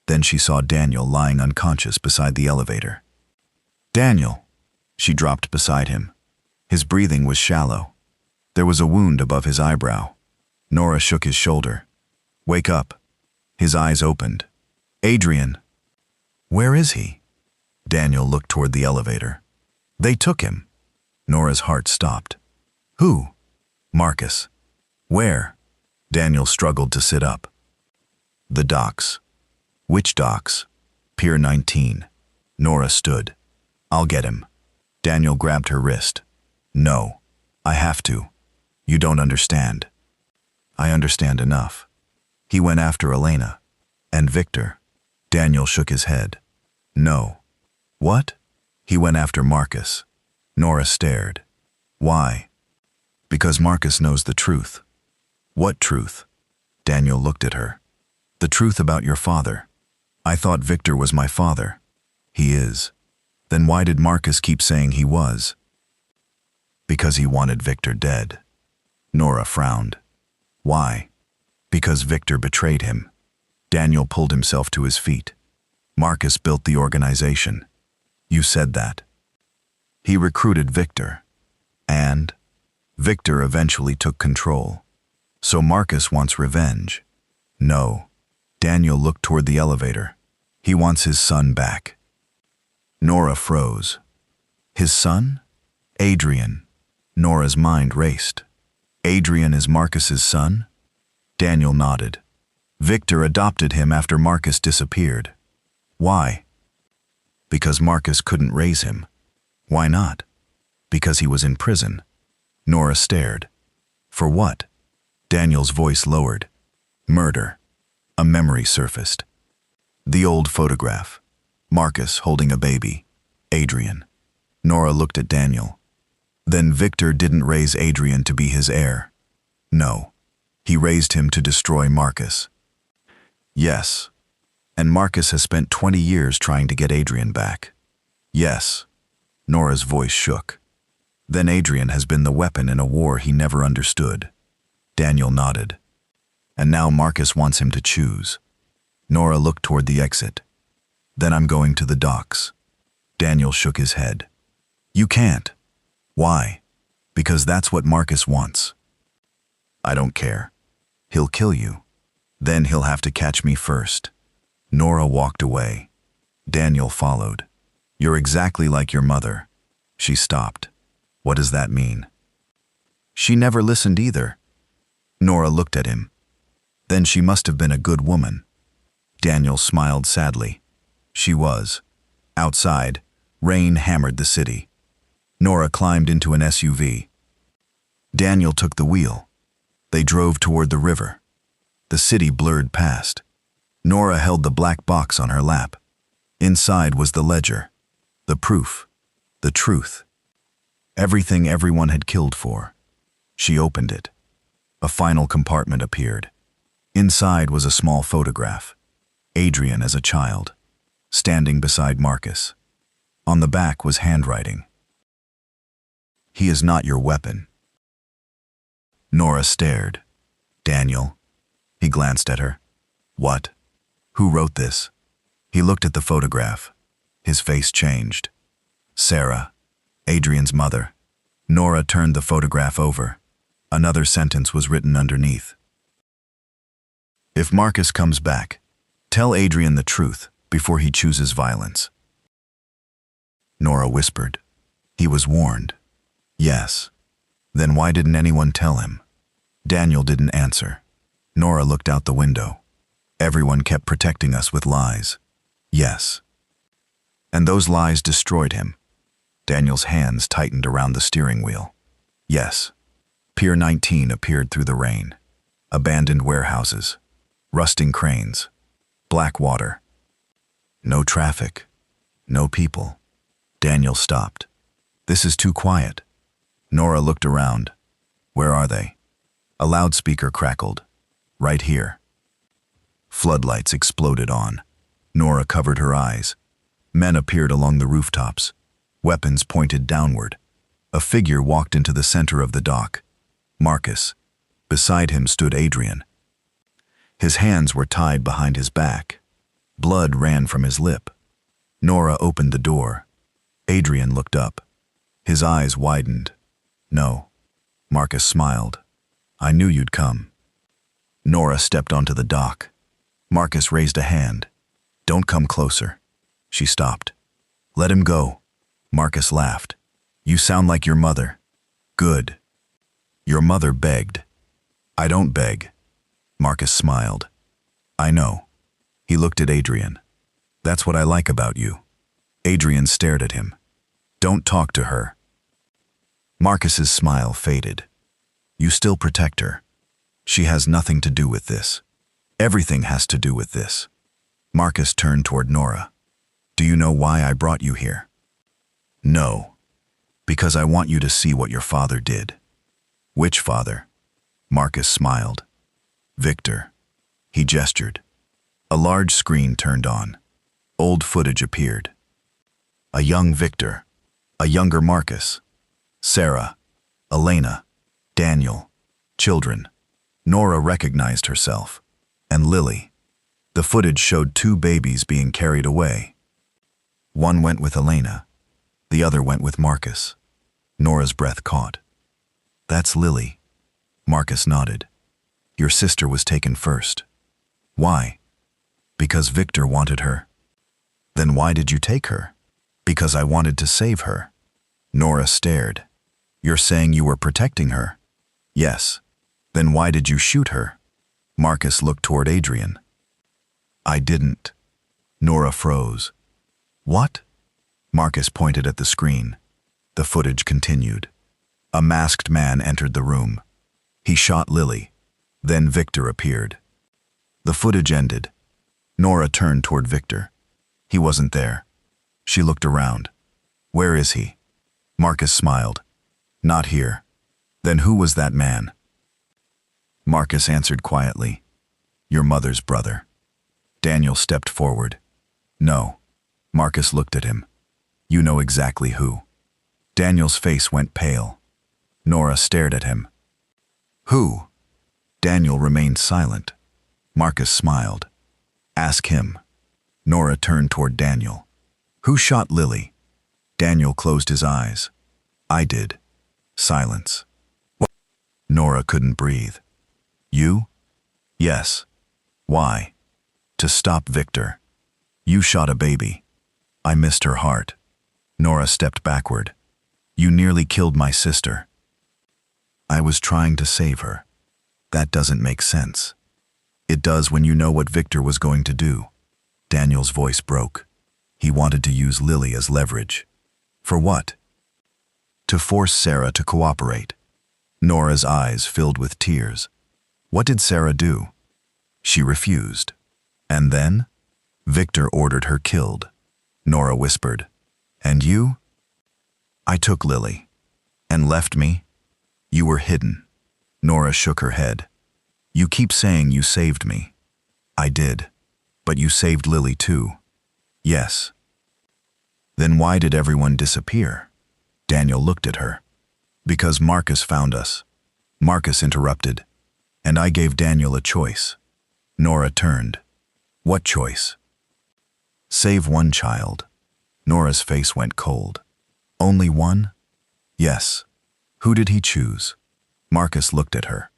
A: Then she saw Daniel lying unconscious beside the elevator. "Daniel!" She dropped beside him. His breathing was shallow. There was a wound above his eyebrow. Nora shook his shoulder. "Wake up." His eyes opened. "Adrian." "Where is he?" Daniel looked toward the elevator. "They took him." Nora's heart stopped. "Who?" "Marcus." Where? Daniel struggled to sit up. The docks. Which docks? Pier 19. Nora stood. I'll get him. Daniel grabbed her wrist. No. I have to. You don't understand. I understand enough. He went after Elena. And Victor. Daniel shook his head. No. What? He went after Marcus. Nora stared. Why? Because Marcus knows the truth. What truth? Daniel looked at her. The truth about your father. I thought Victor was my father. He is. Then why did Marcus keep saying he was? Because he wanted Victor dead. Nora frowned. Why? Because Victor betrayed him. Daniel pulled himself to his feet. Marcus built the organization. You said that. He recruited Victor. And? Victor eventually took control. So Marcus wants revenge. No. Daniel looked toward the elevator. He wants his son back. Nora froze. His son? Adrian. Nora's mind raced. Adrian is Marcus's son? Daniel nodded. Victor adopted him after Marcus disappeared. Why? Because Marcus couldn't raise him. Why not? Because he was in prison. Nora stared. For what? Daniel's voice lowered. Murder. A memory surfaced. The old photograph. Marcus holding a baby. Adrian. Nora looked at Daniel. Then Victor didn't raise Adrian to be his heir. No. He raised him to destroy Marcus. Yes. And Marcus has spent 20 years trying to get Adrian back. Yes. Nora's voice shook. Then Adrian has been the weapon in a war he never understood. Daniel nodded. And now Marcus wants him to choose. Nora looked toward the exit. Then I'm going to the docks. Daniel shook his head. You can't. Why? Because that's what Marcus wants. I don't care. He'll kill you. Then he'll have to catch me first. Nora walked away. Daniel followed. You're exactly like your mother. She stopped. What does that mean? She never listened either. Nora looked at him. Then she must have been a good woman. Daniel smiled sadly. She was. Outside, rain hammered the city. Nora climbed into an SUV. Daniel took the wheel. They drove toward the river. The city blurred past. Nora held the black box on her lap. Inside was the ledger, the proof, the truth. Everything everyone had killed for. She opened it. A final compartment appeared. Inside was a small photograph. Adrian as a child, standing beside Marcus. On the back was handwriting. He is not your weapon. Nora stared. Daniel. He glanced at her. What? Who wrote this? He looked at the photograph. His face changed. Sarah, Adrian's mother. Nora turned the photograph over. Another sentence was written underneath. If Marcus comes back, tell Adrian the truth before he chooses violence. Nora whispered. He was warned. Yes. Then why didn't anyone tell him? Daniel didn't answer. Nora looked out the window. Everyone kept protecting us with lies. Yes. And those lies destroyed him. Daniel's hands tightened around the steering wheel. Yes. Pier 19 appeared through the rain. Abandoned warehouses. Rusting cranes. Black water. No traffic. No people. Daniel stopped. This is too quiet. Nora looked around. Where are they? A loudspeaker crackled. Right here. Floodlights exploded on. Nora covered her eyes. Men appeared along the rooftops. Weapons pointed downward. A figure walked into the center of the dock. Marcus. Beside him stood Adrian. His hands were tied behind his back. Blood ran from his lip. Nora opened the door. Adrian looked up. His eyes widened. No. Marcus smiled. I knew you'd come. Nora stepped onto the dock. Marcus raised a hand. Don't come closer. She stopped. Let him go. Marcus laughed. You sound like your mother. Good. Your mother begged. I don't beg. Marcus smiled. I know. He looked at Adrian. That's what I like about you. Adrian stared at him. Don't talk to her. Marcus's smile faded. You still protect her. She has nothing to do with this. Everything has to do with this. Marcus turned toward Nora. Do you know why I brought you here? No. Because I want you to see what your father did. Which father? Marcus smiled. Victor. He gestured. A large screen turned on. Old footage appeared. A young Victor. A younger Marcus. Sarah. Elena. Daniel. Children. Nora recognized herself. And Lily. The footage showed 2 babies being carried away. One went with Elena. The other went with Marcus. Nora's breath caught. That's Lily. Marcus nodded. Your sister was taken first. Why? Because Victor wanted her. Then why did you take her? Because I wanted to save her. Nora stared. You're saying you were protecting her? Yes. Then why did you shoot her? Marcus looked toward Adrian. I didn't. Nora froze. What? Marcus pointed at the screen. The footage continued. A masked man entered the room. He shot Lily. Then Victor appeared. The footage ended. Nora turned toward Victor. He wasn't there. She looked around. Where is he? Marcus smiled. Not here. Then who was that man? Marcus answered quietly. Your mother's brother. Daniel stepped forward. No. Marcus looked at him. You know exactly who. Daniel's face went pale. Nora stared at him. Who? Daniel remained silent. Marcus smiled. Ask him. Nora turned toward Daniel. Who shot Lily? Daniel closed his eyes. I did. Silence. Nora couldn't breathe. You? Yes. Why? To stop Victor. You shot a baby. I missed her heart. Nora stepped backward. You nearly killed my sister. I was trying to save her. That doesn't make sense. It does when you know what Victor was going to do. Daniel's voice broke. He wanted to use Lily as leverage. For what? To force Sarah to cooperate. Nora's eyes filled with tears. What did Sarah do? She refused. And then? Victor ordered her killed. Nora whispered. And you? I took Lily. And left me? You were hidden. Nora shook her head. You keep saying you saved me. I did. But you saved Lily too. Yes. Then why did everyone disappear? Daniel looked at her. Because Marcus found us. Marcus interrupted. And I gave Daniel a choice. Nora turned. What choice? Save one child. Nora's face went cold. Only one? Yes. Who did he choose? Marcus looked at her.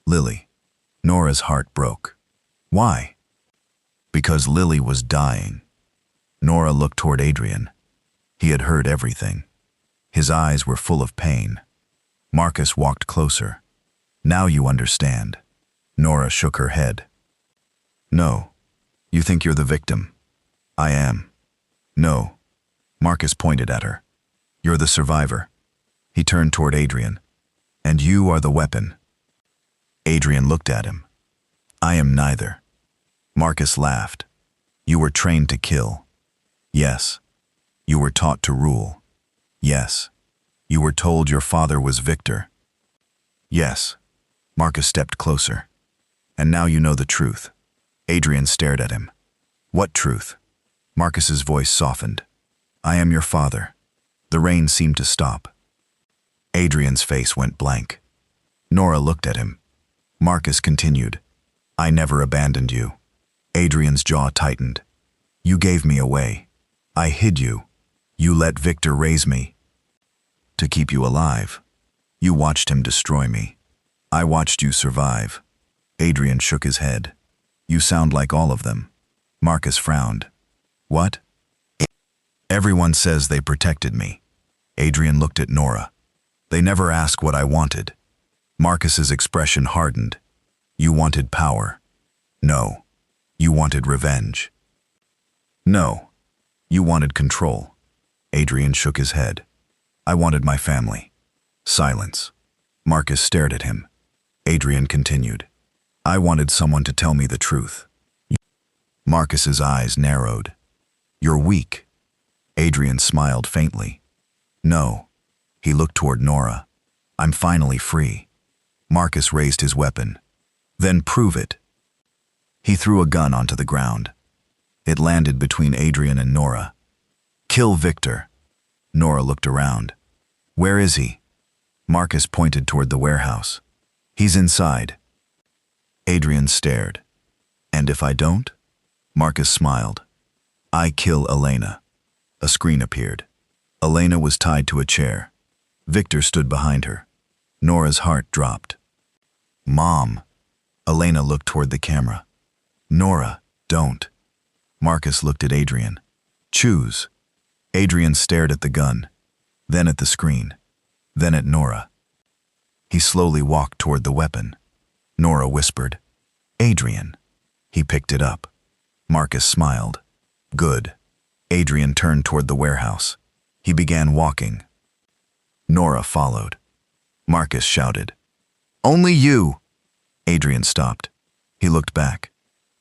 A: Lily. Nora's heart broke. Why? Because Lily was dying. Nora looked toward Adrian. He had heard everything. His eyes were full of pain. Marcus walked closer. Now you understand. Nora shook her head. No. You think you're the victim. I am. No. Marcus pointed at her. You're the survivor. He turned toward Adrian. And you are the weapon. Adrian looked at him. I am neither. Marcus laughed. You were trained to kill. Yes. You were taught to rule. Yes. You were told your father was Victor. Yes. Marcus stepped closer. And now you know the truth. Adrian stared at him. What truth? Marcus's voice softened. I am your father. The rain seemed to stop. Adrian's face went blank. Nora looked at him. Marcus continued. I never abandoned you. Adrian's jaw tightened. You gave me away. I hid you. You let Victor raise me. To keep you alive. You watched him destroy me. I watched you survive. Adrian shook his head. You sound like all of them. Marcus frowned. What? Everyone says they protected me. Adrian looked at Nora. They never ask what I wanted. Marcus's expression hardened. You wanted power. No. You wanted revenge. No. You wanted control. Adrian shook his head. I wanted my family. Silence. Marcus stared at him. Adrian continued. I wanted someone to tell me the truth. Marcus's eyes narrowed. You're weak. Adrian smiled faintly. No. He looked toward Nora. I'm finally free. Marcus raised his weapon. Then prove it. He threw a gun onto the ground. It landed between Adrian and Nora. Kill Victor. Nora looked around. Where is he? Marcus pointed toward the warehouse. He's inside. Adrian stared. And if I don't? Marcus smiled. I kill Elena. A screen appeared. Elena was tied to a chair. Victor stood behind her. Nora's heart dropped. Mom. Elena looked toward the camera. Nora, don't. Marcus looked at Adrian. Choose. Adrian stared at the gun, then at the screen, then at Nora. He slowly walked toward the weapon. Nora whispered, Adrian. He picked it up. Marcus smiled. Good. Adrian turned toward the warehouse. He began walking. Nora followed. Marcus shouted, Only you! Adrian stopped. He looked back.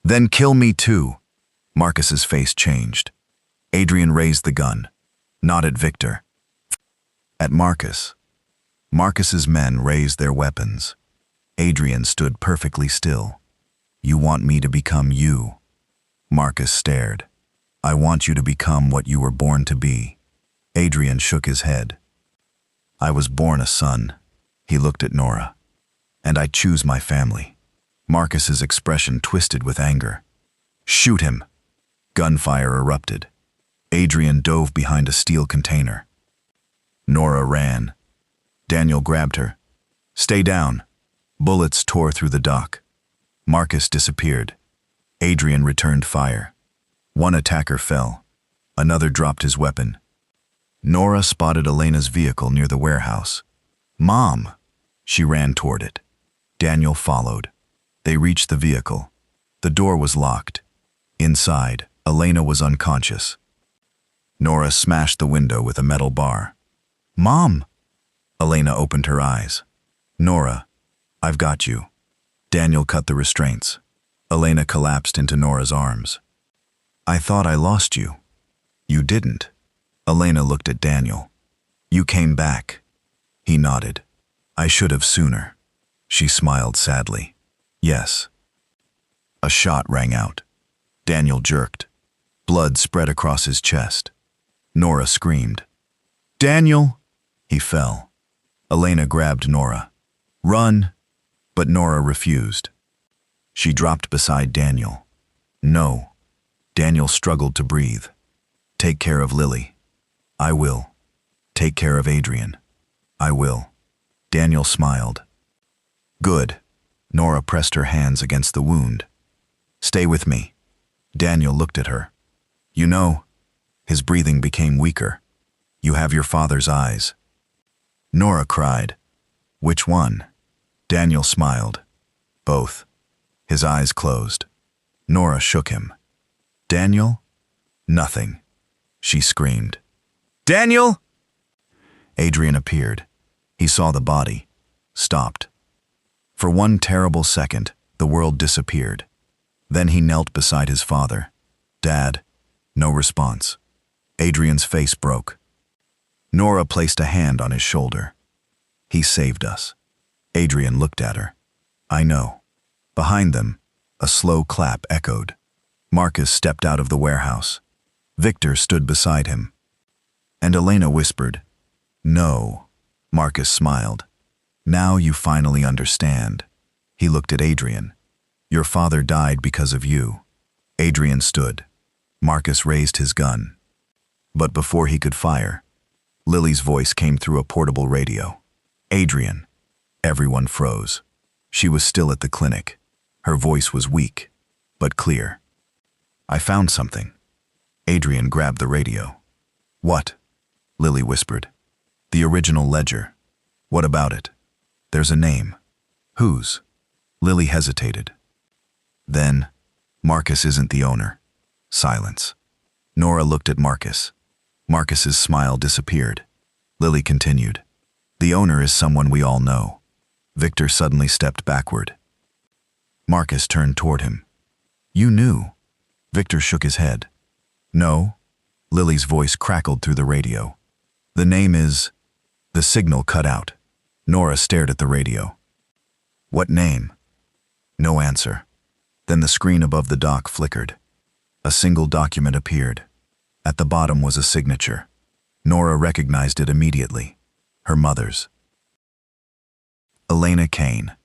A: Then kill me too. Marcus's face changed. Adrian raised the gun, not at Victor. At Marcus. Marcus's men raised their weapons. Adrian stood perfectly still. You want me to become you? Marcus stared. I want you to become what you were born to be. Adrian shook his head. I was born a son. He looked at Nora. And I choose my family. Marcus's expression twisted with anger. Shoot him. Gunfire erupted. Adrian dove behind a steel container. Nora ran. Daniel grabbed her. Stay down. Bullets tore through the dock. Marcus disappeared. Adrian returned fire. One attacker fell. Another dropped his weapon. Nora spotted Elena's vehicle near the warehouse. Mom! She ran toward it. Daniel followed. They reached the vehicle. The door was locked. Inside, Elena was unconscious. Nora smashed the window with a metal bar. Mom! Elena opened her eyes. Nora, I've got you. Daniel cut the restraints. Elena collapsed into Nora's arms. I thought I lost you. You didn't. Elena looked at Daniel. You came back. He nodded. I should have sooner. She smiled sadly. Yes. A shot rang out. Daniel jerked. Blood spread across his chest. Nora screamed. Daniel! He fell. Elena grabbed Nora. Run! But Nora refused. She dropped beside Daniel. No. Daniel struggled to breathe. Take care of Lily. I will. Take care of Adrian. I will. Daniel smiled. Good. Nora pressed her hands against the wound. Stay with me. Daniel looked at her. You know, his breathing became weaker. You have your father's eyes. Nora cried. Which one? Daniel smiled. Both. His eyes closed. Nora shook him. Daniel? Nothing. She screamed. Daniel! Adrian appeared. He saw the body. Stopped. For one terrible second, the world disappeared. Then he knelt beside his father. Dad. No response. Adrian's face broke. Nora placed a hand on his shoulder. He saved us. Adrian looked at her. I know. Behind them, a slow clap echoed. Marcus stepped out of the warehouse. Victor stood beside him. And Elena whispered, No. Marcus smiled. Now you finally understand. He looked at Adrian. Your father died because of you. Adrian stood. Marcus raised his gun. But before he could fire, Lily's voice came through a portable radio. Adrian. Everyone froze. She was still at the clinic. Her voice was weak, but clear. I found something. Adrian grabbed the radio. What? Lily whispered. The original ledger. What about it? There's a name. Whose? Lily hesitated. Then, Marcus isn't the owner. Silence. Nora looked at Marcus. Marcus's smile disappeared. Lily continued. The owner is someone we all know. Victor suddenly stepped backward. Marcus turned toward him. You knew. Victor shook his head. No. Lily's voice crackled through the radio. The name is... The signal cut out. Nora stared at the radio. What name? No answer. Then the screen above the dock flickered. A single document appeared. At the bottom was a signature. Nora recognized it immediately. Her mother's. Elena Kane.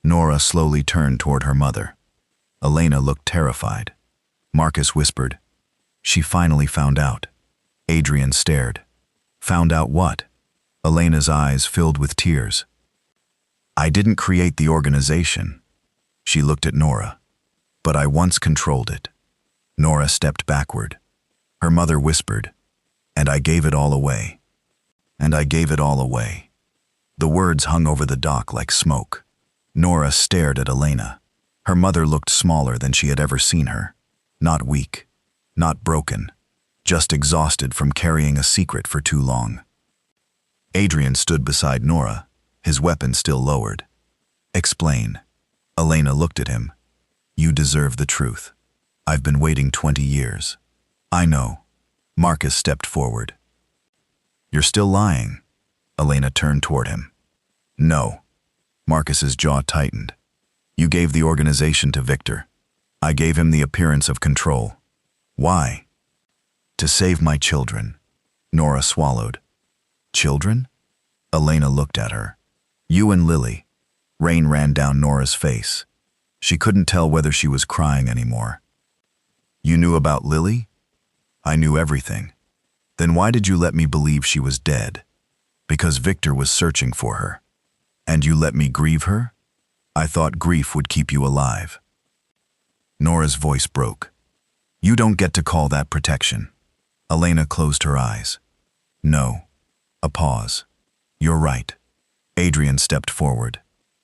A: Nora slowly turned toward her mother. Elena looked terrified. Marcus whispered. She finally found out. Adrian stared. Found out what? Elena's eyes filled with tears. I didn't create the organization. She looked at Nora. But I once controlled it. Nora stepped backward. Her mother whispered, and I gave it all away. And I gave it all away. The words hung over the dock like smoke. Nora stared at Elena. Her mother looked smaller than she had ever seen her. Not weak, not broken, just exhausted from carrying a secret for too long. Adrian stood beside Nora, his weapon still lowered. Explain. Elena looked at him. You deserve the truth. I've been waiting 20 years. I know. Marcus stepped forward. You're still lying. Elena turned toward him. No. Marcus's jaw tightened. You gave the organization to Victor. I gave him the appearance of control. Why? To save my children. Nora swallowed. Children? Elena looked at her. You and Lily. Rain ran down Nora's face. She couldn't tell whether she was crying anymore. You knew about Lily? I knew everything. Then why did you let me believe she was dead? Because Victor was searching for her. And you let me grieve her? I thought grief would keep you alive. Nora's voice broke. You don't get to call that protection. Elena closed her eyes. No. A pause. You're right. Adrian stepped forward.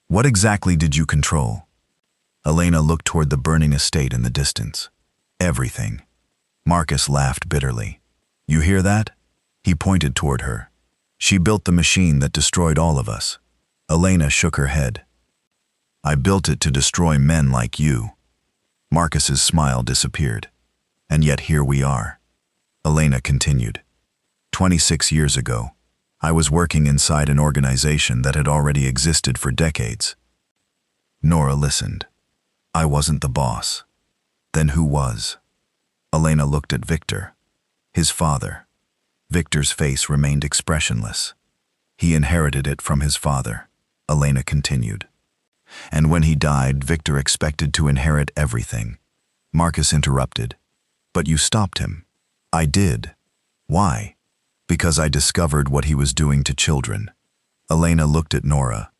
A: What exactly did you control? Elena looked toward the burning estate in the distance. Everything. Marcus laughed bitterly. You hear that? He pointed toward her. She built the machine that destroyed all of us. Elena shook her head. I built it to destroy men like you. Marcus's smile disappeared. And yet here we are. Elena continued. 26 years ago, I was working inside an organization that had already existed for decades. Nora listened. I wasn't the boss. Then who was? Elena looked at Victor. His father. Victor's face remained expressionless. He inherited it from his father. Elena continued. And when he died, Victor expected to inherit everything. Marcus interrupted. But you stopped him. I did. Why? Because I discovered what he was doing to children. Elena looked at Nora.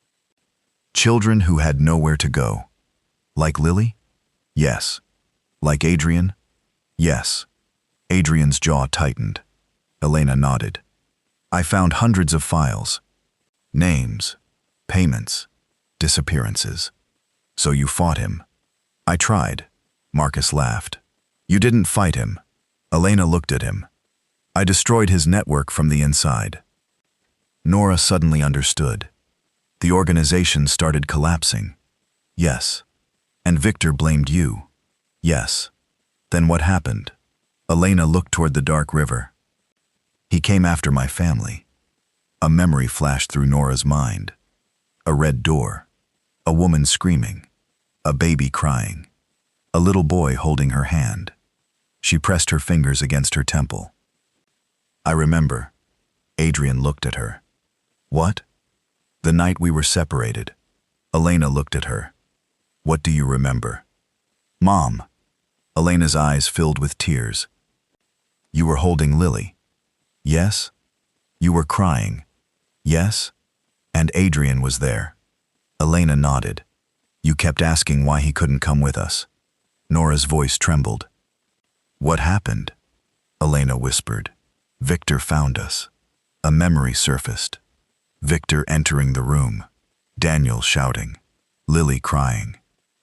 A: Children who had nowhere to go. Like Lily? Yes. Like Adrian? Yes. Adrian's jaw tightened. Elena nodded. I found hundreds of files. Names. Payments. Disappearances. So you fought him. I tried. Marcus laughed. You didn't fight him. Elena looked at him. I destroyed his network from the inside. Nora suddenly understood. The organization started collapsing. Yes. And Victor blamed you. Yes. Then what happened? Elena looked toward the dark river. He came after my family. A memory flashed through Nora's mind. A red door. A woman screaming. A baby crying. A little boy holding her hand. She pressed her fingers against her temple. I remember. Adrian looked at her. What? The night we were separated. Elena looked at her. What do you remember? Mom. Elena's eyes filled with tears. You were holding Lily. Yes. You were crying. Yes. And Adrian was there. Elena nodded. You kept asking why he couldn't come with us. Nora's voice trembled. What happened? Elena whispered. Victor found us. A memory surfaced. Victor entering the room. Daniel shouting. Lily crying.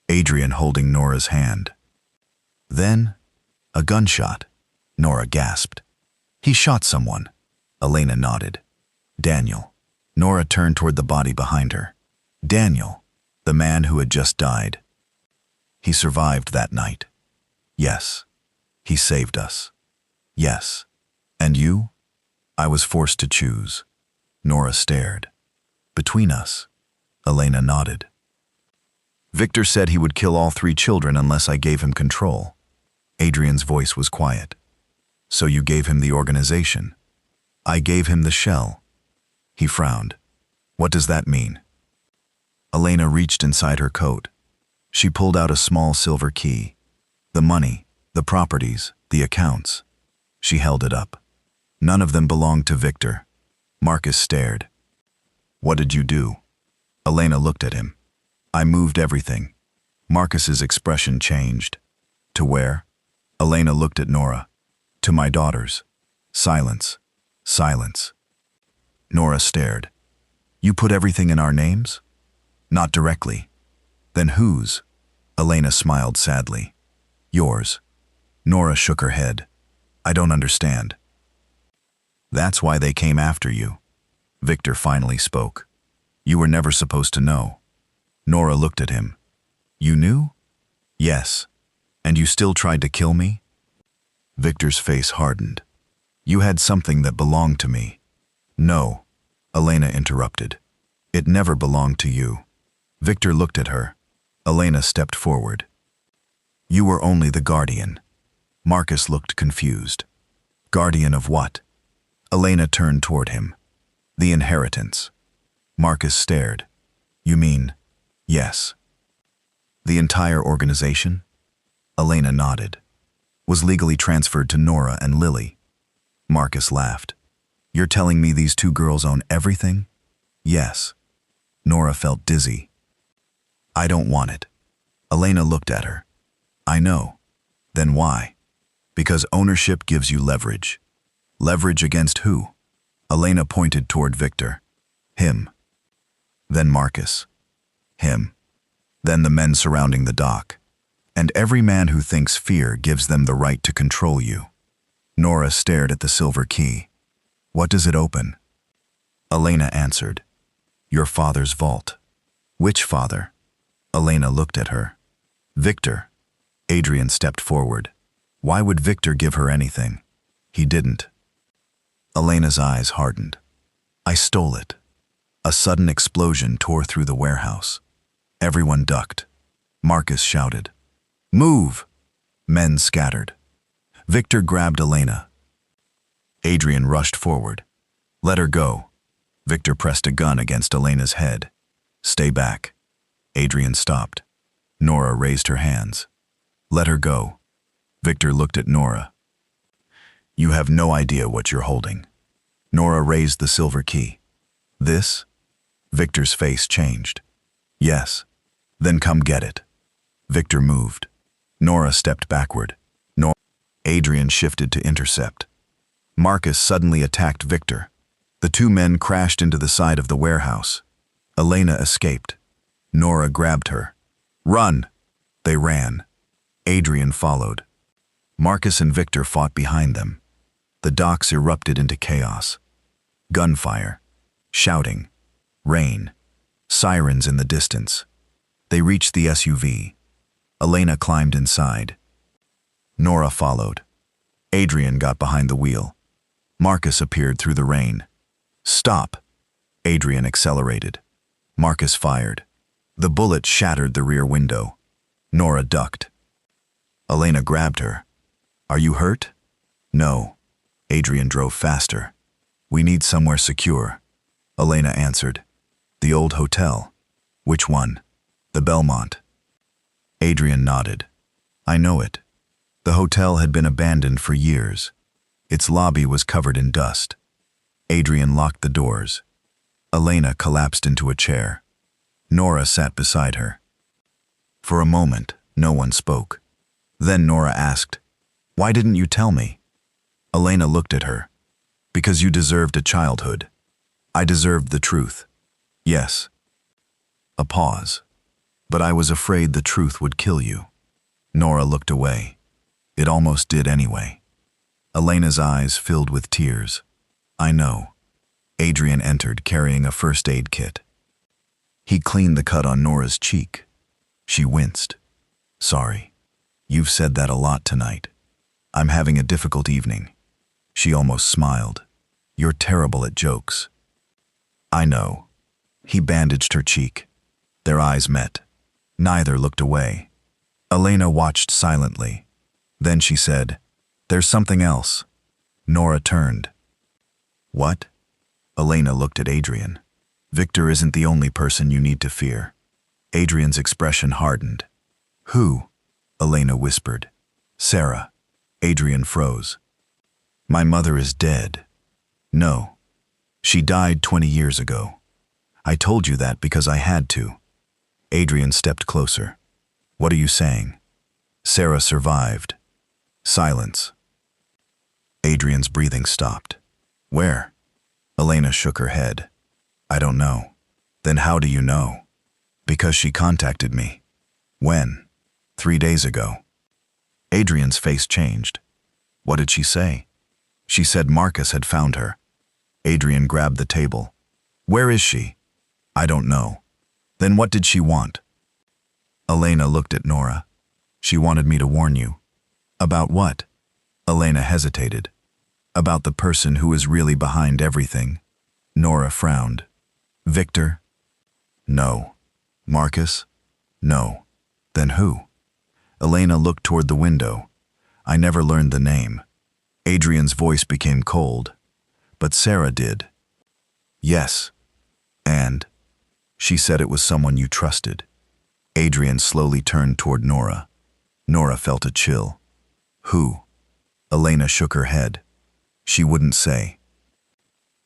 A: Adrian holding Nora's hand. Then, a gunshot. Nora gasped. He shot someone. Elena nodded. Daniel. Nora turned toward the body behind her. Daniel, the man who had just died. He survived that night. Yes. He saved us. Yes. And you? I was forced to choose. Nora stared. Between us. Elena nodded. Victor said he would kill all 3 children unless I gave him control. Adrian's voice was quiet. So you gave him the organization. I gave him the shell. He frowned. What does that mean? Elena reached inside her coat. She pulled out a small silver key. The money, the properties, the accounts. She held it up. None of them belonged to Victor. Marcus stared. What did you do? Elena looked at him. I moved everything. Marcus's expression changed. To where? Elena looked at Nora. To my daughters. Silence. Silence. Nora stared. You put everything in our names? Not directly. Then whose? Elena smiled sadly. Yours. Nora shook her head. I don't understand. That's why they came after you. Victor finally spoke. You were never supposed to know. Nora looked at him. You knew? Yes. And you still tried to kill me? Victor's face hardened. You had something that belonged to me. No. Elena interrupted. It never belonged to you. Victor looked at her. Elena stepped forward. You were only the guardian. Marcus looked confused. Guardian of what? Elena turned toward him. The inheritance. Marcus stared. You mean, yes. The entire organization? Elena nodded. Was legally transferred to Nora and Lily. Marcus laughed. You're telling me these 2 girls own everything? Yes. Nora felt dizzy. I don't want it. Elena looked at her. I know. Then why? Because ownership gives you leverage. Leverage against who? Elena pointed toward Victor. Him. Then Marcus. Him. Then the men surrounding the dock. And every man who thinks fear gives them the right to control you. Nora stared at the silver key. What does it open? Elena answered. Your father's vault. Which father? Elena looked at her. Victor. Adrian stepped forward. Why would Victor give her anything? He didn't. Elena's eyes hardened. I stole it. A sudden explosion tore through the warehouse. Everyone ducked. Marcus shouted. Move! Men scattered. Victor grabbed Elena. Adrian rushed forward. Let her go. Victor pressed a gun against Elena's head. Stay back. Adrian stopped. Nora raised her hands. Let her go. Victor looked at Nora. You have no idea what you're holding. Nora raised the silver key. This? Victor's face changed. Yes. Then come get it. Victor moved. Nora stepped backward. Adrian shifted to intercept. Marcus suddenly attacked Victor. The 2 men crashed into the side of the warehouse. Elena escaped. Nora grabbed her. Run! They ran. Adrian followed. Marcus and Victor fought behind them. The docks erupted into chaos. Gunfire. Shouting. Rain. Sirens in the distance. They reached the SUV. Elena climbed inside. Nora followed. Adrian got behind the wheel. Marcus appeared through the rain. Stop! Adrian accelerated. Marcus fired. The bullet shattered the rear window. Nora ducked. Elena grabbed her. Are you hurt? No. Adrian drove faster. We need somewhere secure. Elena answered. The old hotel. Which one? The Belmont. Adrian nodded. I know it. The hotel had been abandoned for years. Its lobby was covered in dust. Adrian locked the doors. Elena collapsed into a chair. Nora sat beside her. For a moment, no one spoke. Then Nora asked, Why didn't you tell me? Elena looked at her. Because you deserved a childhood. I deserved the truth. Yes. A pause. But I was afraid the truth would kill you. Nora looked away. It almost did anyway. Elena's eyes filled with tears. I know. Adrian entered carrying a first aid kit. He cleaned the cut on Nora's cheek. She winced. Sorry. You've said that a lot tonight. I'm having a difficult evening. She almost smiled. You're terrible at jokes. I know. He bandaged her cheek. Their eyes met. Neither looked away. Elena watched silently. Then she said, There's something else. Nora turned. What? Elena looked at Adrian. Victor isn't the only person you need to fear. Adrian's expression hardened. Who? Elena whispered. Sarah. Adrian froze. My mother is dead. No. She died 20 years ago. I told you that because I had to. Adrian stepped closer. What are you saying? Sarah survived. Silence. Adrian's breathing stopped. Where? Elena shook her head. I don't know. Then how do you know? Because she contacted me. When? 3 days ago. Adrian's face changed. What did she say? She said Marcus had found her. Adrian grabbed the table. Where is she? I don't know. Then what did she want? Elena looked at Nora. She wanted me to warn you. About what? Elena hesitated. About the person who is really behind everything. Nora frowned. Victor? No. Marcus? No. Then who? Elena looked toward the window. I never learned the name. Adrian's voice became cold. But Sarah did. Yes. And? She said it was someone you trusted. Adrian slowly turned toward Nora. Nora felt a chill. Who? Elena shook her head. She wouldn't say.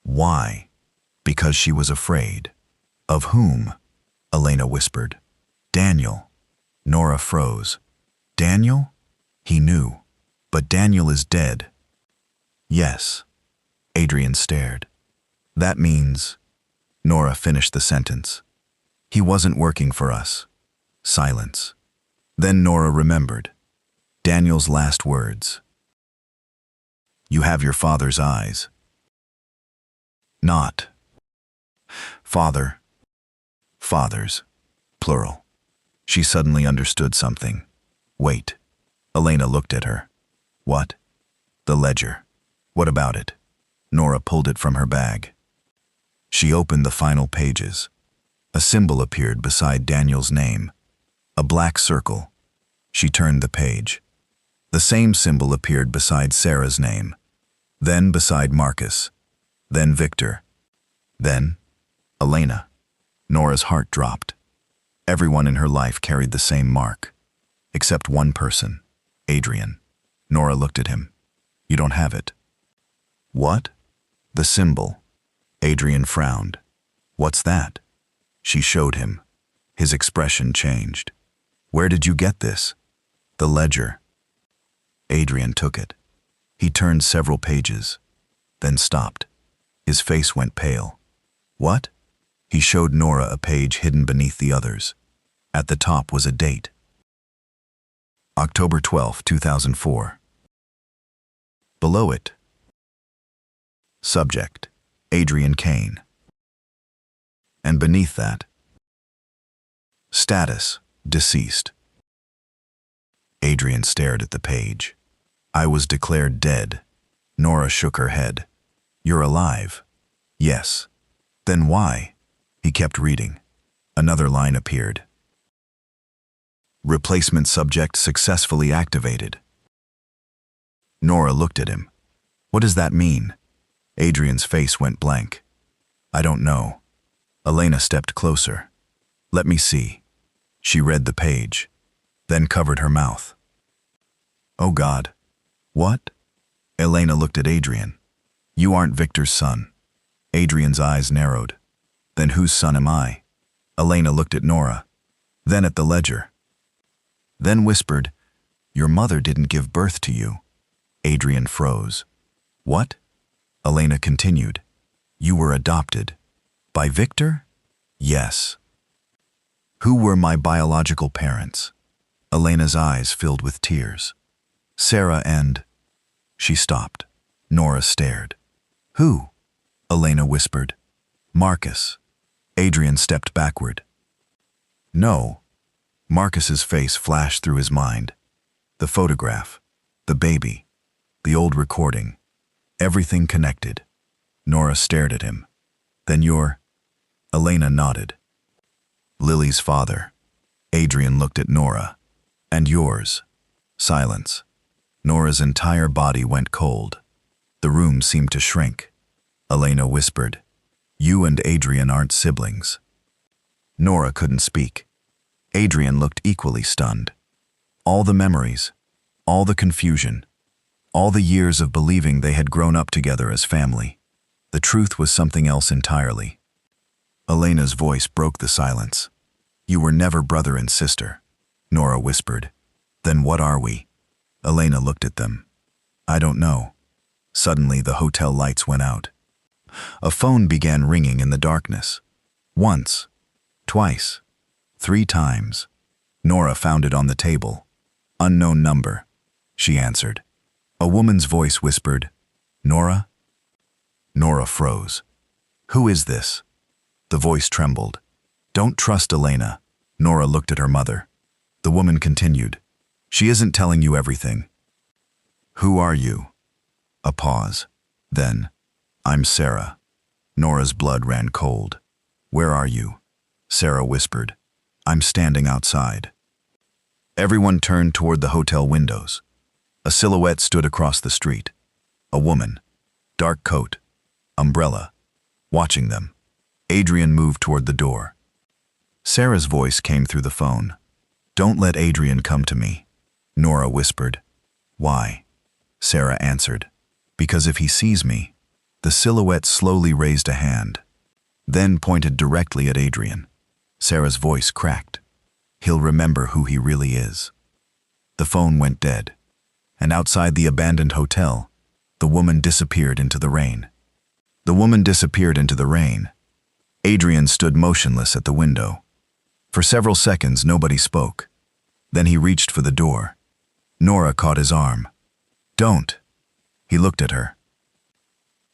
A: Why? Because she was afraid. Of whom? Elena whispered. Daniel. Nora froze. Daniel? He knew. But Daniel is dead. Yes. Adrian stared. That means... Nora finished the sentence. He wasn't working for us. Silence. Then Nora remembered. Daniel's last words. You have your father's eyes. Not. Father. Fathers. Plural. She suddenly understood something. Wait. Elena looked at her. What? The ledger. What about it? Nora pulled it from her bag. She opened the final pages. A symbol appeared beside Daniel's name. A black circle. She turned the page. The same symbol appeared beside Sarah's name. Then beside Marcus. Then Victor. Then Elena. Nora's heart dropped. Everyone in her life carried the same mark. Except one person. Adrian. Nora looked at him. You don't have it. What? The symbol. Adrian frowned. What's that? She showed him. His expression changed. Where did you get this? The ledger. Adrian took it. He turned several pages, then stopped. His face went pale. What? He showed Nora a page hidden beneath the others. At the top was a date. October 12, 2004. Below it. Subject, Adrian Kane. And beneath that, status, deceased. Adrian stared at the page. I was declared dead. Nora shook her head. You're alive. Yes. Then why? He kept reading. Another line appeared. Replacement subject successfully activated. Nora looked at him. What does that mean? Adrian's face went blank. I don't know. Elena stepped closer. Let me see. She read the page, then covered her mouth. Oh God. What? Elena looked at Adrian. You aren't Victor's son. Adrian's eyes narrowed. Then whose son am I? Elena looked at Nora, then at the ledger. Then whispered, Your mother didn't give birth to you. Adrian froze. What? Elena continued. You were adopted. By Victor? Yes. Who were my biological parents? Elena's eyes filled with tears. Sarah and... She stopped. Nora stared. Who? Elena whispered. Marcus. Adrian stepped backward. No. Marcus's face flashed through his mind. The photograph, the baby, the old recording, everything connected. Nora stared at him. Then you're... Elena nodded. Lily's father. Adrian looked at Nora. And yours. Silence. Nora's entire body went cold. The room seemed to shrink. Elena whispered, You and Adrian aren't siblings. Nora couldn't speak. Adrian looked equally stunned. All the memories, all the confusion, all the years of believing they had grown up together as family. The truth was something else entirely. Elena's voice broke the silence. You were never brother and sister, Nora whispered. Then what are we? Elena looked at them. I don't know. Suddenly the hotel lights went out. A phone began ringing in the darkness. Once, twice, 3 times. Nora found it on the table. Unknown number. She answered. A woman's voice whispered, Nora? Nora froze. Who is this? The voice trembled. Don't trust Elena. Nora looked at her mother. The woman continued. She isn't telling you everything. Who are you? A pause. Then, I'm Sarah. Nora's blood ran cold. Where are you? Sarah whispered. I'm standing outside. Everyone turned toward the hotel windows. A silhouette stood across the street. A woman, dark coat, umbrella, watching them. Adrian moved toward the door. Sarah's voice came through the phone. Don't let Adrian come to me, Nora whispered. Why? Sarah answered. Because if he sees me. The silhouette slowly raised a hand, then pointed directly at Adrian. Sarah's voice cracked. He'll remember who he really is. The phone went dead, and outside the abandoned hotel, the woman disappeared into the rain. The woman disappeared into the rain. Adrian stood motionless at the window. For several seconds, nobody spoke. Then he reached for the door. Nora caught his arm. Don't. He looked at her.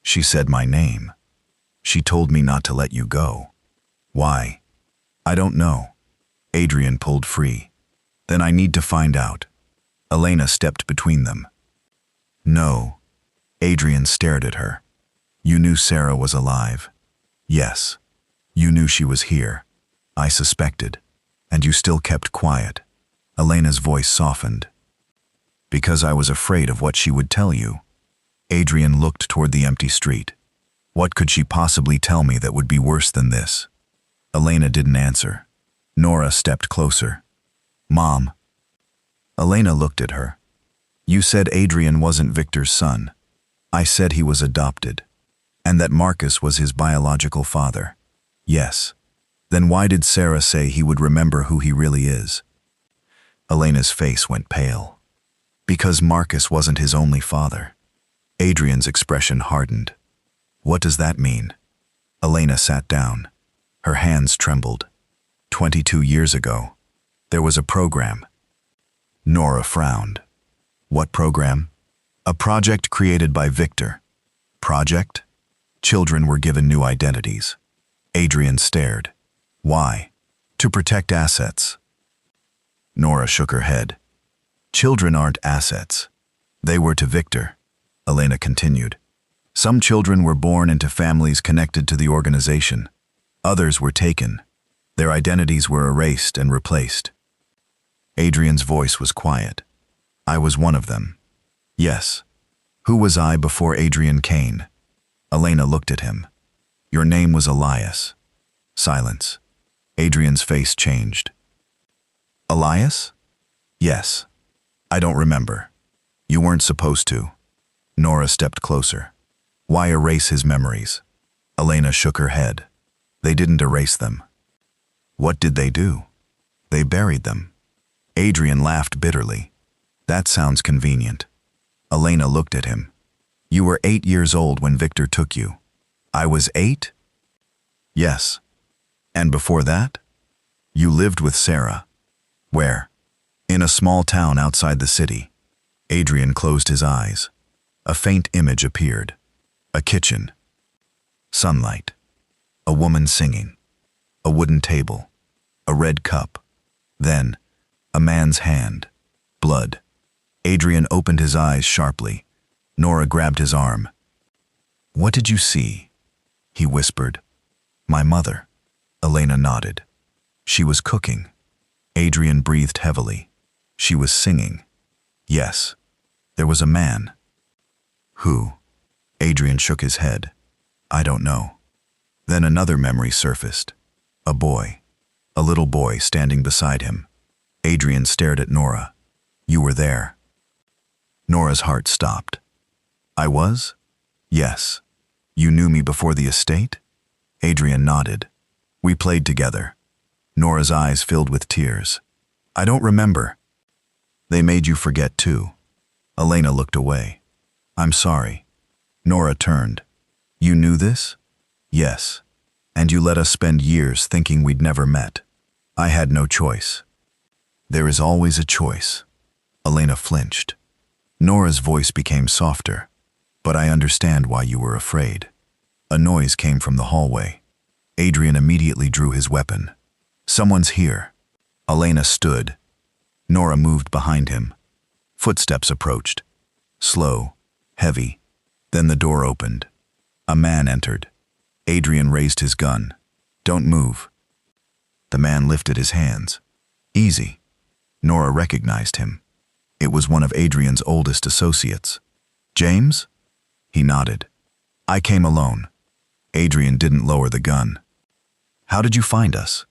A: She said my name. She told me not to let you go. Why? I don't know. Adrian pulled free. Then I need to find out. Elena stepped between them. No. Adrian stared at her. You knew Sarah was alive. Yes. You knew she was here. I suspected. And you still kept quiet. Elena's voice softened. Because I was afraid of what she would tell you. Adrian looked toward the empty street. What could she possibly tell me that would be worse than this? Elena didn't answer. Nora stepped closer. Mom. Elena looked at her. You said Adrian wasn't Victor's son. I said he was adopted. And that Marcus was his biological father. Yes. Then why did Sarah say he would remember who he really is? Elena's face went pale. Because Marcus wasn't his only father. Adrian's expression hardened. What does that mean? Elena sat down. Her hands trembled. 22 years ago, there was a program. Nora frowned. What program? A project created by Victor. Project? Children were given new identities. Adrian stared. Why? To protect assets. Nora shook her head. Children aren't assets. They were to Victor. Elena continued. Some children were born into families connected to the organization. Others were taken. Their identities were erased and replaced. Adrian's voice was quiet. I was one of them. Yes. Who was I before Adrian Kane? Elena looked at him. Your name was Elias. Silence. Adrian's face changed. Elias? Yes. I don't remember. You weren't supposed to. Nora stepped closer. Why erase his memories? Elena shook her head. They didn't erase them. What did they do? They buried them. Adrian laughed bitterly. That sounds convenient. Elena looked at him. You were 8 years old when Victor took you. I was 8? Yes. And before that? You lived with Sarah. Where? In a small town outside the city. Adrian closed his eyes. A faint image appeared. A kitchen. Sunlight. A woman singing. A wooden table. A red cup. Then, a man's hand. Blood. Adrian opened his eyes sharply. Nora grabbed his arm. "What did you see?" he whispered. "My mother." Elena nodded. "She was cooking." Adrian breathed heavily. "She was singing." "Yes. There was a man." "Who?" Adrian shook his head. "I don't know." Then another memory surfaced. A boy. A little boy standing beside him. Adrian stared at Nora. "You were there." Nora's heart stopped. "I was?" "Yes." "You knew me before the estate?" Adrian nodded. "We played together." Nora's eyes filled with tears. "I don't remember." "They made you forget too." Elena looked away. "I'm sorry." Nora turned. "You knew this?" "Yes. And you let us spend years thinking we'd never met." "I had no choice." "There is always a choice." Elena flinched. Nora's voice became softer. "But I understand why you were afraid." A noise came from the hallway. Adrian immediately drew his weapon. "Someone's here." Elena stood. Nora moved behind him. Footsteps approached. Slow, heavy. Then the door opened. A man entered. Adrian raised his gun. "Don't move." The man lifted his hands. "Easy." Nora recognized him. It was one of Adrian's oldest associates. "James?" He nodded. "I came alone." Adrian didn't lower the gun. "How did you find us?"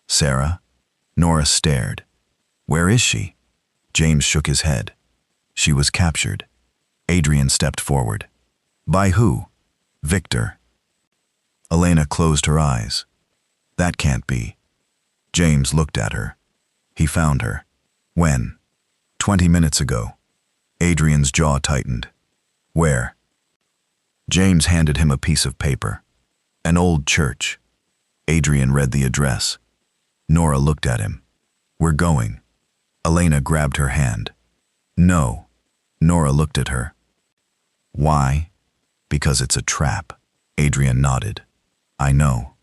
A: "Sarah?" Nora stared. "Where is she?" James shook his head. "She was captured." Adrian stepped forward. "By who?" "Victor." Elena closed her eyes. "That can't be." James looked at her. "He found her." "When?" 20 minutes ago." Adrian's jaw tightened. "Where?" James handed him a piece of paper. "An old church." Adrian read the address. Nora looked at him. "We're going." Elena grabbed her hand. "No." Nora looked at her. "Why?" "Because it's a trap." Adrian nodded. "I know."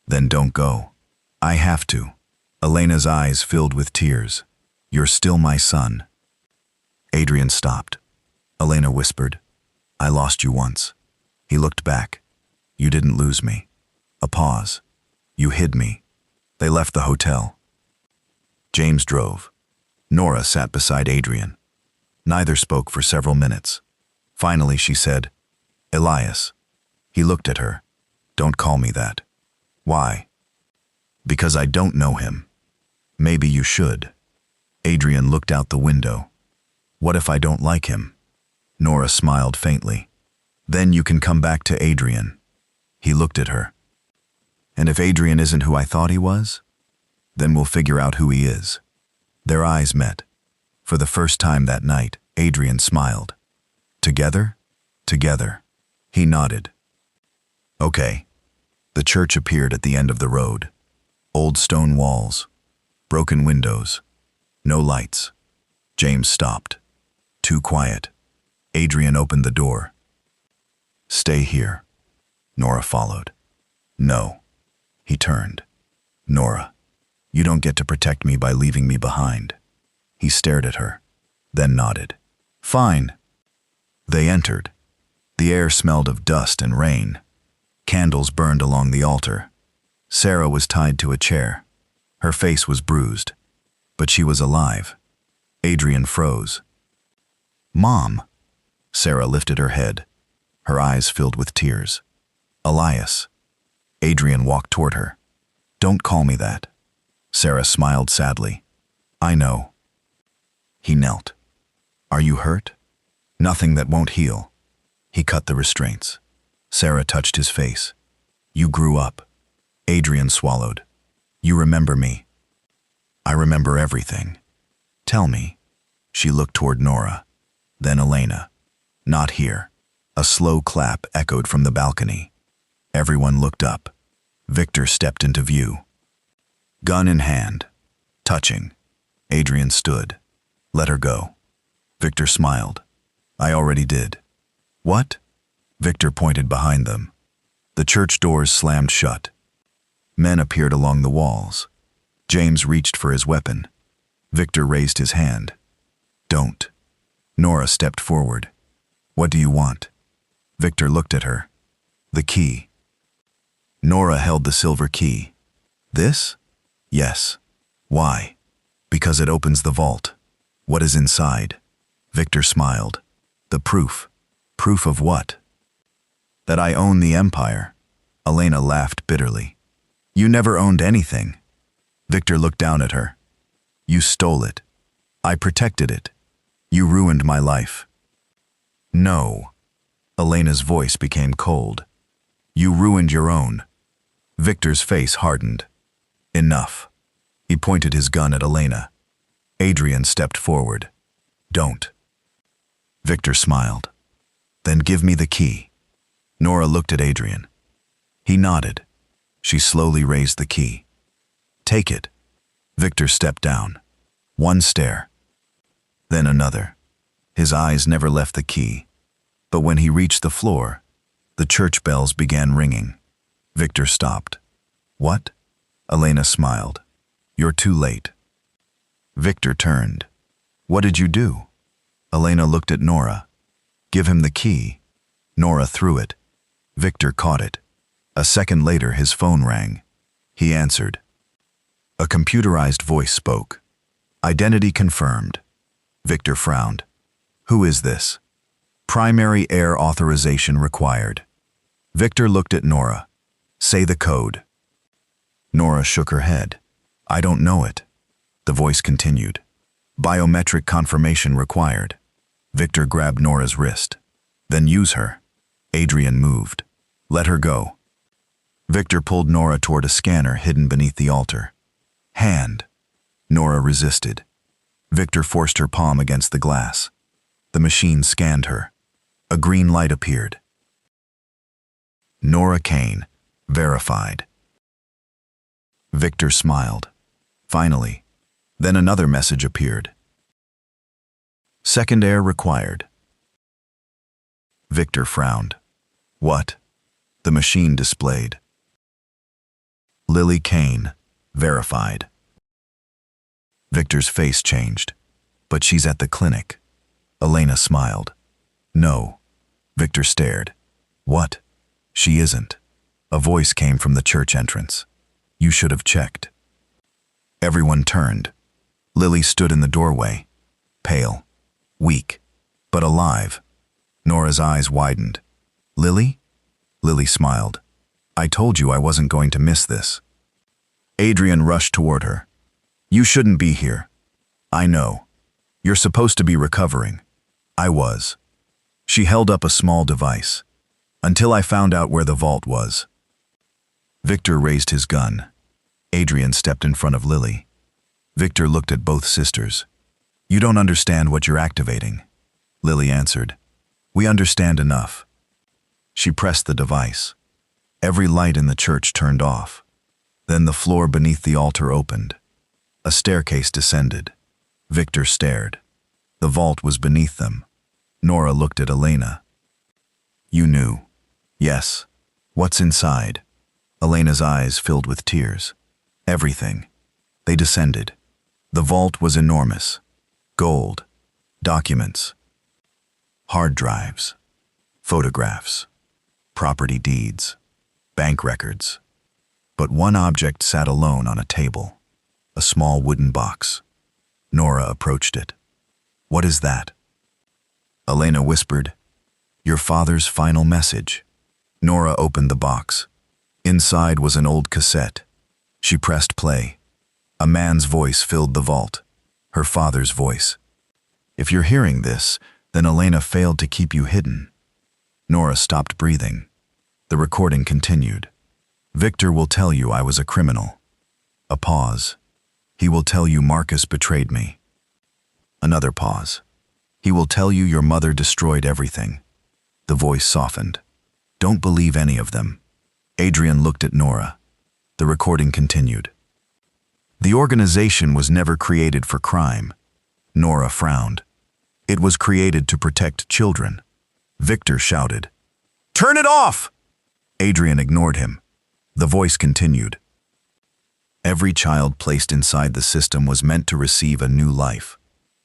A: "Then don't go." "I have to." Elena's eyes filled with tears. "You're still my son." Adrian stopped. Elena whispered, "I lost you once." He looked back. "You didn't lose me." A pause. "You hid me." They left the hotel. James drove. Nora sat beside Adrian. Neither spoke for several minutes. Finally she said, "Elias." He looked at her. "Don't call me that." "Why?" "Because I don't know him." "Maybe you should." Adrian looked out the window. "What if I don't like him?" Nora smiled faintly. "Then you can come back to Adrian." He looked at her. "And if Adrian isn't who I thought he was? Then we'll figure out who he is." Their eyes met. For the first time that night, Adrian smiled. "Together?" "Together." He nodded. "Okay." The church appeared at the end of the road. Old stone walls. Broken windows. No lights. James stopped. Too quiet. Adrian opened the door. "Stay here." Nora followed. "No." He turned. "Nora, you don't get to protect me by leaving me behind." He stared at her, then nodded. "Fine." They entered. The air smelled of dust and rain. Candles burned along the altar. Sarah was tied to a chair. Her face was bruised, but she was alive. Adrian froze. "Mom." Sarah lifted her head. Her eyes filled with tears. "Elias." Adrian walked toward her. "Don't call me that." Sarah smiled sadly. "I know." He knelt. "Are you hurt?" "Nothing that won't heal." He cut the restraints. Sarah touched his face. "You grew up." Adrian swallowed. "You remember me." "I remember everything." "Tell me." She looked toward Nora. Then Elena. "Not here." A slow clap echoed from the balcony. Everyone looked up. Victor stepped into view. Gun in hand. Touching. Adrian stood. Let her go. Victor smiled. I already did. What? Victor pointed behind them. The church doors slammed shut. Men appeared along the walls. James reached for his weapon. Victor raised his hand. Don't. Nora stepped forward. What do you want? Victor looked at her. The key. Nora held the silver key. This? Yes. Why? Because it opens the vault. What is inside? Victor smiled. The proof. Proof of what? That I own the empire. Elena laughed bitterly. You never owned anything. Victor looked down at her. You stole it. I protected it. You ruined my life. No. Elena's voice became cold. You ruined your own. Victor's face hardened. Enough. He pointed his gun at Elena. Adrian stepped forward. Don't. Victor smiled. Then give me the key. Nora looked at Adrian. He nodded. She slowly raised the key. Take it. Victor stepped down. One stare. Then another. His eyes never left the key. But when he reached the floor, the church bells began ringing. Victor stopped. What? Elena smiled. You're too late. Victor turned. What did you do? Elena looked at Nora. Give him the key. Nora threw it. Victor caught it. A second later, his phone rang. He answered. A computerized voice spoke. Identity confirmed. Victor frowned. Who is this? Primary air authorization required. Victor looked at Nora. Say the code. Nora shook her head. I don't know it. The voice continued. Biometric confirmation required. Victor grabbed Nora's wrist. Then use her. Adrian moved. Let her go. Victor pulled Nora toward a scanner hidden beneath the altar. Hand. Nora resisted. Victor forced her palm against the glass. The machine scanned her. A green light appeared. Nora Kane. Verified. Victor smiled. Finally. Then another message appeared. Second air required. Victor frowned. What? The machine displayed. Lily Kane. Verified. Victor's face changed. But she's at the clinic. Elena smiled. No. Victor stared. What? She isn't. A voice came from the church entrance. You should have checked. Everyone turned. Lily stood in the doorway. Pale. Weak. But alive. Nora's eyes widened. Lily? Lily smiled. I told you I wasn't going to miss this. Adrian rushed toward her. You shouldn't be here. I know. You're supposed to be recovering. I was. She held up a small device. Until I found out where the vault was. Victor raised his gun. Adrian stepped in front of Lily. Victor looked at both sisters. You don't understand what you're activating. Lily answered. We understand enough. She pressed the device. Every light in the church turned off. Then the floor beneath the altar opened. A staircase descended. Victor stared. The vault was beneath them. Nora looked at Elena. You knew. Yes. What's inside? Elena's eyes filled with tears. Everything. They descended. The vault was enormous. Gold. Documents. Hard drives. Photographs. Property deeds. Bank records. But one object sat alone on a table. A small wooden box. Nora approached it. What is that? Elena whispered. Your father's final message. Nora opened the box. Inside was an old cassette. She pressed play. A man's voice filled the vault. Her father's voice. If you're hearing this, then Elena failed to keep you hidden. Nora stopped breathing. The recording continued. Victor will tell you I was a criminal. A pause. He will tell you Marcus betrayed me. Another pause. He will tell you your mother destroyed everything. The voice softened. Don't believe any of them. Adrian looked at Nora. The recording continued. The organization was never created for crime. Nora frowned. It was created to protect children. Victor shouted, "Turn it off!" Adrian ignored him. The voice continued. Every child placed inside the system was meant to receive a new life.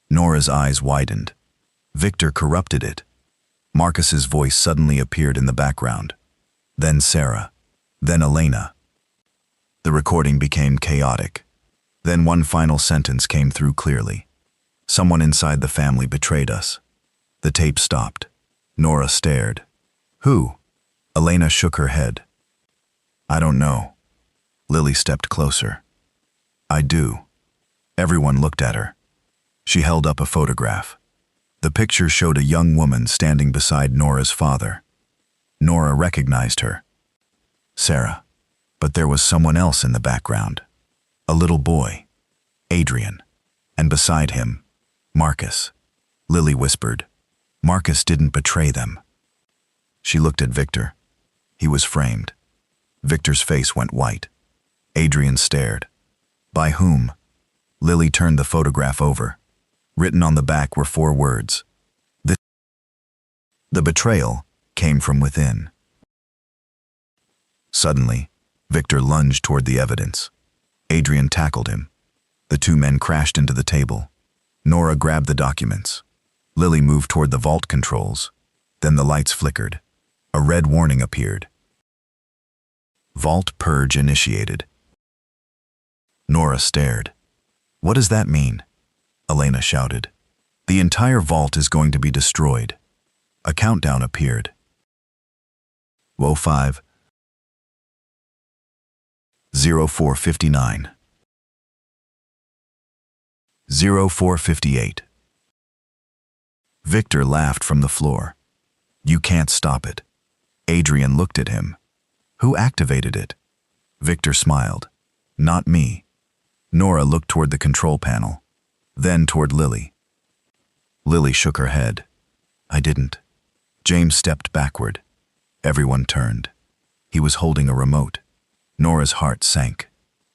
A: Nora's eyes widened. Victor corrupted it. Marcus's voice suddenly appeared in the background. Then Sarah. Then Elena. The recording became chaotic. Then one final sentence came through clearly. Someone inside the family betrayed us. The tape stopped. Nora stared. Who? Elena shook her head. I don't know. Lily stepped closer. I do. Everyone looked at her. She held up a photograph. The picture showed a young woman standing beside Nora's father. Nora recognized her. Sarah. But there was someone else in the background. A little boy. Adrian. And beside him, Marcus. Lily whispered. Marcus didn't betray them. She looked at Victor. He was framed. Victor's face went white. Adrian stared. By whom? Lily turned the photograph over. Written on the back were 4 words. The betrayal came from within. Suddenly, Victor lunged toward the evidence. Adrian tackled him. The 2 men crashed into the table. Nora grabbed the documents. Lily moved toward the vault controls. Then the lights flickered. A red warning appeared. Vault purge initiated. Nora stared. What does that mean? Elena shouted. The entire vault is going to be destroyed. A countdown appeared. Woe 5. 0459. 0458. Victor laughed from the floor. You can't stop it. Adrian looked at him. Who activated it? Victor smiled. Not me. Nora looked toward the control panel, then toward Lily. Lily shook her head. I didn't. James stepped backward. Everyone turned. He was holding a remote. Nora's heart sank.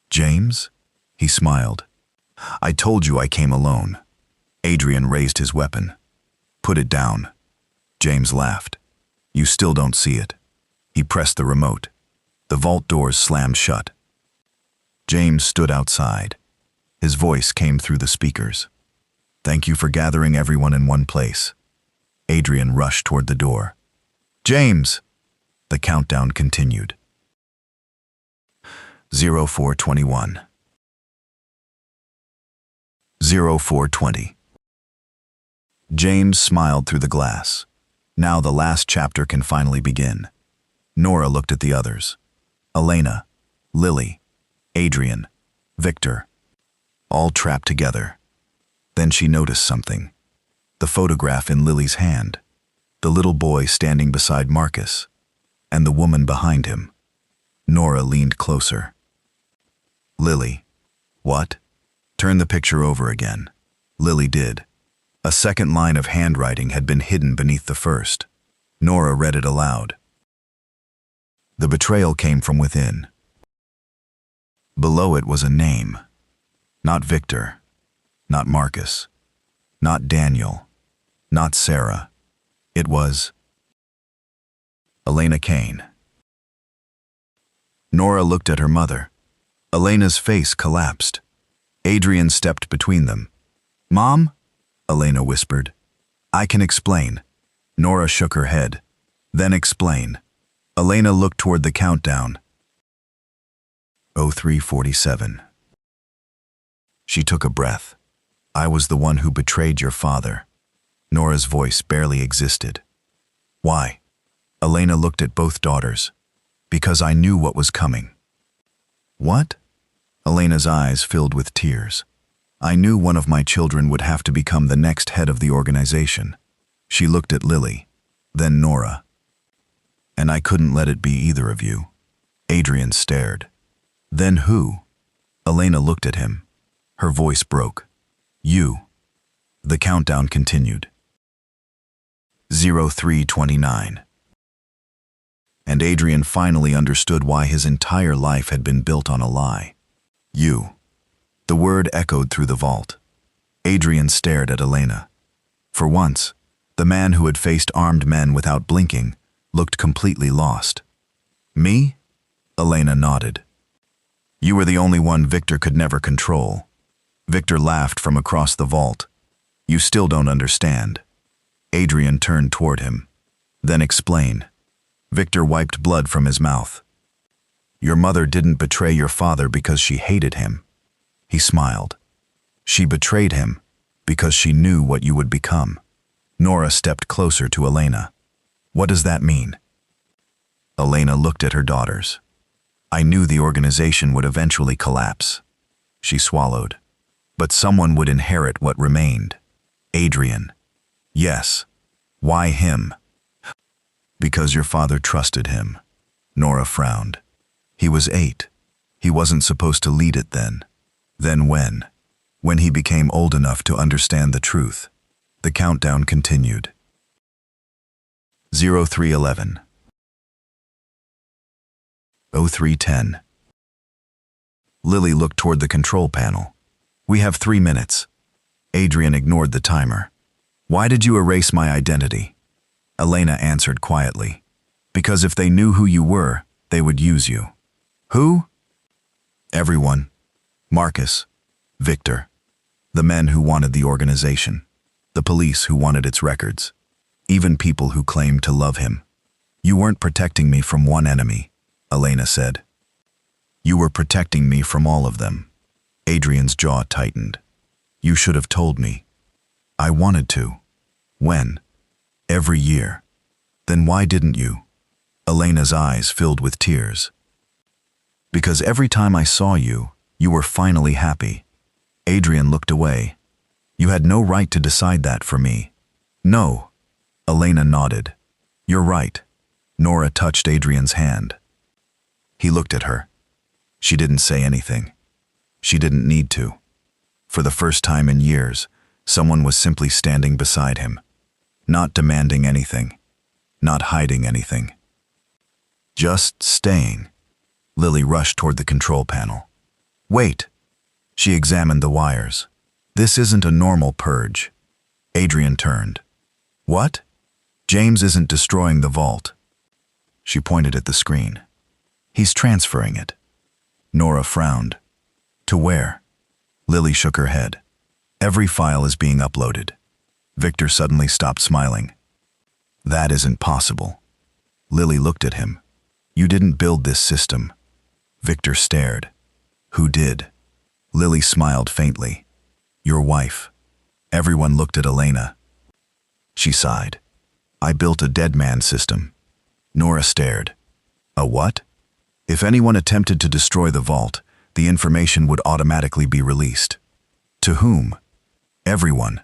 A: James? He smiled. I told you I came alone. Adrian raised his weapon. Put it down. James laughed. You still don't see it. He pressed the remote. The vault doors slammed shut. James stood outside. His voice came through the speakers. Thank you for gathering everyone in one place. Adrian rushed toward the door. James! The countdown continued. 0421. 0420. James smiled through the glass. Now the last chapter can finally begin. Nora looked at the others. Elena, Lily, Adrian, Victor, all trapped together. Then she noticed something. The photograph in Lily's hand, the little boy standing beside Marcus, and the woman behind him. Nora leaned closer. Lily. What? Turn the picture over again. Lily did. A second line of handwriting had been hidden beneath the first. Nora read it aloud. The betrayal came from within. Below it was a name. Not Victor. Not Marcus. Not Daniel. Not Sarah. It was Elena Kane. Nora looked at her mother. Elena's face collapsed. Adrian stepped between them. Mom? Elena whispered. I can explain. Nora shook her head. Then explain. Elena looked toward the countdown. 0347. She took a breath. I was the one who betrayed your father. Nora's voice barely existed. Why? Elena looked at both daughters. Because I knew what was coming. What? Elena's eyes filled with tears. I knew one of my children would have to become the next head of the organization. She looked at Lily, then Nora. And I couldn't let it be either of you. Adrian stared. Then who? Elena looked at him. Her voice broke. You. The countdown continued. 0329. And Adrian finally understood why his entire life had been built on a lie. You. The word echoed through the vault. Adrian stared at Elena. For once, the man who had faced armed men without blinking looked completely lost. Me? Elena nodded. You were the only one Victor could never control. Victor laughed from across the vault. You still don't understand. Adrian turned toward him. Then explain. Victor wiped blood from his mouth. Your mother didn't betray your father because she hated him. He smiled. She betrayed him because she knew what you would become. Nora stepped closer to Elena. What does that mean? Elena looked at her daughters. I knew the organization would eventually collapse. She swallowed. But someone would inherit what remained. Adrian. Yes. Why him? Because your father trusted him. Nora frowned. He was 8. He wasn't supposed to lead it then. Then when? When he became old enough to understand the truth. The countdown continued. 0311. 0310. Lily looked toward the control panel. We have 3 minutes. Adrian ignored the timer. Why did you erase my identity? Elena answered quietly. Because if they knew who you were, they would use you. Who? Everyone. Marcus. Victor. The men who wanted the organization. The police who wanted its records. Even people who claimed to love him. You weren't protecting me from one enemy, Elena said. You were protecting me from all of them. Adrian's jaw tightened. You should have told me. I wanted to. When? Every year. Then why didn't you? Elena's eyes filled with tears. Because every time I saw you, you were finally happy. Adrian looked away. You had no right to decide that for me. No. Elena nodded. You're right. Nora touched Adrian's hand. He looked at her. She didn't say anything. She didn't need to. For the first time in years, someone was simply standing beside him. Not demanding anything. Not hiding anything. Just staying. Lily rushed toward the control panel. Wait. She examined the wires. This isn't a normal purge. Adrian turned. What? James isn't destroying the vault. She pointed at the screen. He's transferring it. Nora frowned. To where? Lily shook her head. Every file is being uploaded. Victor suddenly stopped smiling. That isn't possible. Lily looked at him. You didn't build this system. Victor stared. Who did? Lily smiled faintly. Your wife. Everyone looked at Elena. She sighed. I built a dead man system. Nora stared. A what? If anyone attempted to destroy the vault, the information would automatically be released. To whom? Everyone.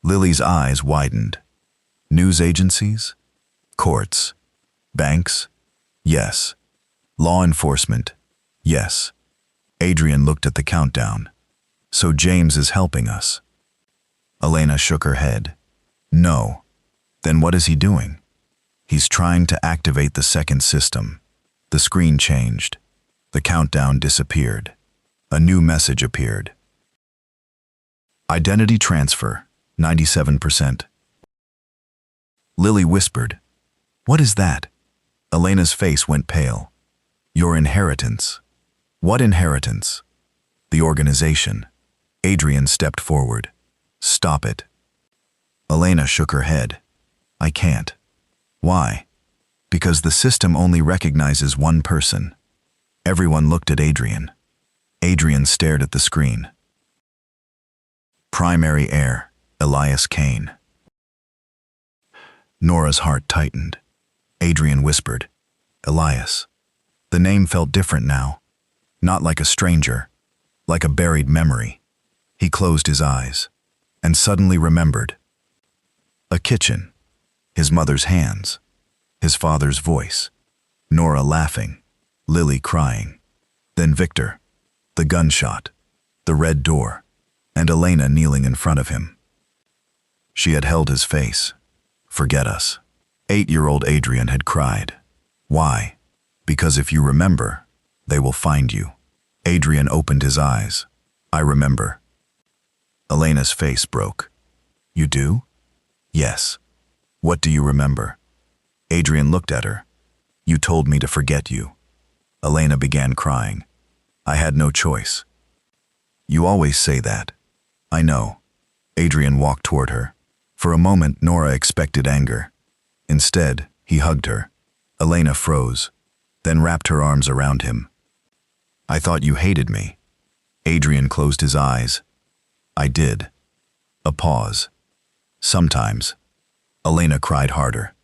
A: Lily's eyes widened. News agencies? Courts? Banks? Yes. Law enforcement? Yes. Adrian looked at the countdown. So James is helping us. Elena shook her head. No. Then what is he doing? He's trying to activate the second system. The screen changed. The countdown disappeared. A new message appeared. Identity transfer, 97%. Lily whispered, What is that? Elena's face went pale. Your inheritance. What inheritance? The organization. Adrian stepped forward. Stop it. Elena shook her head. I can't. Why? Because the system only recognizes one person. Everyone looked at Adrian. Adrian stared at the screen. Primary heir, Elias Kane. Nora's heart tightened. Adrian whispered, Elias. The name felt different now. Not like a stranger, like a buried memory. He closed his eyes, and suddenly remembered. A kitchen, his mother's hands, his father's voice, Nora laughing, Lily crying, then Victor, the gunshot, the red door, and Elena kneeling in front of him. She had held his face. Forget us. 8-year-old Adrian had cried. Why? Because if you remember, they will find you. Adrian opened his eyes. I remember. Elena's face broke. You do? Yes. What do you remember? Adrian looked at her. You told me to forget you. Elena began crying. I had no choice. You always say that. I know. Adrian walked toward her. For a moment, Nora expected anger. Instead, he hugged her. Elena froze, then wrapped her arms around him. I thought you hated me. Adrian closed his eyes. I did. A pause. Sometimes. Elena cried harder.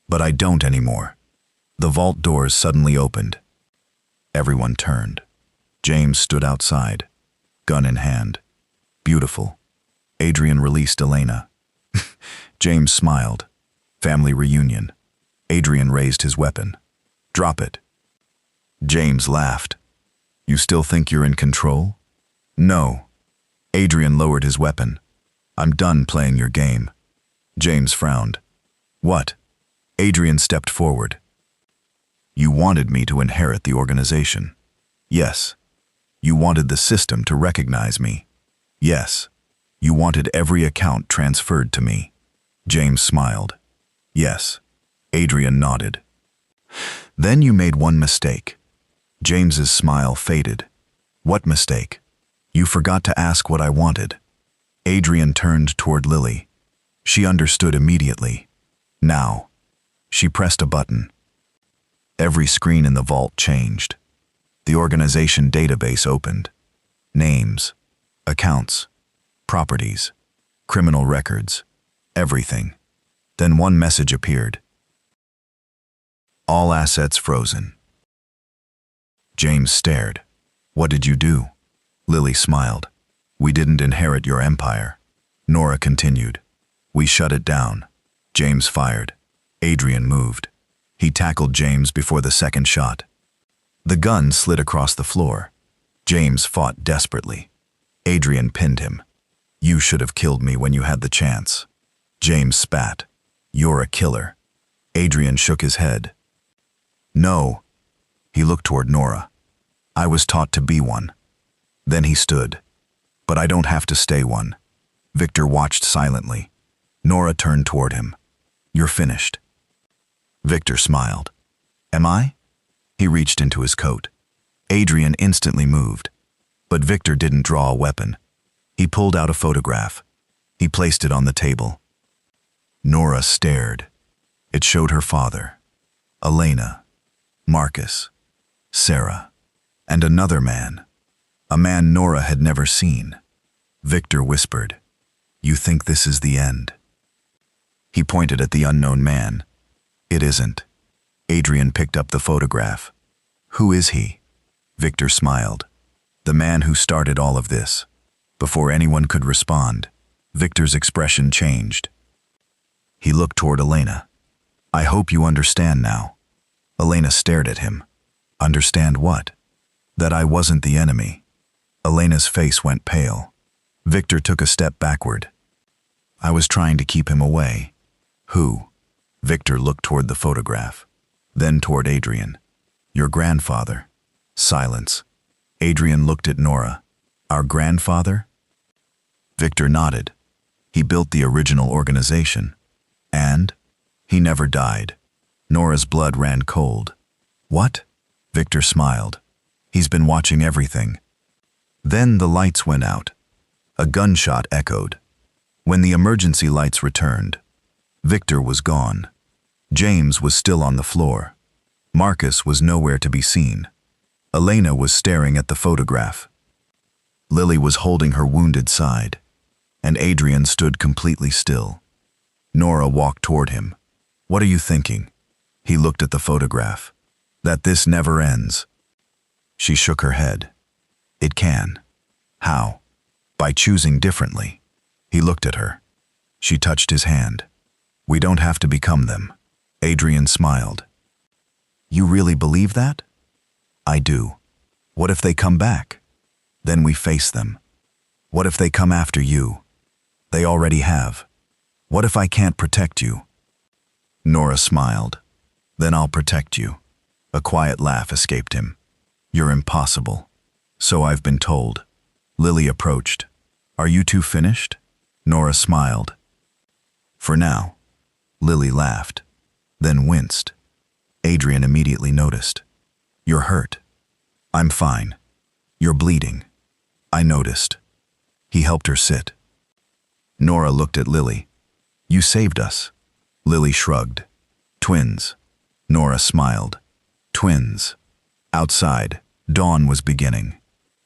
A: But I don't anymore. The vault doors suddenly opened. Everyone turned. James stood outside, gun in hand. Beautiful. Adrian released Elena. James smiled. Family reunion. Adrian raised his weapon. Drop it. James laughed. You still think you're in control? No. Adrian lowered his weapon. I'm done playing your game. James frowned. What? Adrian stepped forward. You wanted me to inherit the organization. Yes. You wanted the system to recognize me. Yes. You wanted every account transferred to me. James smiled. Yes. Adrian nodded. Then you made one mistake. James's smile faded. What mistake? You forgot to ask what I wanted. Adrian turned toward Lily. She understood immediately. Now. She pressed a button. Every screen in the vault changed. The organization database opened. Names, accounts, properties, criminal records, everything. Then one message appeared. All assets frozen. James stared. What did you do? Lily smiled. We didn't inherit your empire. Nora continued. We shut it down. James fired. Adrian moved. He tackled James before the second shot. The gun slid across the floor. James fought desperately. Adrian pinned him. You should have killed me when you had the chance. James spat. You're a killer. Adrian shook his head. No. He looked toward Nora. I was taught to be one. Then he stood. But I don't have to stay one. Victor watched silently. Nora turned toward him. You're finished. Victor smiled. Am I? He reached into his coat. Adrian instantly moved. But Victor didn't draw a weapon. He pulled out a photograph. He placed it on the table. Nora stared. It showed her father, Elena, Marcus, Sarah, and another man. A man Nora had never seen. Victor whispered, You think this is the end? He pointed at the unknown man. It isn't. Adrian picked up the photograph. Who is he? Victor smiled. The man who started all of this. Before anyone could respond, Victor's expression changed. He looked toward Elena. I hope you understand now. Elena stared at him. Understand what? That I wasn't the enemy. Elena's face went pale. Victor took a step backward. I was trying to keep him away. Who? Victor looked toward the photograph, then toward Adrian. Your grandfather. Silence. Adrian looked at Nora. Our grandfather? Victor nodded. He built the original organization. And? He never died. Nora's blood ran cold. What? Victor smiled. He's been watching everything. Then the lights went out. A gunshot echoed. When the emergency lights returned, Victor was gone. James was still on the floor. Marcus was nowhere to be seen. Elena was staring at the photograph. Lily was holding her wounded side, and Adrian stood completely still. Nora walked toward him. What are you thinking? He looked at the photograph. That this never ends. She shook her head. It can. How? By choosing differently. He looked at her. She touched his hand. We don't have to become them. Adrian smiled. You really believe that? I do. What if they come back? Then we face them. What if they come after you? They already have. What if I can't protect you? Nora smiled. Then I'll protect you. A quiet laugh escaped him. You're impossible. So I've been told. Lily approached. Are you two finished? Nora smiled. For now. Lily laughed, then winced. Adrian immediately noticed. You're hurt. I'm fine. You're bleeding. I noticed. He helped her sit. Nora looked at Lily. You saved us. Lily shrugged. Twins. Nora smiled. Twins. Outside, dawn was beginning.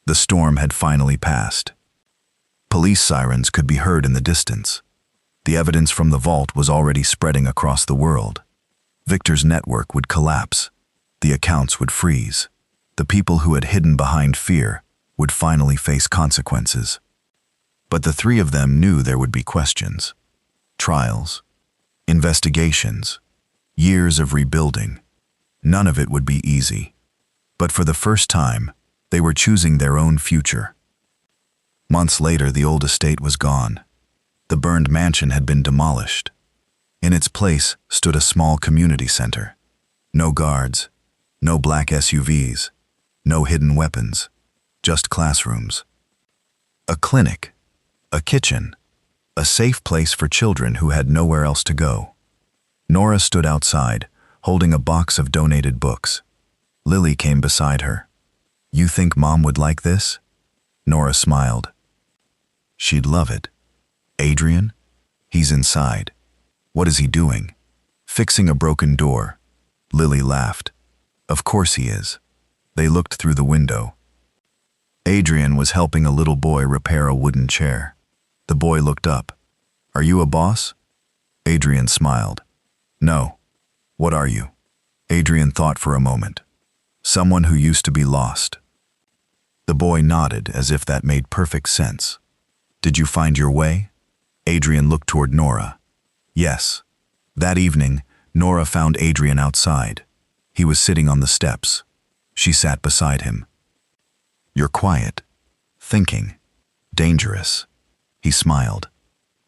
A: The storm had finally passed. Police sirens could be heard in the distance. The evidence from the vault was already spreading across the world. Victor's network would collapse. The accounts would freeze. The people who had hidden behind fear would finally face consequences. But the three of them knew there would be questions. Trials. Investigations. Years of rebuilding. None of it would be easy. But for the first time, they were choosing their own future. Months later, the old estate was gone. The burned mansion had been demolished. In its place stood a small community center. No guards, no black SUVs, no hidden weapons, just classrooms. A clinic, a kitchen, a safe place for children who had nowhere else to go. Nora stood outside, holding a box of donated books. Lily came beside her. You think Mom would like this? Nora smiled. She'd love it. Adrian? He's inside. What is he doing? Fixing a broken door. Lily laughed. Of course he is. They looked through the window. Adrian was helping a little boy repair a wooden chair. The boy looked up. Are you a boss? Adrian smiled. No. What are you? Adrian thought for a moment. Someone who used to be lost. The boy nodded as if that made perfect sense. Did you find your way? Adrian looked toward Nora. Yes. That evening, Nora found Adrian outside. He was sitting on the steps. She sat beside him. You're quiet. Thinking. Dangerous. He smiled.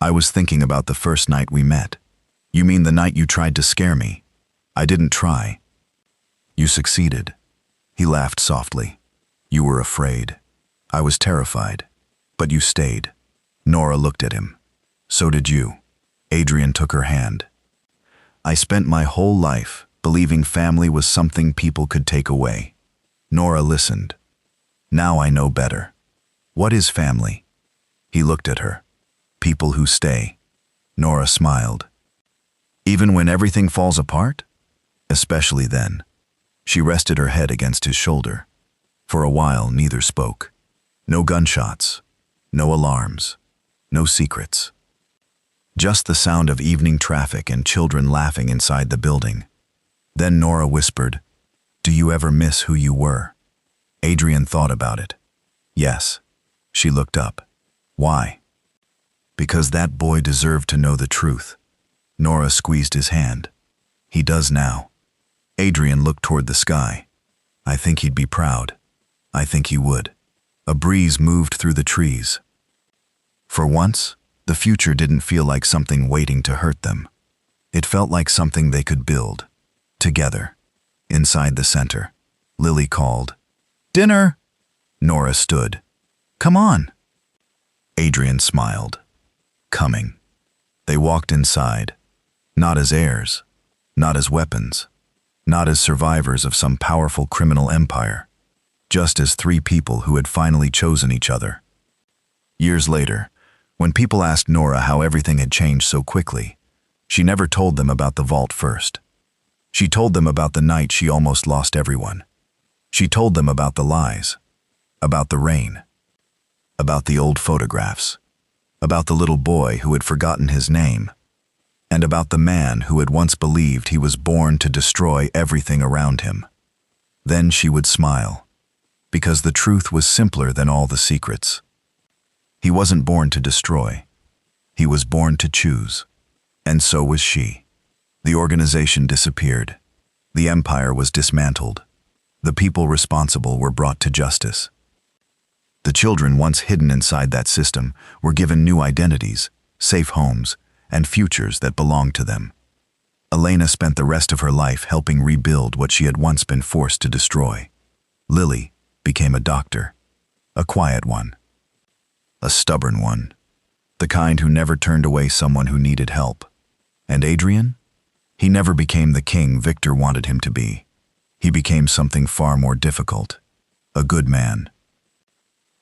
A: I was thinking about the first night we met. You mean the night you tried to scare me? I didn't try. You succeeded. He laughed softly. You were afraid. I was terrified. But you stayed. Nora looked at him. So did you. Adrian took her hand. I spent my whole life believing family was something people could take away. Nora listened. Now I know better. What is family? He looked at her. People who stay. Nora smiled. Even when everything falls apart? Especially then. She rested her head against his shoulder. For a while, neither spoke. No gunshots. No alarms. No secrets. Just the sound of evening traffic and children laughing inside the building. Then Nora whispered, Do you ever miss who you were? Adrian thought about it. Yes. She looked up. Why? Because that boy deserved to know the truth. Nora squeezed his hand. He does now. Adrian looked toward the sky. I think he'd be proud. I think he would. A breeze moved through the trees. For once, the future didn't feel like something waiting to hurt them. It felt like something they could build. Together. Inside the center. Lily called. Dinner! Nora stood. Come on. Adrian smiled. Coming. They walked inside. Not as heirs. Not as weapons. Not as survivors of some powerful criminal empire. Just as three people who had finally chosen each other. Years later, when people asked Nora how everything had changed so quickly, she never told them about the vault first. She told them about the night she almost lost everyone. She told them about the lies, about the rain, about the old photographs, about the little boy who had forgotten his name, and about the man who had once believed he was born to destroy everything around him. Then she would smile, because the truth was simpler than all the secrets. He wasn't born to destroy. He was born to choose. And so was she. The organization disappeared. The empire was dismantled. The people responsible were brought to justice. The children once hidden inside that system were given new identities, safe homes, and futures that belonged to them. Elena spent the rest of her life helping rebuild what she had once been forced to destroy. Lily became a doctor, a quiet one, a stubborn one, the kind who never turned away someone who needed help. And Adrian? He never became the king Victor wanted him to be. He became something far more difficult, a good man.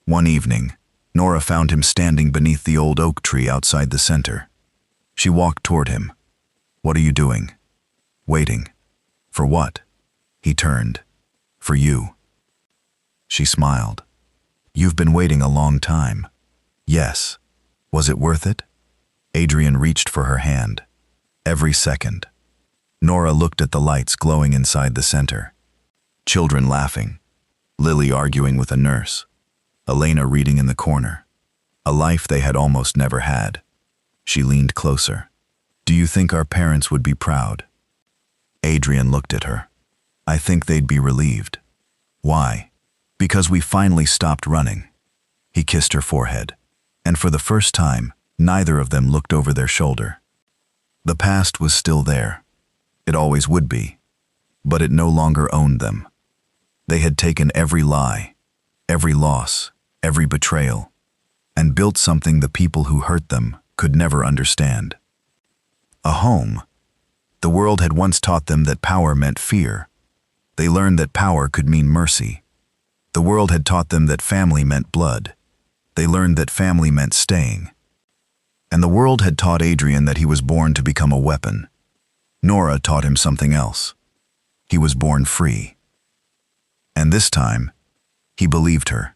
A: One evening, Nora found him standing beneath the old oak tree outside the center. She walked toward him. "What are you doing?" "Waiting." "For what?" He turned. "For you." She smiled. "You've been waiting a long time." "Yes." "Was it worth it?" Adrian reached for her hand. "Every second." Nora looked at the lights glowing inside the center. Children laughing. Lily arguing with a nurse. Elena reading in the corner. A life they had almost never had. She leaned closer. "Do you think our parents would be proud?" Adrian looked at her. "I think they'd be relieved." "Why?" "Because we finally stopped running." He kissed her forehead. And for the first time, neither of them looked over their shoulder. The past was still there. It always would be. But it no longer owned them. They had taken every lie, every loss, every betrayal, and built something the people who hurt them could never understand. A home. The world had once taught them that power meant fear. They learned that power could mean mercy. The world had taught them that family meant blood. They learned that family meant staying. And the world had taught Adrian that he was born to become a weapon. Nora taught him something else. He was born free. And this time, he believed her.